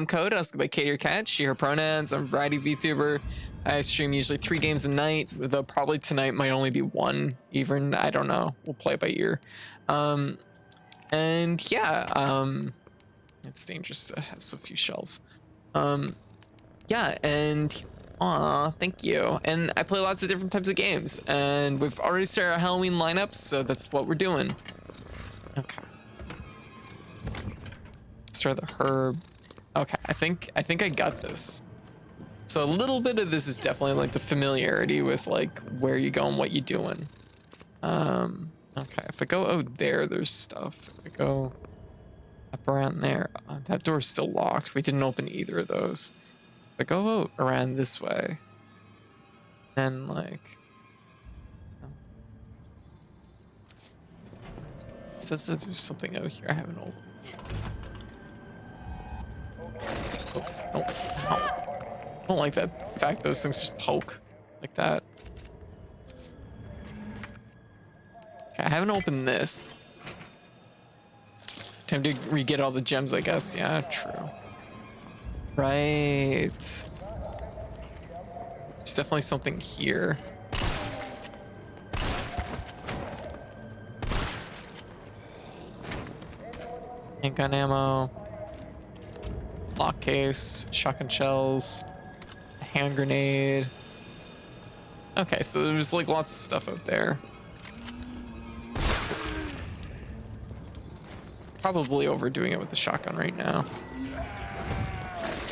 S1: Code. I also go by Katie or Cat, she, her pronouns. I'm a variety VTuber. I stream usually 3 games a night, though probably tonight might only be 1, even. I don't know. We'll play it by ear. And yeah, it's dangerous to have so few shells. Yeah, and Aw, thank you. And I play lots of different types of games, and we've already started our Halloween lineups, so that's what we're doing. Okay. Start the herb. Okay, I think I got this. So a little bit of this is definitely like the familiarity with like where you go and what you're doing. Okay, if I go out there, there's stuff. If I go up around there, that door's still locked. We didn't open either of those. If I go out around this way, then like, it says that there's something out here I haven't opened. Okay, I don't like that fact those things just poke like that. Okay, I haven't opened this. Time to re-get all the gems, I guess. Yeah, true. Right. There's definitely something here. Handgun ammo. Lock case. Shotgun shells. A hand grenade. Okay, so there's like lots of stuff out there. Probably overdoing it with the shotgun right now.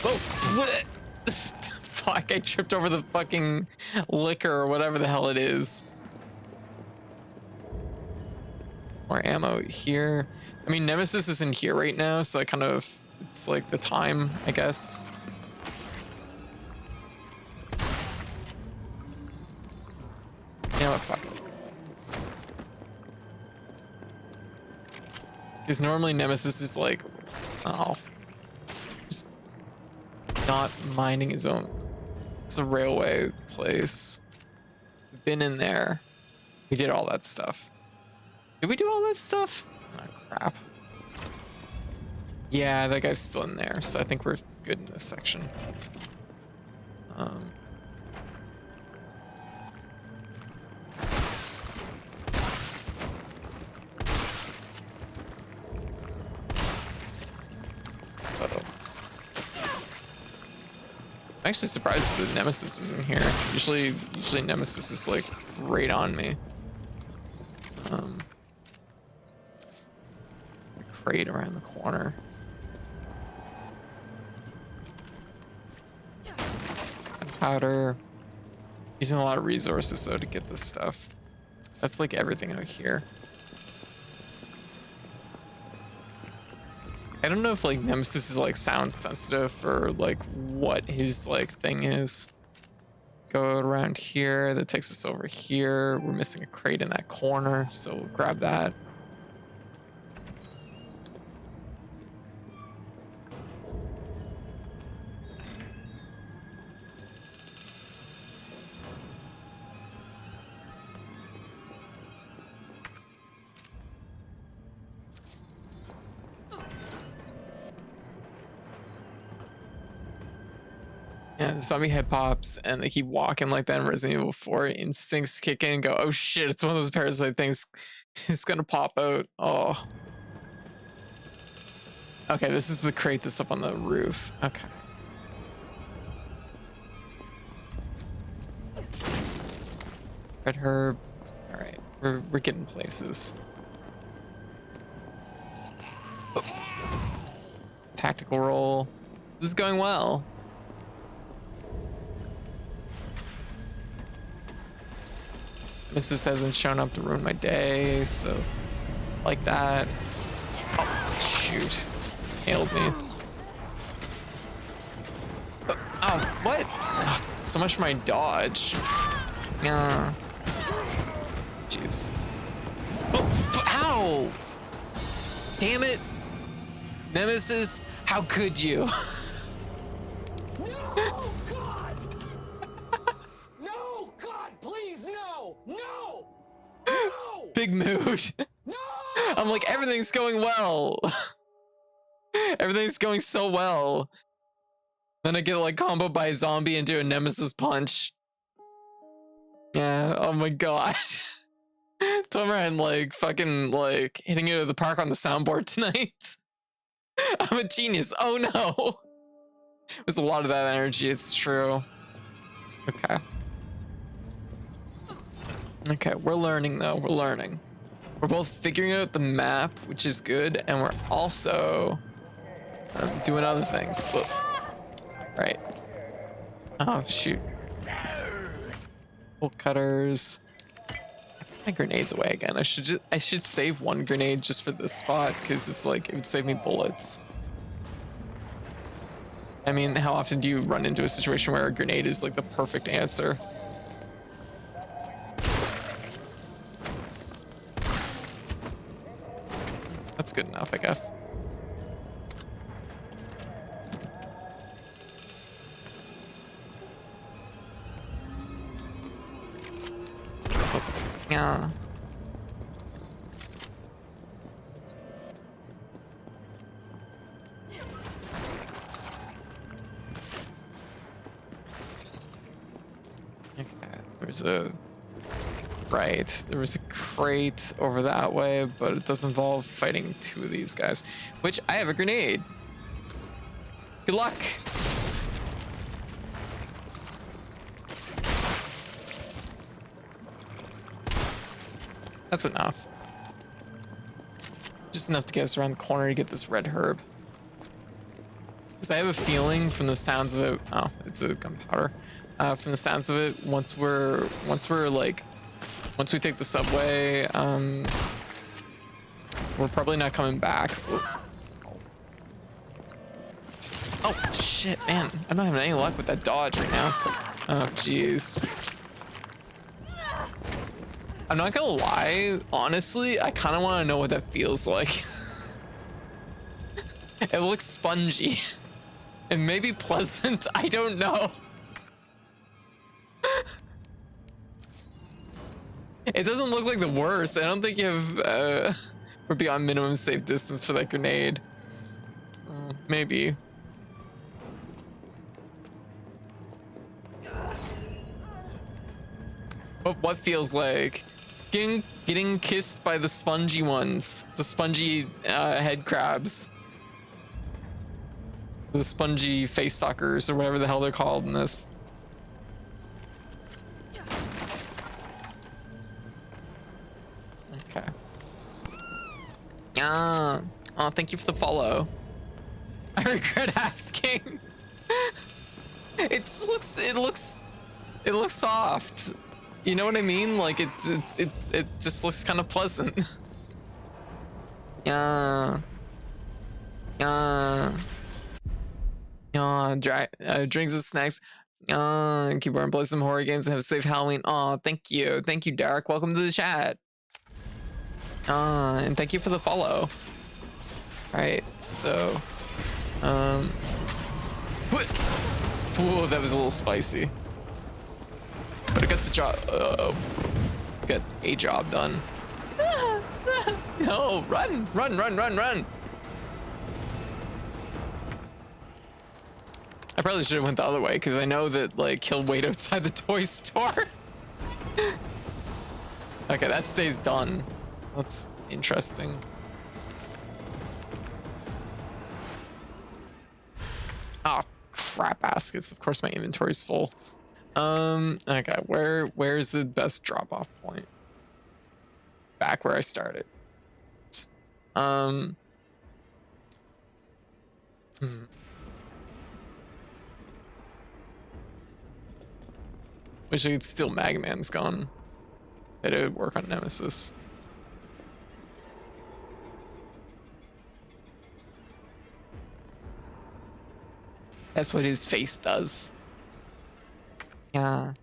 S1: Oh, fuck, I tripped over the fucking liquor or whatever the hell it is. More ammo here. I mean, Nemesis is in here right now, so I kind of, it's like the time, I guess. You know what, fuck it. Because normally Nemesis is like, oh, just not minding his own. It's a railway place. We've been in there. We did all that stuff. Did we do all that stuff? Oh, crap. Yeah, that guy's still in there, so I think we're good in this section. I'm actually surprised that Nemesis isn't here. Usually Nemesis is like right on me. A crate around the corner. Powder. Using a lot of resources though to get this stuff. That's like everything out here. I don't know if like Nemesis is like sound sensitive or like what his like thing is. Go around here, that takes us over here. We're missing a crate in that corner, so we'll grab that. Yeah, the zombie head pops and they keep walking like that in Resident Evil 4. Instincts kick in and go, oh shit, it's one of those parasite things. It's gonna pop out. Oh. Okay, this is the crate that's up on the roof. Okay. Red herb. All right, we're getting places. Oh. Tactical roll. This is going well. Nemesis hasn't shown up to ruin my day, so like that. Oh, shoot. Nailed me. Oh, what? Oh, so much for my dodge. Jeez. Oh, ow! Damn it! Nemesis, how could you? Big mood. No! I'm like, everything's going well. Everything's going so well. Then I get like comboed by a zombie and do a Nemesis punch. Yeah, oh my god. Tomaran like fucking like hitting it at the park on the soundboard tonight. I'm a genius. Oh no. There's a lot of that energy, it's true. Okay. Okay, we're learning though. We're learning. We're both figuring out the map, which is good, and we're also doing other things. But right. Oh shoot. Bolt cutters. My grenades away again. I should save one grenade just for this spot because it's like it would save me bullets. I mean, how often do you run into a situation where a grenade is like the perfect answer? That's good enough, I guess. Yeah. Okay, there's a... Right, there was a crate over that way, but it does involve fighting two of these guys, which I have a grenade. Good luck. That's enough. Just enough to get us around the corner to get this red herb. Because I have a feeling from the sounds of it, oh, it's a gunpowder. From the sounds of it, once we take the subway, we're probably not coming back. Oh shit, man! I'm not having any luck with that dodge right now. Oh jeez. I'm not gonna lie, honestly, I kind of want to know what that feels like. It looks spongy and maybe pleasant. I don't know. It doesn't look like the worst. I don't think you have we're beyond minimum safe distance for that grenade. Maybe. What feels like getting kissed by the spongy ones, the spongy head crabs, the spongy face suckers, or whatever the hell they're called in this. Okay. Oh, thank you for the follow. I regret asking. It looks soft. You know what I mean? Like it just looks kind of pleasant. Yeah. Drinks and snacks. Keep on playing some horror games and have a safe Halloween. Oh, thank you, Derek. Welcome to the chat. And thank you for the follow. All right, so, Ooh, that was a little spicy. But I got the job. Got a job done. No, run! I probably should have went the other way because I know that like he'll wait outside the toy store. Okay, that stays done. That's interesting. Oh crap baskets. Of course my inventory's full. Okay, where's the best drop-off point? Back where I started. Wish I could steal Magman's gun. It would work on Nemesis. That's what his face does. Yeah.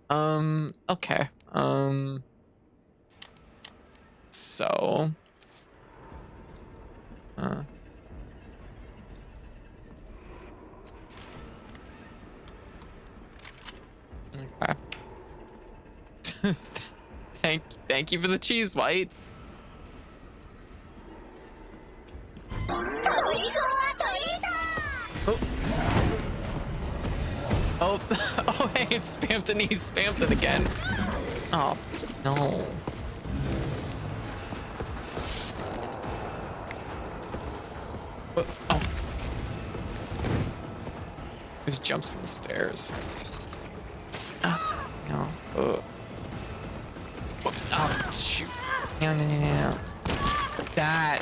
S1: Okay. So. Okay. Thank you for the cheese, White. Oh, oh, hey, it spammed and he spammed it again. Oh, no. Oh. There's jumps in the stairs. Oh, shoot. Yeah. That.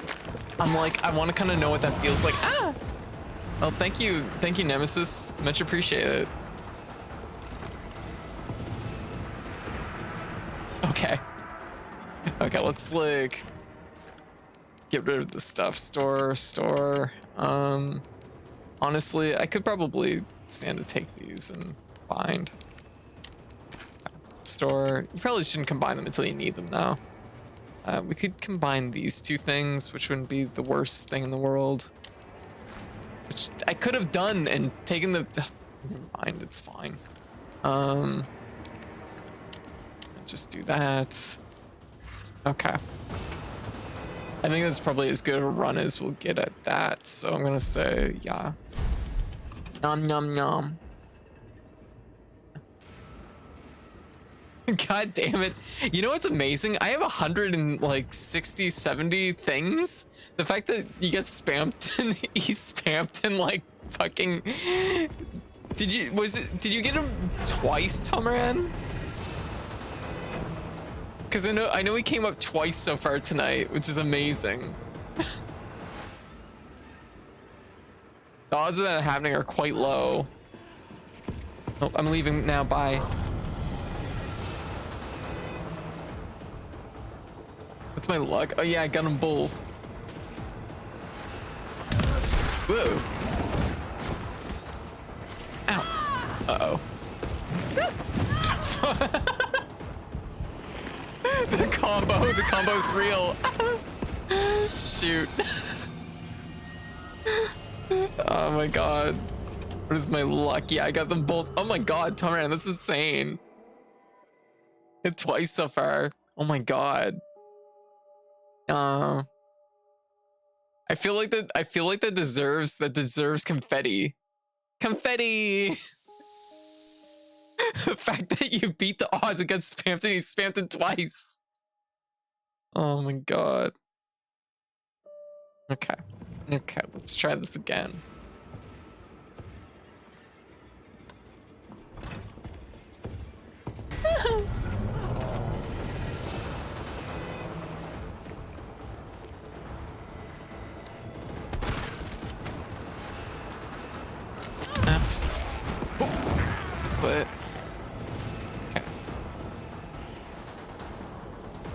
S1: I'm like, I want to kind of know what that feels like. Ah! Well, thank you, Nemesis. Much appreciated. Okay. Okay, let's like get rid of the stuff. Store. Honestly, I could probably stand to take these and bind. Store. You probably shouldn't combine them until you need them now. We could combine these two things, which wouldn't be the worst thing in the world. Which I could have done and taken the. Never mind, it's fine. Just do that. Okay. I think that's probably as good a run as we'll get at that. So I'm gonna say, yeah. Nom nom nom. God damn it. You know what's amazing? I have 160, 70 things. The fact that you get spammed and he's spammed and like fucking. Did you get him twice, Tomaran? Because I know he came up twice so far tonight, which is amazing. The odds of that happening are quite low. Oh, I'm leaving now. Bye. What's my luck? Oh yeah, I got them both. Whoa. Ow. Uh-oh. The combo's real. Shoot. Oh my god. What is my luck? Yeah, I got them both. Oh my god, Tomaran, that's insane. Hit twice so far. Oh my god. I feel like that deserves confetti. Confetti. The fact that you beat the odds against spammed and he spammed it twice. Oh my god. Okay, let's try this again. But okay.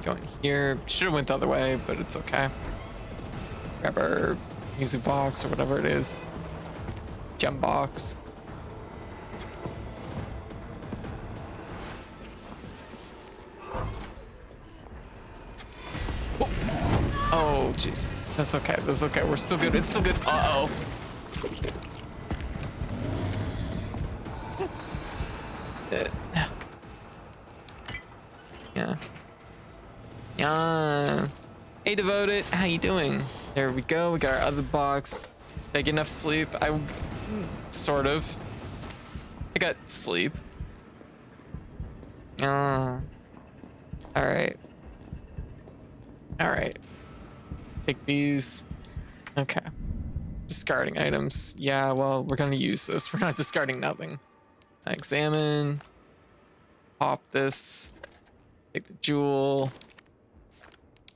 S1: Going here. Should have went the other way, but it's okay. Grab our music box or whatever it is. Gem box. Oh, jeez. That's okay. That's okay. We're still good. It's still good. Uh-oh. Yeah. Hey, Devoted. How you doing? There we go. We got our other box. Did I get enough sleep? Sort of. I got sleep. All right. Take these. Okay. Discarding items. Yeah, well, we're gonna use this. We're not discarding nothing. Examine. Pop this. Take the jewel.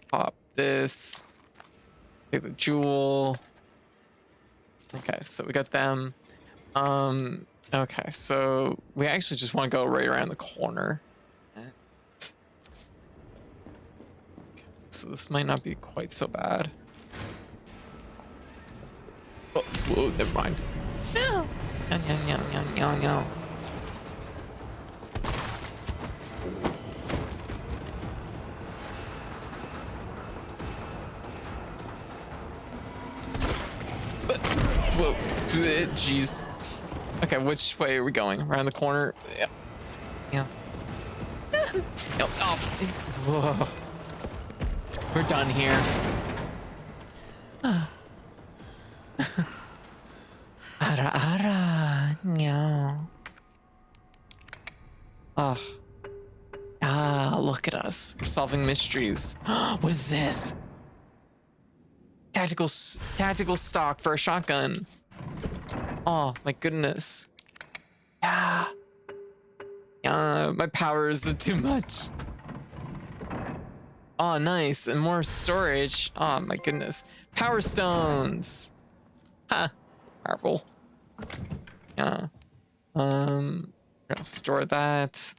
S1: Pop this. Take the jewel. Okay, so we got them. Okay, so we actually just want to go right around the corner. Okay, so this might not be quite so bad. Oh, whoa, never mind. No. No. Whoa, jeez. Okay, which way are we going? Around the corner? Yeah. Oh. Whoa. We're done here. No. Oh. Look at us. We're solving mysteries. What is this? Tactical stock for a shotgun. Oh my goodness. Yeah. My powers are too much. Oh, nice. And more storage. Oh, my goodness. Power stones. Ha. Powerful. Yeah. We're gonna store that.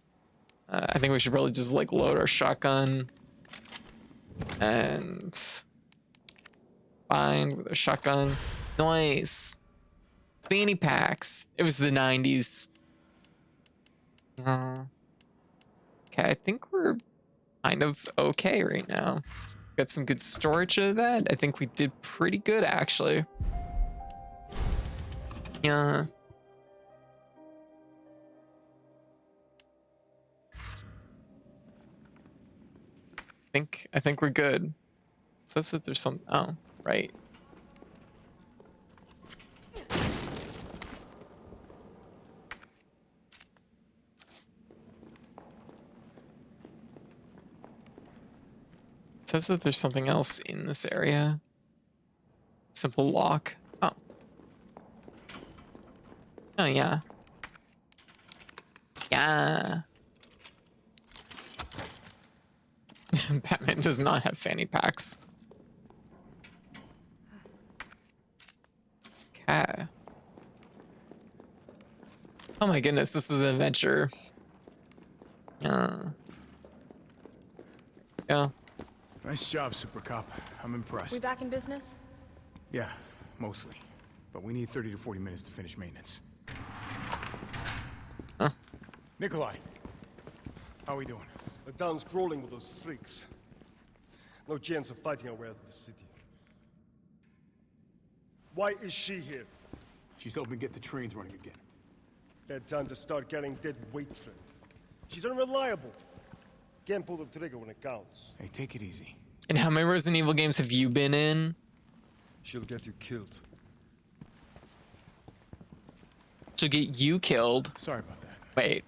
S1: I think we should probably just like load our shotgun. And fine with a shotgun. Nice. Fanny packs. It was the 90s. Okay, I think we're kind of okay right now. Got some good storage of that. I think we did pretty good actually. Yeah. I think we're good. So that's it. There's some. Oh, right. It says that there's something else in this area. Simple lock. Oh. Oh yeah. Yeah. Batman does not have fanny packs. Okay. Oh my goodness, this was an adventure. Yeah.
S8: Nice job, Super Cop. I'm impressed.
S11: We back in business?
S8: Yeah, mostly. But we need 30 to 40 minutes to finish maintenance.
S1: Huh?
S8: Nikolai, how are we doing?
S13: The town's crawling with those freaks. No chance of fighting our way out of the city. Why is she here?
S8: She's helping get the trains running again.
S13: Bad time to start carrying dead weight, friend. She's unreliable. Can't pull the trigger when it counts.
S8: Hey, take it easy.
S1: And how many Resident Evil games have you been in?
S13: She'll get you killed.
S1: She'll get you killed.
S8: Sorry about that.
S1: Wait.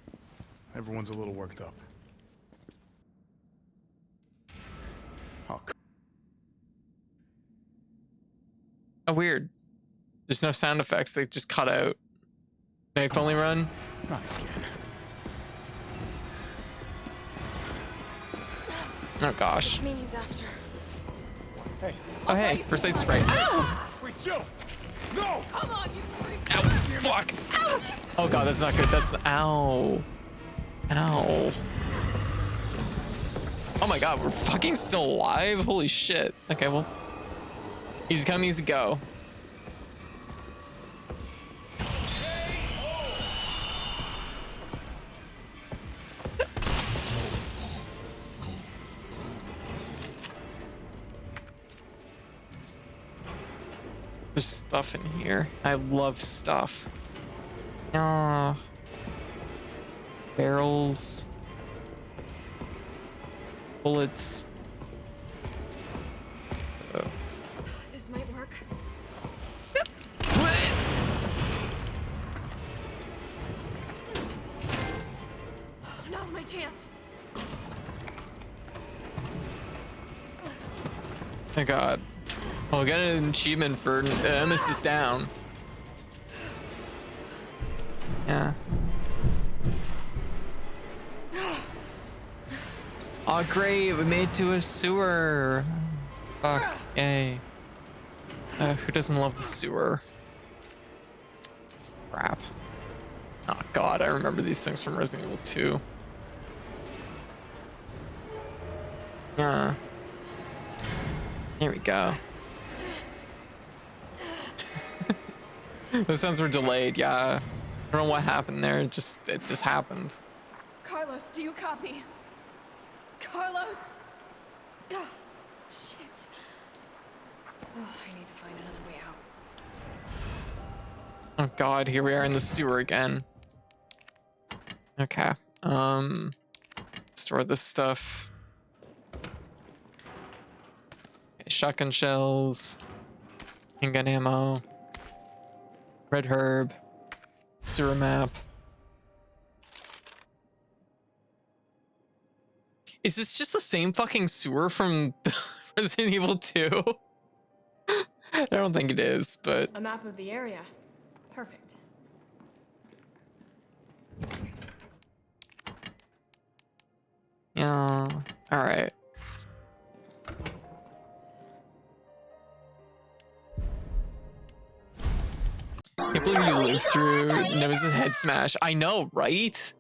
S8: Everyone's a little worked up.
S1: Oh, weird. There's no sound effects. They just cut out. Knife only run.
S8: Not again.
S1: Oh gosh.
S11: Me he's after.
S8: Hey.
S1: Oh hey, first aid spray. Ow!
S8: Wait, Jill! No!
S11: Come on, you freak!
S1: Ow! Fuck! Ow! Oh god, that's not good. That's ow. Ow. Oh my god, we're fucking still alive? Holy shit. Okay, well. Easy come, easy go. There's stuff in here. I love stuff. Barrels. Bullets. Oh.
S11: This might work. Now's my chance.
S1: My god. Oh, I got an achievement for Nemesis down. Yeah. Oh great, we made it to a sewer. Fuck, yay. Who doesn't love the sewer? Crap. Oh god, I remember these things from Resident Evil 2. Yeah. Here we go. Those sounds were delayed, yeah. I don't know what happened there, it just happened.
S11: Carlos, do you copy? Carlos! Oh, shit. Oh, I need to find another way out.
S1: Oh god, here we are in the sewer again. Okay. Store this stuff. Okay, shotgun shells. Handgun ammo. Red herb. Sewer map. Is this just the same fucking sewer from Resident Evil 2? I don't think it is, but...
S11: A map of the area. Perfect.
S1: Yeah. All right. Can't believe you lived through Nemesis head smash. I know, right?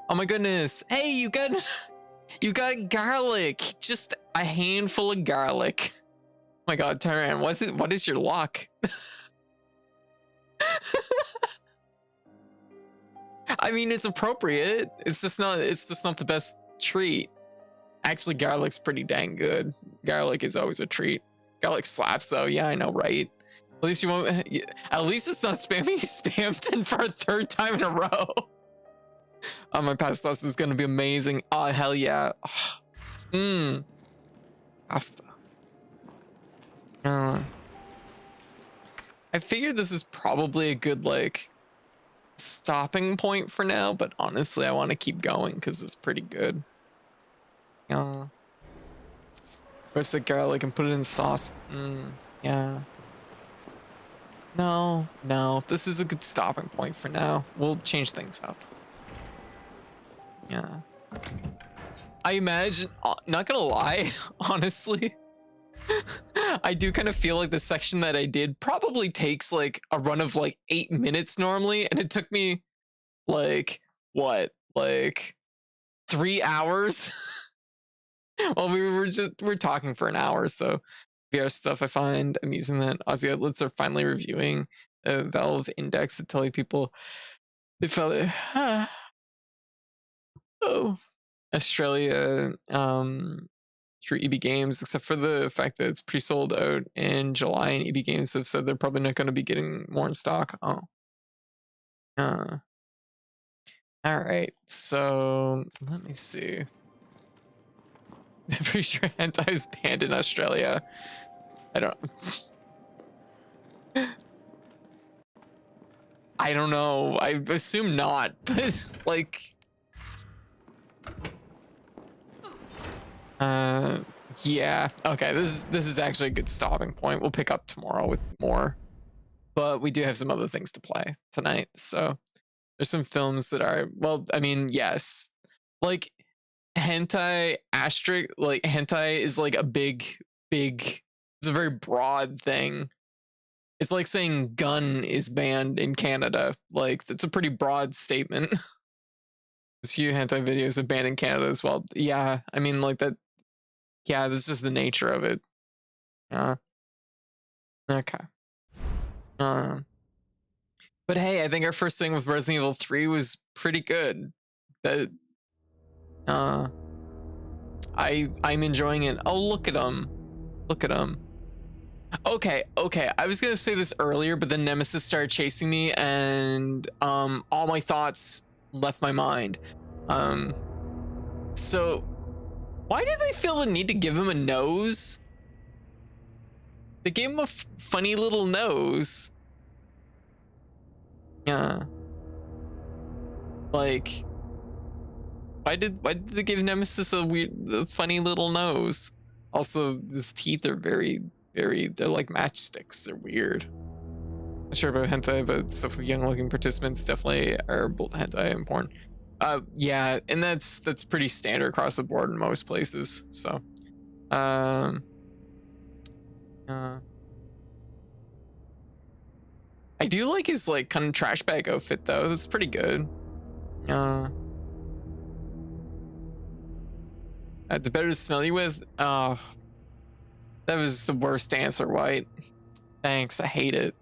S1: Oh my goodness. Hey, you got garlic. Just a handful of garlic. Oh my god, Tyran, what is your luck? I mean, it's appropriate. It's just not the best treat. Actually, garlic's pretty dang good. Garlic is always a treat. Garlic slaps though. Yeah, I know, right? At least you won't. At least it's not spammed for a third time in a row. Oh, my pasta sauce is gonna be amazing. Oh hell yeah. Mmm. Pasta. I figured this is probably a good like stopping point for now, but honestly, I want to keep going because it's pretty good. Roast the garlic and put it in sauce. Yeah. No, this is a good stopping point for now. We'll change things up. Yeah. I imagine, not gonna lie, honestly, I do kind of feel like the section that I did probably takes like a run of like 8 minutes normally, and it took me like, what, like 3 hours? Well, we're talking for an hour, so VR stuff I find amusing that Aussie outlets are finally reviewing a Valve Index and telling people they felt it. Oh, Australia through EB Games, except for the fact that it's pre-sold out in July, and EB Games have said they're probably not going to be getting more in stock. Oh, all right. So let me see. I'm pretty sure hentai is banned in Australia. I don't know. I assume not, but like, yeah. Okay, this is actually a good stopping point. We'll pick up tomorrow with more, but we do have some other things to play tonight. So there's some films that are, well, I mean, yes, like hentai asterisk, like hentai is like a big, it's a very broad thing. It's like saying gun is banned in Canada. Like, that's a pretty broad statement. There's a few hentai videos are banned in Canada as well. Yeah, I mean, like that. Yeah, that's just the nature of it. Okay. But hey, I think our first thing with Resident Evil 3 was pretty good. That I'm enjoying it. Oh, look at him. Look at him. Okay. I was gonna say this earlier, but then Nemesis started chasing me, and all my thoughts left my mind. So why did they feel the need to give him a nose? They gave him a funny little nose. Yeah. Like, why did they give Nemesis a funny little nose? Also, his teeth are very, they're like matchsticks. They're weird. Not sure about hentai, but stuff with young-looking participants definitely are both hentai and porn. Yeah, and that's pretty standard across the board in most places. So, I do like his like kind of trash bag outfit though. That's pretty good. The better to smell you with. Oh, that was the worst answer, White. Thanks, I hate it.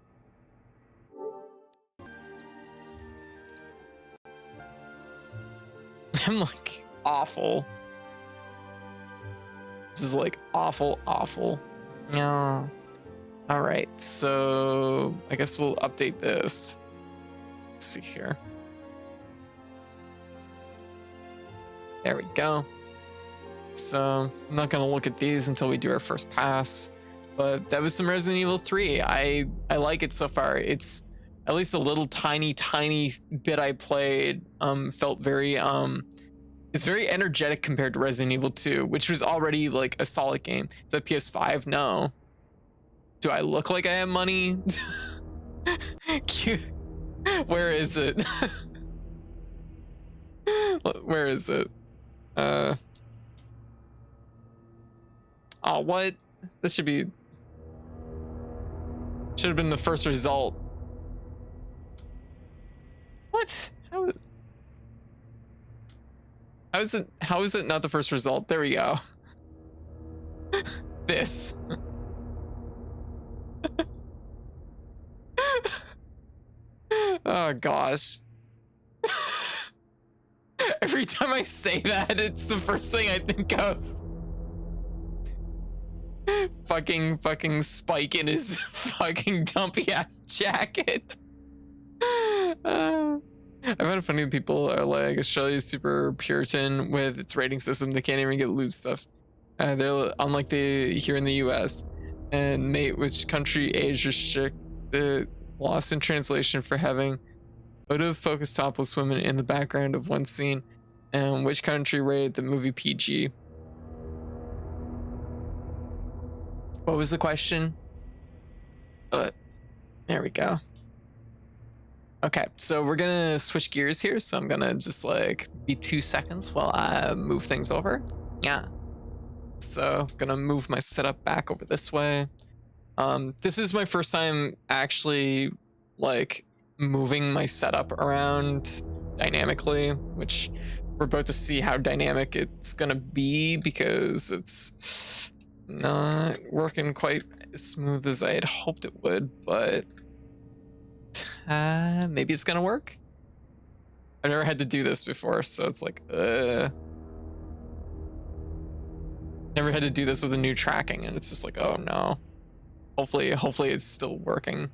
S1: I'm like awful. This is like awful. No. All right, so I guess we'll update this. Let's see here. There we go. So I'm not gonna look at these until we do our first pass, but that was some Resident Evil 3. I like it so far. It's at least a little tiny bit I played felt very it's very energetic compared to Resident Evil 2, which was already like a solid game. Is that PS5? No. Do I look like I have money? Cute. Where is it? Where is it? Oh, what? This should have been the first result. What? How is it not the first result? There we go. This. Oh gosh. Every time I say that, it's the first thing I think of. Fucking Spike in his fucking dumpy ass jacket. I find it funny that people are like, Australia's super Puritan with its rating system. They can't even get loot stuff. They're unlike here in the US. And mate, which country age restrict the lost in translation for having photo focused topless women in the background of one scene, and which country rated the movie PG? What was the question? There we go. Okay, so we're gonna switch gears here. So I'm gonna just like be 2 seconds while I move things over. Yeah. So gonna move my setup back over this way. This is my first time actually like moving my setup around dynamically, which we're about to see how dynamic it's gonna be because it's not working quite as smooth as I had hoped it would, but maybe it's gonna work. I've never had to do this before, so it's like never had to do this with a new tracking, and it's just like, oh no. Hopefully it's still working.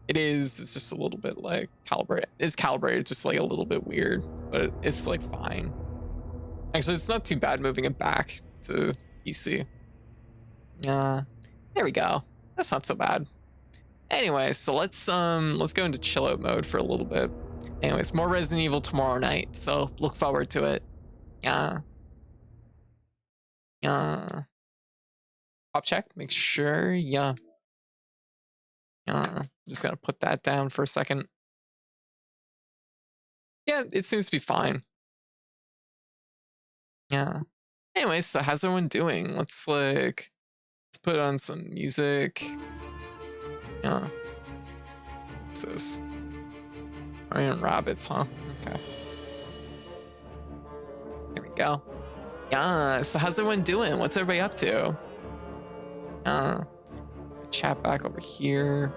S1: It is, it's just a little bit like calibrated. It's calibrated just like a little bit weird, but it's like fine. Actually, it's not too bad moving it back to PC. There we go. That's not so bad. Anyway, so let's go into chill out mode for a little bit. Anyways, more Resident Evil tomorrow night, so look forward to it. Yeah. Pop check, make sure. Yeah. Just gonna put that down for a second. Yeah, it seems to be fine. Yeah. Anyways, so how's everyone doing? Let's put on some music. Yeah. What's this? Iron Rabbits, huh? Okay. There we go. Yeah, so how's everyone doing? What's everybody up to? Chat back over here.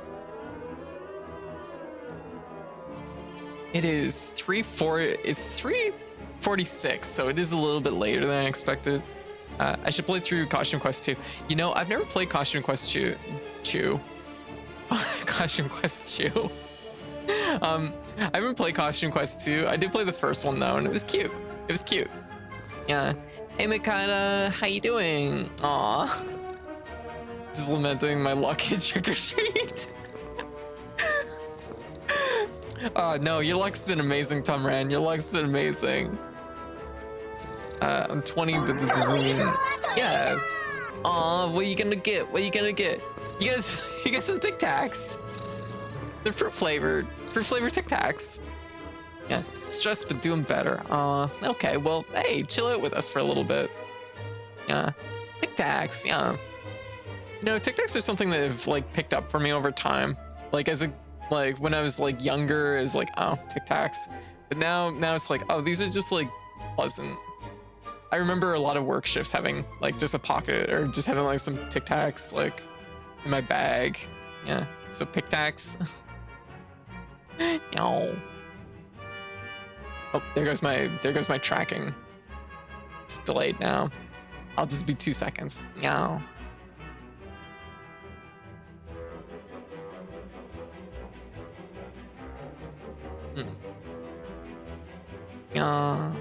S1: It is 3:46, so it is a little bit later than I expected. I should play through Costume Quest 2. You know, I've never played Costume Quest 2. Costume Quest 2. I haven't played Costume Quest 2. I did play the first one though, and it was cute. It was cute. Yeah. Hey Mikata, how you doing? Aw. Just lamenting my luck at Trick or Treat. No, your luck's been amazing, Tumran. Your luck's been amazing. I'm 20, but that doesn't mean... Yeah. Aw, what are you gonna get? What are you gonna get? You get some Tic Tacs. They're fruit flavored. Fruit flavored Tic Tacs. Yeah, stressed but doing better. Okay, well, hey, chill out with us for a little bit. Yeah, Tic Tacs, yeah. You know, Tic Tacs are something that have like picked up for me over time. Like when I was like younger, is like, oh, Tic Tacs. But now it's like, oh, these are just like pleasant. I remember a lot of work shifts having like just a pocket or just having like some Tic Tacs like in my bag. Yeah, so Pic Tacs. No. Oh, there goes my tracking. It's delayed now. I'll just be 2 seconds. No. Yeah.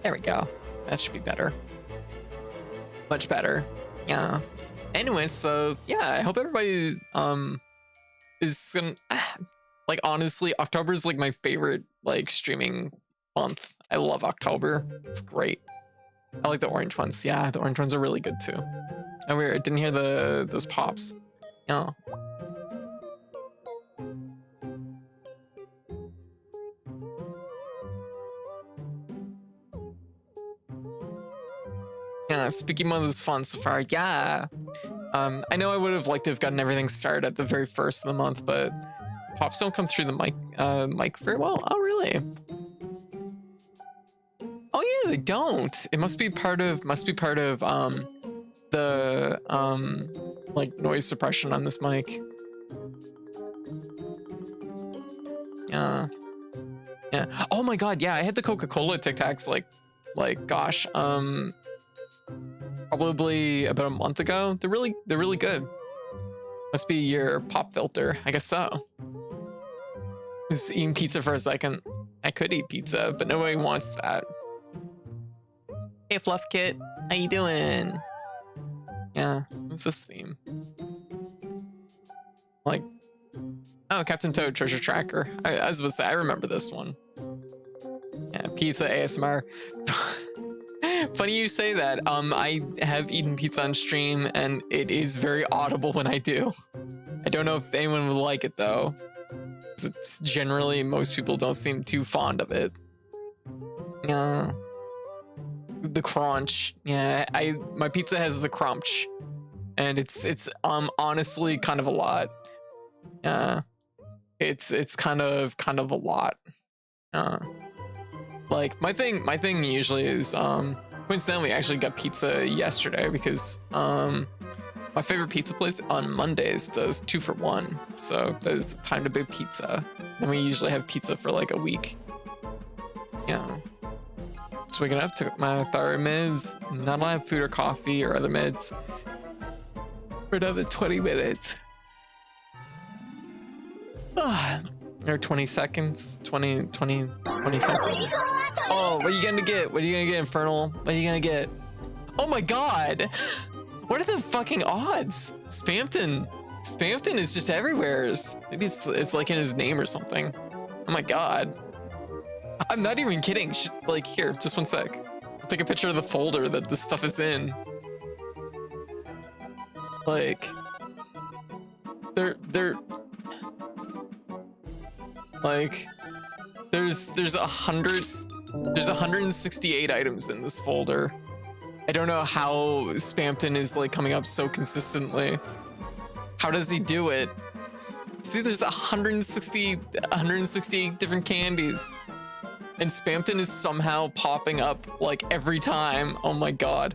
S1: There we go. That should be better. Much better. Yeah. Anyways, so yeah, I hope everybody is gonna like, honestly, October is like my favorite like streaming month. I love October. It's great. I like the orange ones. Yeah, the orange ones are really good too. Oh, weird. I didn't hear those pops. Yeah. Spooky Month is fun so far. Yeah. I know I would have liked to have gotten everything started at the very first of the month, but pops don't come through the mic very well. Oh, really? Oh yeah, they don't. It must be part of the like noise suppression on this mic. Yeah. Oh my god, yeah, I had the Coca-Cola Tic Tacs like gosh, probably about a month ago. They're really good. Must be your pop filter. I guess so. Just eating pizza for a second. I could eat pizza, but nobody wants that. Hey Fluff Kit, how you doing? Yeah, what's this theme? Like, oh, Captain Toad Treasure Tracker. I was about to say, I remember this one. Yeah, pizza ASMR. Funny you say that. I have eaten pizza on stream, and it is very audible when I do. I don't know if anyone would like it though. It's generally, most people don't seem too fond of it. Yeah. The crunch. Yeah, my pizza has the crunch, and it's honestly kind of a lot. Yeah, it's kind of a lot. Like my thing usually is coincidentally I actually got pizza yesterday because my favorite pizza place on Mondays does 2 for 1, so there's time to bake pizza, and we usually have pizza for like a week. Yeah. Just waking up, took my thyroid meds, not allowed food or coffee or other meds for another 20 minutes. Or 20 seconds, 20 something. Oh, what are you gonna get? What are you gonna get, Infernal? What are you gonna get? Oh my god! What are the fucking odds? Spampton is just everywhere. Maybe it's like in his name or something. Oh my god. I'm not even kidding. Like, here, just one sec. I'll take a picture of the folder that this stuff is in. Like, they're like, there's 168 items in this folder. I don't know how Spampton is like coming up so consistently. How does he do it? See, there's 168 different candies. And Spampton is somehow popping up like every time. Oh my god.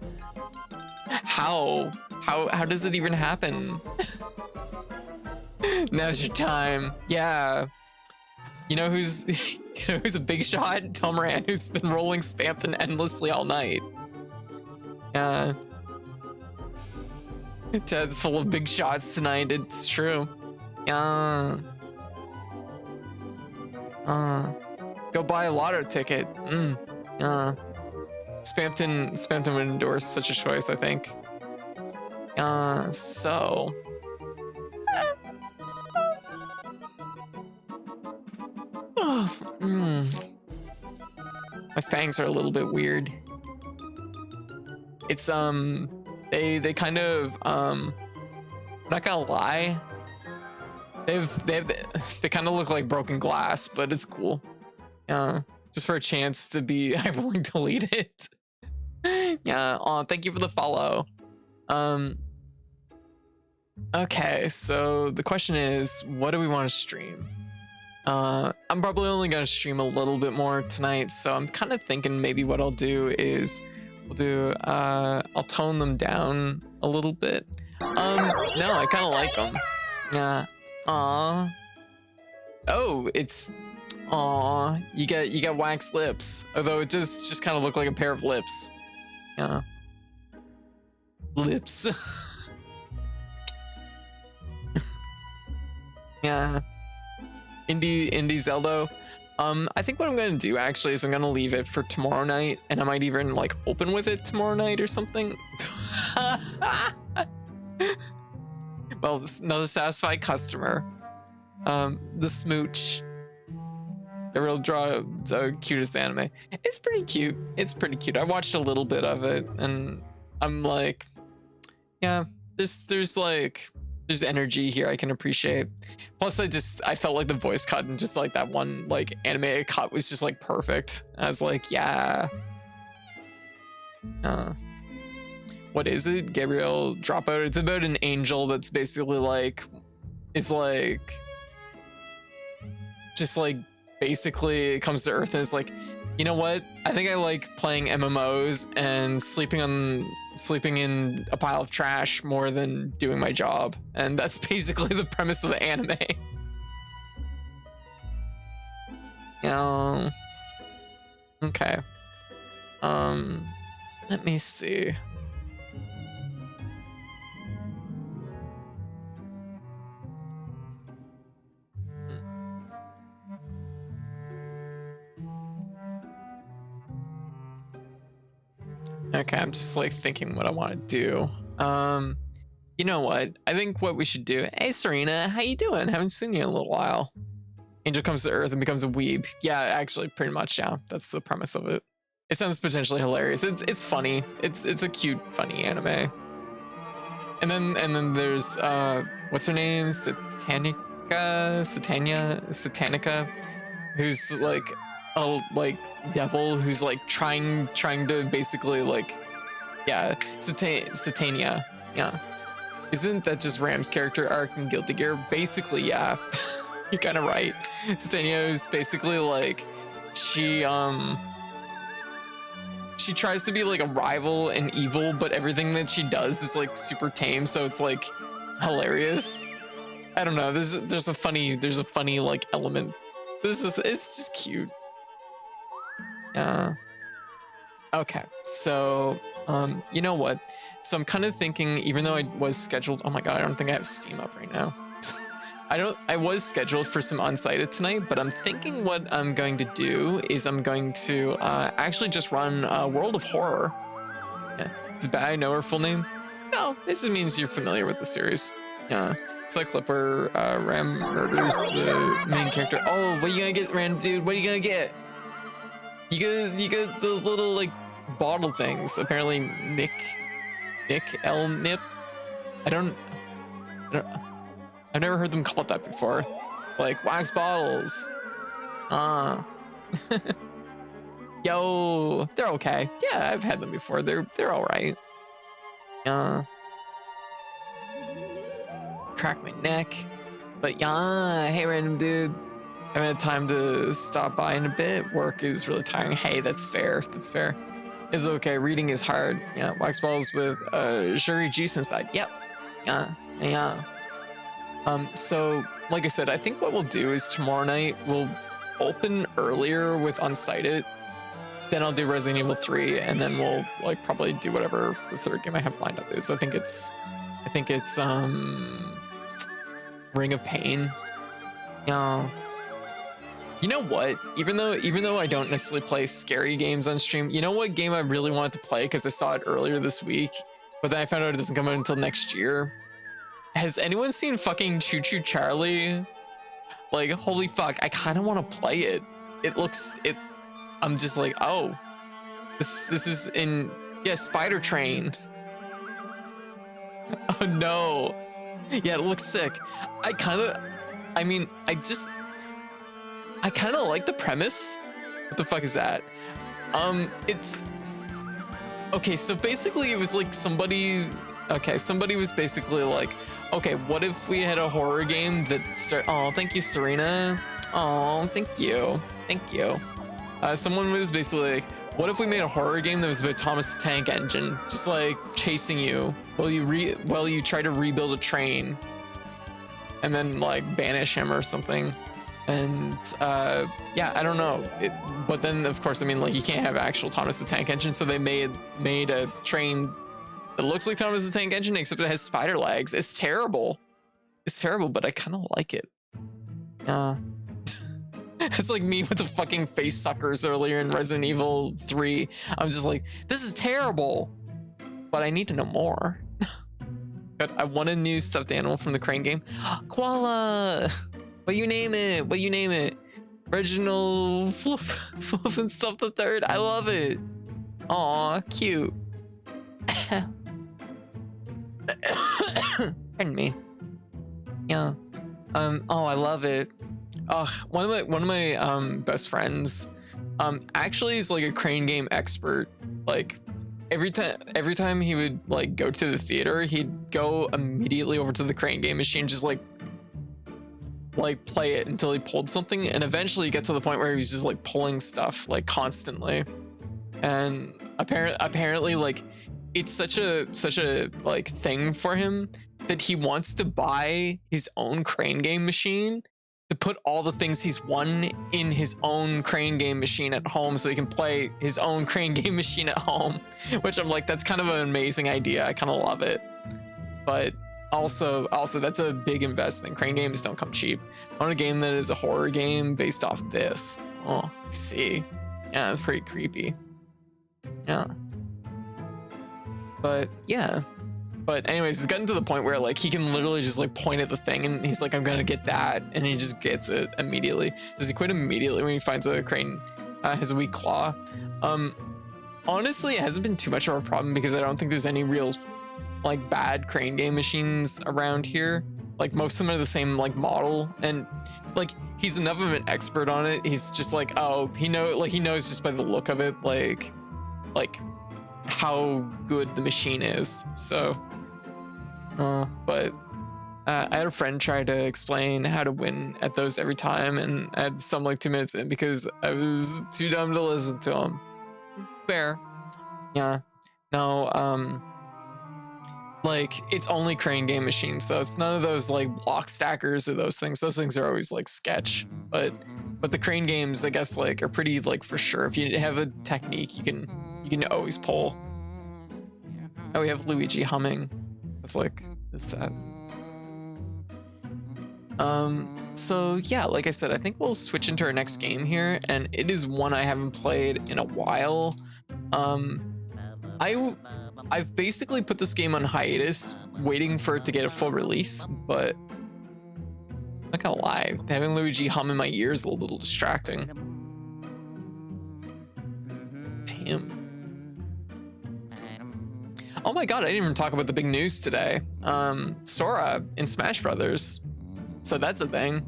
S1: How does it even happen? Now's your time. Yeah. You know who's a big shot? Tom Moran, who's been rolling Spampton endlessly all night. Yeah. Chad's full of big shots tonight, it's true. Yeah. Go buy a lotto ticket. Spampton would endorse such a choice, I think. So. My fangs are a little bit weird. It's they kind of I'm not gonna lie. They kind of look like broken glass, but it's cool. Just for a chance to be hyperlink deleted. Yeah, oh, thank you for the follow. Okay, so the question is, what do we want to stream? I'm probably only gonna stream a little bit more tonight, so I'm kind of thinking maybe what I'll do is I'll tone them down a little bit. No, I kind of like them. Yeah. Aw. Oh, it's. Aw. You got wax lips. Although it just kind of look like a pair of lips. Yeah. Lips. Yeah. Indie Zelda. I think what I'm gonna do actually is I'm gonna leave it for tomorrow night, and I might even like open with it tomorrow night or something. Well, another satisfied customer. The smooch. The real draw the cutest anime. It's pretty cute. It's pretty cute. I watched a little bit of it, and I'm like, yeah, there's energy here I can appreciate. Plus, I felt like the voice cut and just like that one like anime cut was just like perfect. I was like, yeah. what is it? Gabriel Dropout. It's about an angel that's basically like, is like, just like basically it comes to Earth and is like, you know what? I think I like playing MMOs and sleeping in a pile of trash more than doing my job. And that's basically the premise of the anime. Okay. Let me see. Okay, I'm just like thinking what I want to do. You know what? I think what we should do. Hey, Serena, how you doing? Haven't seen you in a little while. Angel comes to Earth and becomes a weeb. Yeah, actually, pretty much. Yeah, that's the premise of it. It sounds potentially hilarious. It's funny. It's a cute, funny anime. And then there's what's her name? Satanica, who's like a devil who's like trying to basically like, yeah, Satania. Yeah. Isn't that just Ram's character arc in Guilty Gear? Basically, yeah. You're kind of right. Satania is basically like, she tries to be like a rival and evil, but everything that she does is like super tame, so it's like hilarious. I don't know. There's a funny like element. It's just cute. Okay, so you know what? So I'm kind of thinking, even though I was scheduled, oh my god, I don't think I have Steam up right now. I was scheduled for some Unsighted tonight, but I'm thinking what I'm going to do is I'm going to actually just run World of Horror. Yeah, it's bad I know her full name. No, this just means you're familiar with the series. Yeah, it's like clip where Ram murders the main character. Oh, what are you gonna get, Ram, dude? What are you gonna get? You get the little like bottle things. Apparently, Nick L Nip. I've never heard them call it that before. Like wax bottles. Yo, they're okay. Yeah, I've had them before. They're all right. Crack my neck. But yeah, hey random dude. I haven't had time to stop by in a bit. Work is really tiring. Hey, that's fair. That's fair. It's okay. Reading is hard. Yeah, wax balls with sugary juice inside. Yep. Yeah. So like I said, I think what we'll do is tomorrow night we'll open earlier with Unsighted. Then I'll do Resident Evil 3, and then we'll like probably do whatever the third game I have lined up is. I think it's Ring of Pain. Yeah. You know what? Even though I don't necessarily play scary games on stream, you know what game I really wanted to play because I saw it earlier this week, but then I found out it doesn't come out until next year. Has anyone seen fucking Choo Choo Charlie? Like, holy fuck, I kind of want to play it. I'm just like, oh, this is in, yeah, Spider Train. Oh no. Yeah, it looks sick. I kind of like the premise. What the fuck is that? It's okay. So basically, it was like somebody was basically like, okay, what if we had a horror game that oh, thank you, Serena. Oh, thank you. Someone was basically like, what if we made a horror game that was about Thomas the Tank Engine, just like chasing you while you try to rebuild a train, and then like banish him or something. And yeah, I don't know. But then of course, I mean, like, you can't have actual Thomas the Tank Engine, so they made a train that looks like Thomas the Tank Engine, except it has spider legs. It's terrible, but I kind of like it. It's like me with the fucking face suckers earlier in Resident Evil 3. I'm just like, this is terrible, but I need to know more. But I want a new stuffed animal from the Crane game. Koala! What you name it? Reginald Fluff and Stuff the Third. I love it. Aw, cute. Pardon me. Yeah. Oh, I love it. One of my best friends actually is like a Crane game expert. Like, every time he would like go to the theater, he'd go immediately over to the crane game machine, just like play it until he pulled something, and eventually get to the point where he was just like pulling stuff like constantly. And apparently like it's such a like thing for him that he wants to buy his own crane game machine to put all the things he's won in his own crane game machine at home, so he can play his own crane game machine at home, which I'm like, that's kind of an amazing idea. I kind of love it. But also that's a big investment. Crane games don't come cheap. I want a game that is a horror game based off this. Oh, I see. Yeah, it's pretty creepy. Yeah. But yeah. But anyways, it's gotten to the point where like he can literally just like point at the thing and he's like, I'm gonna get that, and he just gets it immediately. Does he quit immediately when he finds a crane has a weak claw? Honestly, it hasn't been too much of a problem because I don't think there's any real like bad crane game machines around here. Like most of them are the same like model, and like he's enough of an expert on it. He's just like, oh, he knows just by the look of it like how good the machine is. So but I had a friend try to explain how to win at those every time, and I had some like 2 minutes in because I was too dumb to listen to him. Fair. Yeah. No, like it's only crane game machines, so it's none of those like block stackers or those things. Those things are always like sketch, but the crane games, I guess, like are pretty like for sure. If you have a technique, you can always pull. Oh, we have Luigi humming. It's like, is that? So yeah, like I said, I think we'll switch into our next game here, and it is one I haven't played in a while. I've basically put this game on hiatus, waiting for it to get a full release, but I'm not gonna lie, having Luigi hum in my ears is a little distracting. Damn. Oh my god, I didn't even talk about the big news today. Sora in Smash Brothers. So that's a thing.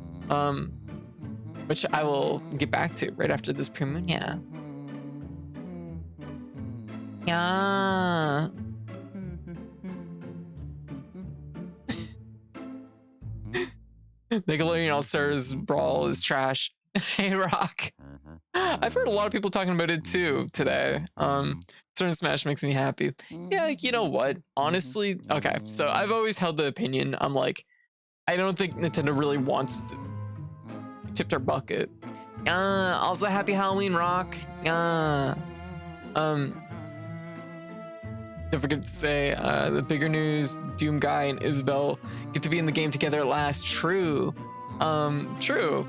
S1: Which I will get back to right after this premiere. Yeah. Yeah. Nickelodeon All-Stars Brawl is trash. Hey, Rock. I've heard a lot of people talking about it too today. Certain Smash makes me happy. Yeah, like, you know what? Honestly, okay, so I've always held the opinion, I'm like, I don't think Nintendo really wants to tip their bucket. Also happy Halloween, Rock. Don't forget to say the bigger news, Doom Guy and Isabel get to be in the game together at last. True. True.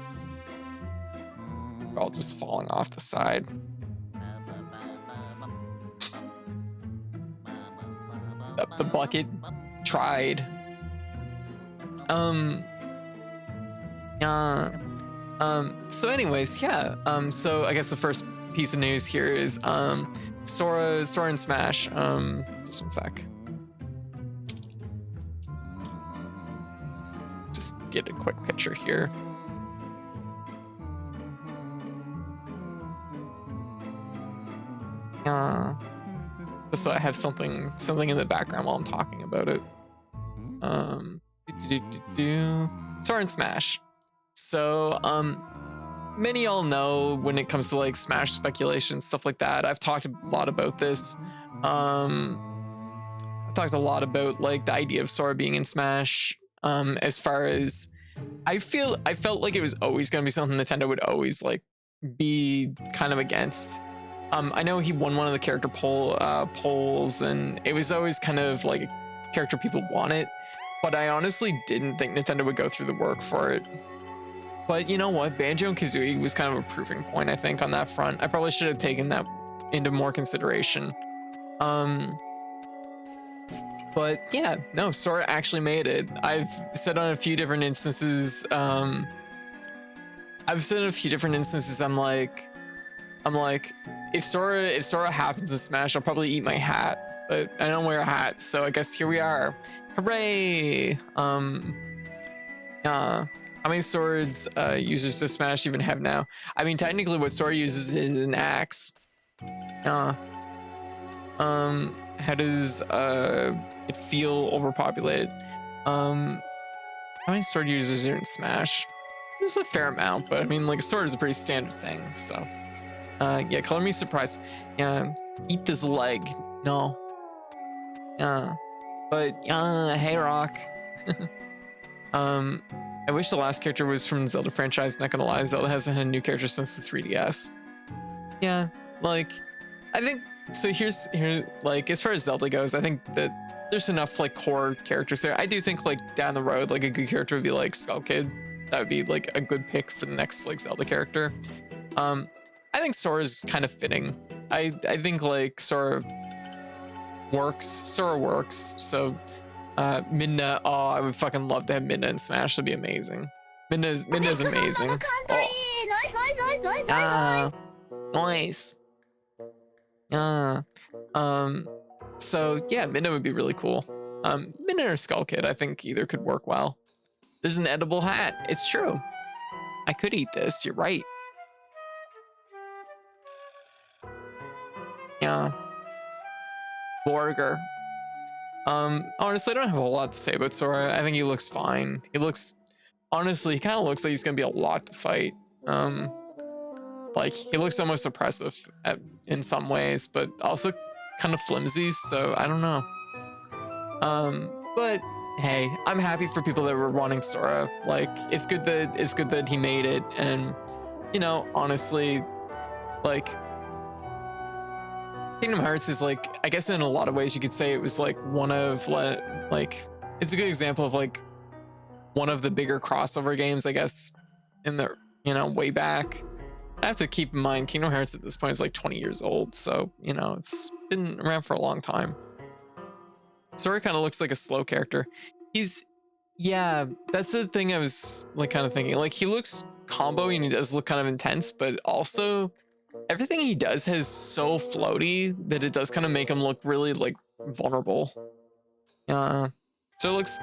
S1: We're all just falling off the side. Up the bucket. Tried. So anyways, yeah. So I guess the first piece of news here is Sora and Smash. Just one sec. Just get a quick picture here. Just so I have something in the background while I'm talking about it. Sora and Smash. So many y'all know when it comes to like Smash speculation, stuff like that. I've talked a lot about this. I've talked a lot about like the idea of Sora being in Smash. As far as I felt like it was always gonna be something Nintendo would always like be kind of against. I know he won one of the character polls, and it was always kind of like a character people wanted, but I honestly didn't think Nintendo would go through the work for it. But you know what? Banjo and Kazooie was kind of a proving point, I think, on that front. I probably should have taken that into more consideration. But yeah, no, Sora actually made it. I've said on a few different instances, I'm like, if Sora happens in Smash, I'll probably eat my hat, but I don't wear a hat, so I guess here we are. Hooray! How many swords users does Smash even have now? I mean, technically what Sora uses is an axe. How does it feel overpopulated? How many sword users are in Smash? There's a fair amount, but I mean, like, a sword is a pretty standard thing, so. Yeah, color me surprised. Yeah, eat this leg. No. But, hey, Rock. I wish the last character was from Zelda franchise, not gonna lie, Zelda hasn't had a new character since the 3DS. Yeah, like, I think, so here, like, as far as Zelda goes, I think that there's enough, like, core characters there. I do think, like, down the road, like, a good character would be, like, Skull Kid. That would be, like, a good pick for the next, like, Zelda character. I think Sora's kind of fitting. I think, like, Sora works, so, Midna, oh, I would fucking love to have Midna in Smash. That'd be amazing. Midna's amazing. Oh. Nice. So yeah, Midna would be really cool. Midna or Skull Kid, I think either could work well. There's an edible hat. It's true. I could eat this. You're right. Yeah. Borger. Honestly, I don't have a whole lot to say about Sora. I think he looks fine. Honestly, he kind of looks like he's gonna be a lot to fight. Like, he looks almost oppressive in some ways, but also kind of flimsy, so I don't know. But hey, I'm happy for people that were wanting Sora. Like, it's good that he made it, and, you know, honestly, like, Kingdom Hearts is, like, I guess in a lot of ways you could say it was like one of, like, it's a good example of, like, one of the bigger crossover games, I guess, in the, you know, way back. I have to keep in mind Kingdom Hearts at this point is like 20 years old, so, you know, it's been around for a long time. Sora kind of looks like a slow character. Yeah, that's the thing I was, like, kind of thinking. Like, he looks combo and he does look kind of intense, but also everything he does has so floaty that it does kind of make him look really, like, vulnerable. So it looks,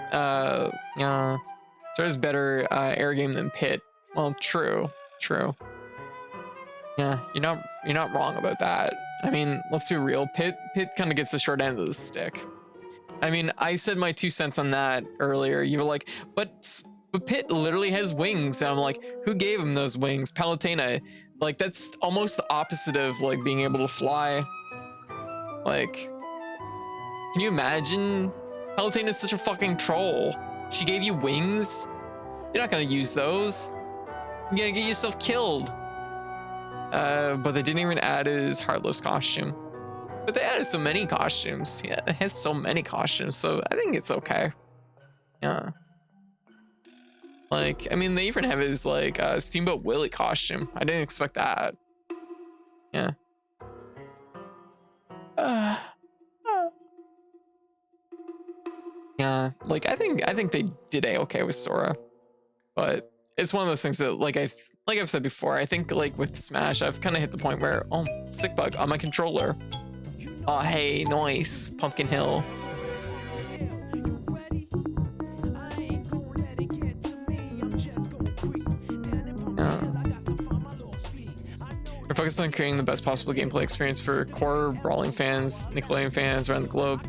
S1: Sora's better air game than Pit. Well, true. Yeah, you're not wrong about that. I mean, let's be real. Pit kind of gets the short end of the stick. I mean, I said my 2 cents on that earlier. You were like, but Pit literally has wings. And I'm like, who gave him those wings? Palutena. Like, that's almost the opposite of, like, being able to fly. Like, can you imagine? Palutena is such a fucking troll. She gave you wings? You're not gonna use those. You're gonna get yourself killed. But they didn't even add his Heartless costume. But they added so many costumes. Yeah, it has so many costumes, so I think it's okay. Yeah. Like, I mean, they even have his, like, Steamboat Willie costume. I didn't expect that. Yeah. Yeah, like, I think they did A-okay with Sora. But it's one of those things that, like I've said before, I think, like, with Smash, I've kind of hit the point where, oh, sick bug on my controller. Oh, hey, nice, Pumpkin Hill. We're focused on creating the best possible gameplay experience for core brawling fans, Nickelodeon fans around the globe.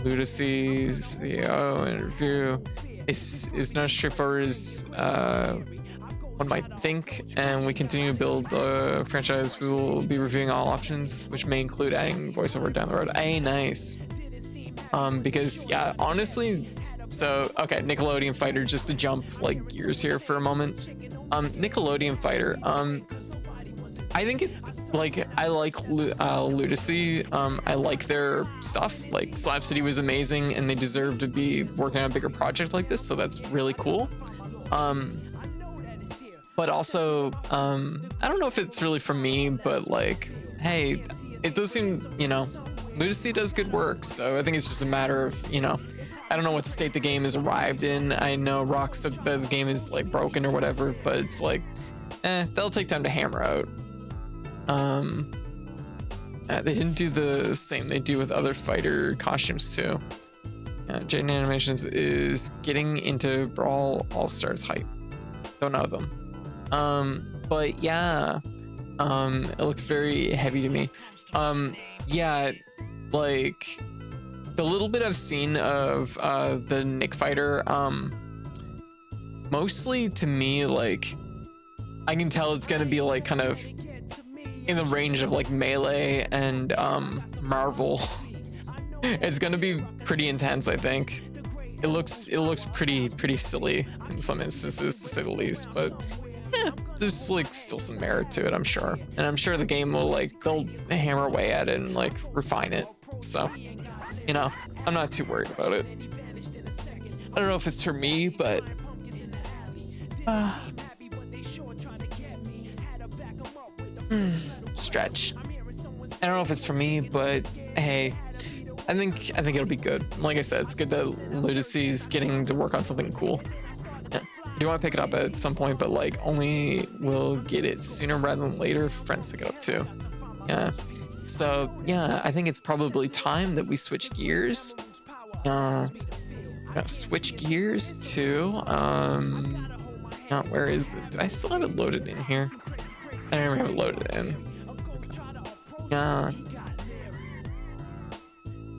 S1: Ludacy, CEO, and review. It's not as straightforward as one might think, and we continue to build the franchise. We will be reviewing all options, which may include adding voiceover down the road. Hey, nice. Because, yeah, honestly, so, okay, Nickelodeon Fighter, just to jump, like, gears here for a moment. Nickelodeon Fighter, I think it, like, I like Ludacy. I like their stuff. Like, Slap City was amazing, and they deserve to be working on a bigger project like this, so that's really cool. But also, I don't know if it's really for me, but, like, hey, it does seem, you know, Ludacy does good work, so I think it's just a matter of, you know, I don't know what state the game has arrived in. I know Rock said that the game is, like, broken or whatever, but it's like, they'll take time to hammer out. They didn't do the same they do with other fighter costumes too. Jaden Animations is getting into Brawl All-Stars hype. Don't know them. But yeah, it looked very heavy to me. Yeah, like the little bit I've seen of the Nick fighter, mostly to me, like I can tell it's gonna be like kind of in the range of like Melee and Marvel. It's gonna be pretty intense, I think. It looks pretty silly in some instances, to say the least, but yeah, there's like still some merit to it, I'm sure. And I'm sure the game will like, they'll hammer away at it and like refine it. So, you know, I'm not too worried about it. I don't know if it's for me, but stretch. I don't know if it's for me, but hey, I think it'll be good. Like I said, it's good that Ludicy's getting to work on something cool. Yeah. I do want to pick it up at some point, but like only will get it sooner rather than later if friends pick it up too. Yeah. So yeah, I think it's probably time that we switch gears. Switch gears to where is it? Do I still have it loaded in here? I never have it loaded in. Okay.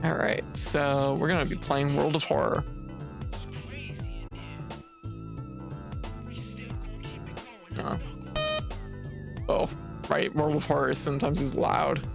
S1: All right, so we're gonna be playing World of Horror. Oh, right, World of Horror sometimes is loud.